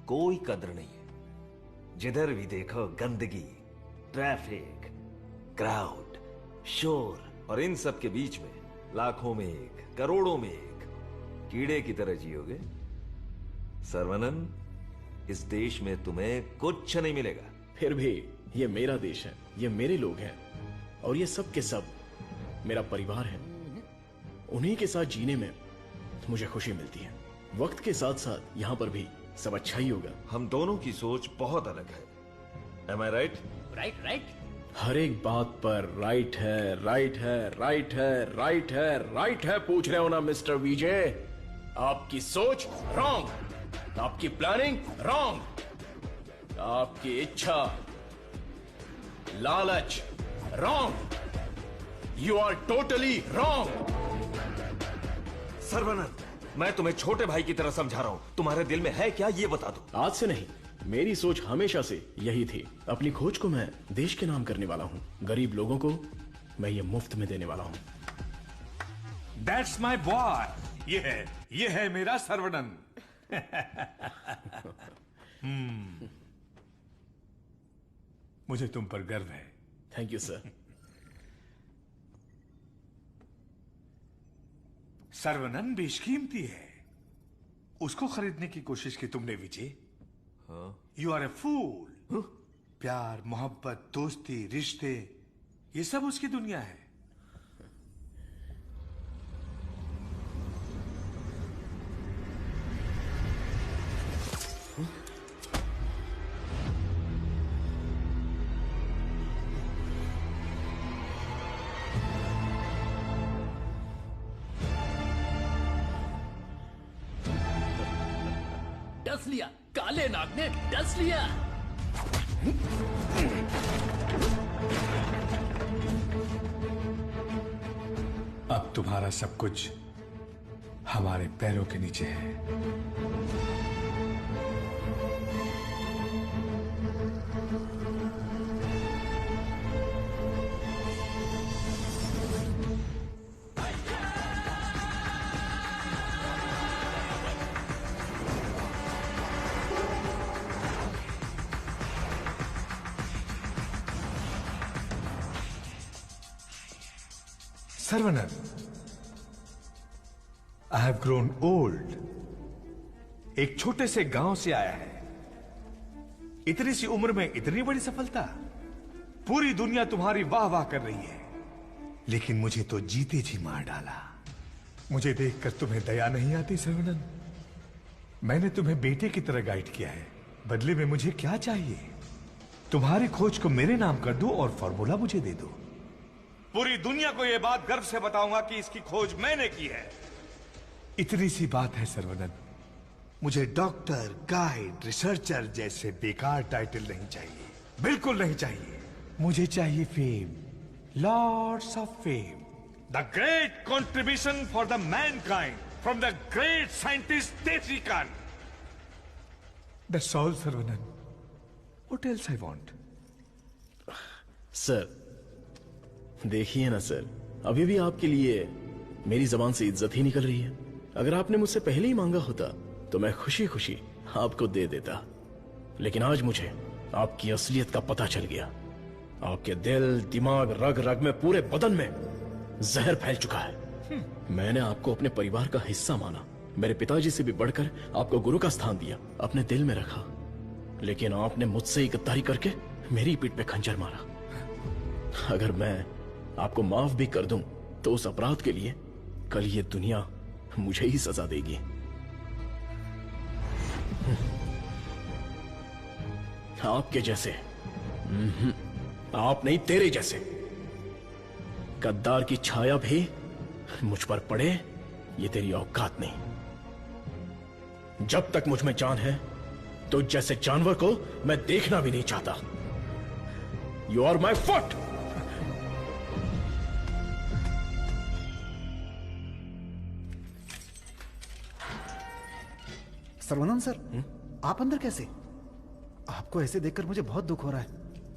कोई कद्र नहीं है। जिधर भी देखो गंदगी, ट्रैफिक, क्राउड, शोर, और इन सब के बीच में लाखों में एक, करोड़ों में एक कीड़े की तरह जियोगे। सर्वनन, इस देश में तुम्हें कुछ नहीं मिलेगा। फिर भी ये मेरा देश है, ये मेरे लोग हैं और ये सब के सब मेरा परिवार है। उन्हीं के साथ जीने में मुझे खुशी मिलती है। वक्त के साथ साथ यहाँ पर भी सब अच्छा ही होगा। हम दोनों की सोच बहुत अलग है। Am I right? Right right. हर एक बात पर राइट है, राइट है, राइट है, राइट है, राइट है पूछ रहे हो ना मिस्टर विजय? आपकी सोच रॉन्ग, आपकी प्लानिंग रॉन्ग, आपकी इच्छा, लालच wrong, you are totally wrong. Sarvanand, मैं तुम्हें छोटे भाई की तरह समझा रहा हूं। तुम्हारे दिल में है क्या, ये बता दो। आज से नहीं, मेरी सोच हमेशा से यही थी। अपनी खोज को मैं देश के नाम करने वाला हूँ। गरीब लोगों को मैं ये मुफ्त में देने वाला हूँ। That's my boy. ये है मेरा सर्वनंद। मुझे तुम पर गर्व है। Thank you sir. सर्वनंद बेशकीमती है, उसको खरीदने की कोशिश की तुमने विजय। यू आर ए फूल। प्यार, मोहब्बत, दोस्ती, रिश्ते, ये सब उसकी दुनिया है। डस लिया, काले नाग ने डस लिया। अब तुम्हारा सब कुछ हमारे पैरों के नीचे है। सर्वनंद, आई हैव ग्रोन ओल्ड। एक छोटे से गांव से आया है, इतनी सी उम्र में इतनी बड़ी सफलता। पूरी दुनिया तुम्हारी वाह वाह कर रही है, लेकिन मुझे तो जीते जी मार डाला। मुझे देखकर तुम्हें दया नहीं आती सर्वनंद? मैंने तुम्हें बेटे की तरह गाइड किया है, बदले में मुझे क्या चाहिए? तुम्हारी खोज को मेरे नाम कर दो और फॉर्मूला मुझे दे दो। पूरी दुनिया को यह बात गर्व से बताऊंगा कि इसकी खोज मैंने की है। इतनी सी बात है सर्वनंद। मुझे डॉक्टर, गाइड, रिसर्चर जैसे बेकार टाइटल नहीं चाहिए, बिल्कुल नहीं चाहिए। मुझे चाहिए fame, lords of fame. The great contribution for the mankind from the great scientist Tetrikan. That's all Sarvanand. What else I want? Sir देखिए ना सर, अभी भी आपके लिए मेरी जबान से इज्जत ही निकल रही है। अगर आपने मुझसे पहले ही मांगा होता तो मैं खुशी खुशी आपको दे देता, लेकिन आज मुझे आपकी असलियत का पता चल गया। आपके दिल, दिमाग, रग रग में, पूरे बदन में जहर फैल चुका है। मैंने आपको अपने परिवार का हिस्सा माना, मेरे पिताजी से भी बढ़कर आपको गुरु का स्थान दिया, अपने दिल में रखा, लेकिन आपने मुझसे ही गद्दारी करके मेरी पीठ पे खंजर मारा। अगर मैं आपको माफ भी कर दूं तो उस अपराध के लिए कल ये दुनिया मुझे ही सजा देगी। आपके जैसे, आप नहीं, तेरे जैसे गद्दार की छाया भी मुझ पर पड़े, ये तेरी औकात नहीं। जब तक मुझ में जान है तो जैसे जानवर को मैं देखना भी नहीं चाहता। You are my foot. Sarvanand sir, आप अंदर कैसे? आपको ऐसे देखकर मुझे बहुत दुख हो रहा है।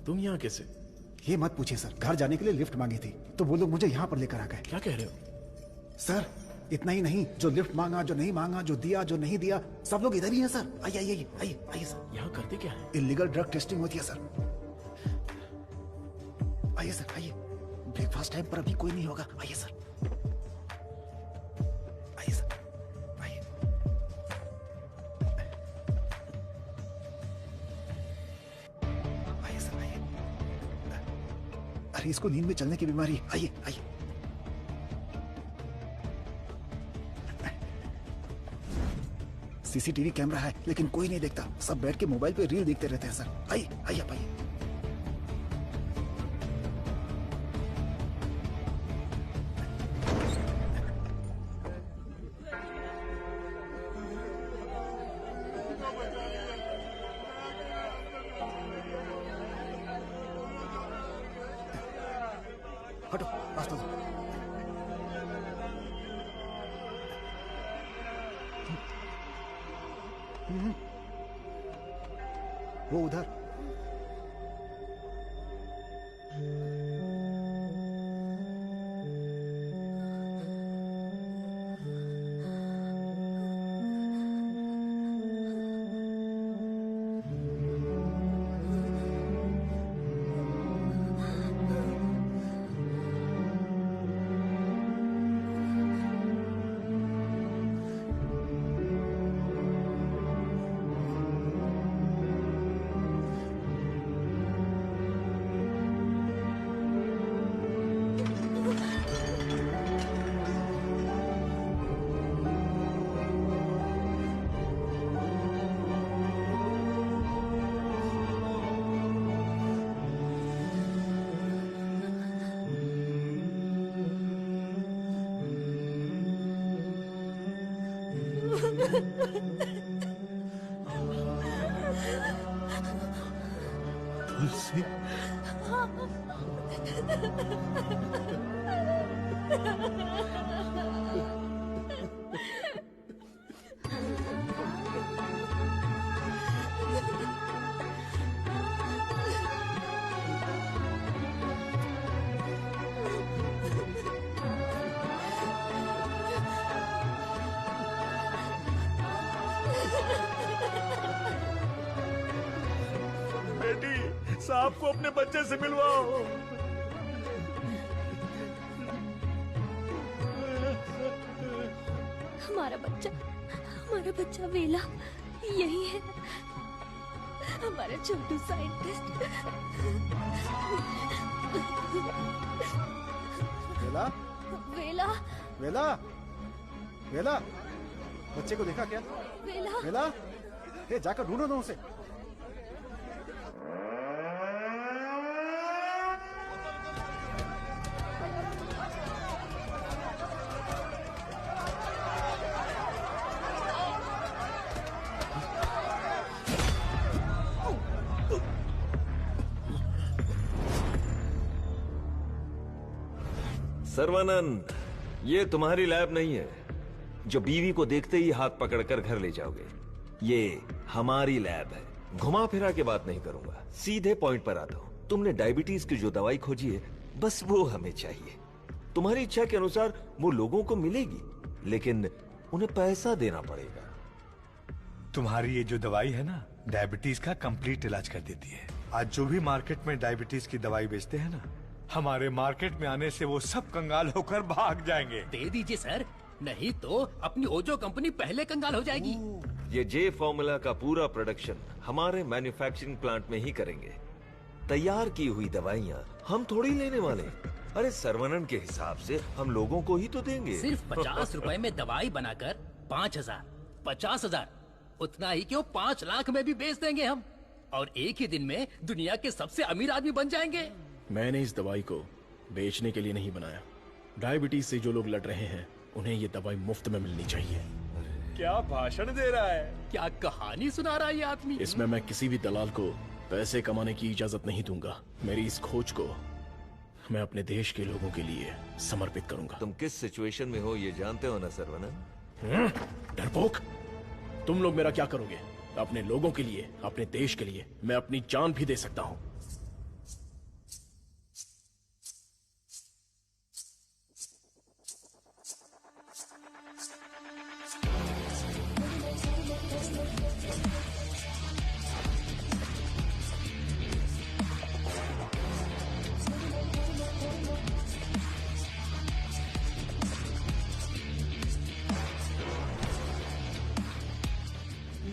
तुम यहाँ कैसे? ये मत पूछिए सर, घर जाने के लिए लिफ्ट मांगी थी तो वो लोग मुझे यहाँ पर लेकर आ गए। क्या कह रहे हो? सर इतना ही नहीं, जो लिफ्ट मांगा, जो नहीं मांगा, जो दिया, जो नहीं दिया, सब लोग इधर ही हैं सर। आइए आइए आइए आइए सर। यहाँ करते क्या है? इलीगल ड्रग टेस्टिंग होती है सर। आइए सर आइए, ब्रेकफास्ट टाइम पर अभी कोई नहीं होगा। आइए सर, आइए सर, आइए। आइए सर आइए। अरे इसको नींद में चलने की बीमारी। आइए आइए। सीसीटीवी कैमरा है लेकिन कोई नहीं देखता, सब बैठ के मोबाइल पे रील देखते रहते हैं सर। आइए आइए आप आइए। हटो रास्ता दो। वो उधर। तुलसी बेटी, साहब को अपने बच्चे से मिलवाओ। हमारा बच्चा वेला यही है, हमारा छोटू साइंटिस्ट। वेला वेला वेला वेला, बच्चे को देखा क्या? वेला वेला, ए जाकर ढूंढो ना उसे। सर्वानंद, ये तुम्हारी लैब नहीं है जो बीवी को देखते ही हाथ पकड़कर घर ले जाओगे। ये हमारी लैब है। घुमा फिरा के बात नहीं करूंगा, सीधे पॉइंट पर आता हूं। तुमने डायबिटीज की जो दवाई खोजी है, बस वो हमें चाहिए। तुम्हारी इच्छा के अनुसार वो लोगों को मिलेगी, लेकिन उन्हें पैसा देना पड़ेगा। तुम्हारी ये जो दवाई है ना, डायबिटीज का कंप्लीट इलाज कर देती है। आज जो भी मार्केट में डायबिटीज की दवाई बेचते हैं ना, हमारे मार्केट में आने से वो सब कंगाल होकर भाग जाएंगे। दे दीजिए सर, नहीं तो अपनी ओजो कंपनी पहले कंगाल हो जाएगी। ये जे फॉर्मूला का पूरा प्रोडक्शन हमारे मैन्युफैक्चरिंग प्लांट में ही करेंगे। तैयार की हुई दवाइयाँ हम थोड़ी लेने वाले। अरे सर्वनन के हिसाब से हम लोगों को ही तो देंगे। सिर्फ 50 रुपए में दवाई बनाकर 5,000, 50,000, उतना ही क्यों 5 लाख में भी बेच देंगे हम, और एक ही दिन में दुनिया के सबसे अमीर आदमी बन जाएंगे। मैंने इस दवाई को बेचने के लिए नहीं बनाया। डायबिटीज से जो लोग लड़ रहे हैं, उन्हें ये दवाई मुफ्त में मिलनी चाहिए। क्या भाषण दे रहा है, क्या कहानी सुना रहा है ये आदमी। इसमें मैं किसी भी दलाल को पैसे कमाने की इजाजत नहीं दूंगा। मेरी इस खोज को मैं अपने देश के लोगों के लिए समर्पित करूंगा। तुम किस सिचुएशन में हो ये जानते हो ना सर्वनन? डरपोक, तुम लोग मेरा क्या करोगे? अपने लोगों के लिए, अपने देश के लिए मैं अपनी जान भी दे सकता हूँ।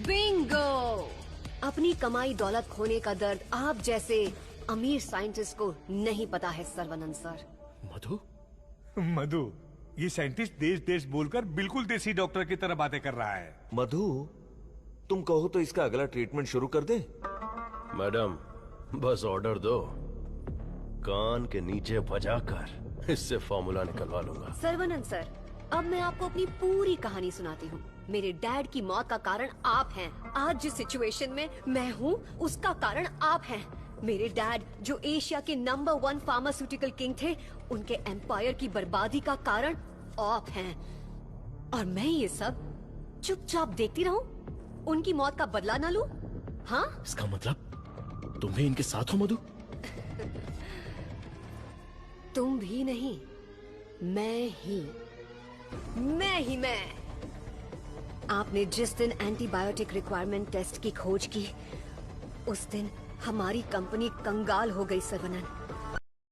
बिंगो! अपनी कमाई दौलत खोने का दर्द आप जैसे अमीर साइंटिस्ट को नहीं पता है सर्वनंद सर। मधु? मधु, ये साइंटिस्ट देश देश बोलकर बिल्कुल देसी डॉक्टर की तरह बातें कर रहा है। मधु, तुम कहो तो इसका अगला ट्रीटमेंट शुरू कर दे। मैडम, बस ऑर्डर दो, कान के नीचे बजाकर इससे फॉर्मूला निकलवा लूंगा। सर्वनंद सर, अब मैं आपको अपनी पूरी कहानी सुनाती हूँ। मेरे डैड की मौत का कारण आप हैं। आज जिस सिचुएशन में मैं हूँ उसका कारण आप हैं। मेरे डैड जो एशिया के नंबर 1 फार्मास्यूटिकल किंग थे, उनके एम्पायर की बर्बादी का कारण आप हैं। और मैं ये सब चुपचाप देखती रहूं? उनकी मौत का बदला ना लूं? हाँ? इसका मतलब तुम भी इनके साथ हो मधु? तुम भी नहीं, मैं। आपने जिस दिन एंटीबायोटिक रिक्वायरमेंट टेस्ट की खोज की, उस दिन हमारी कंपनी कंगाल हो गई सर्वनंद।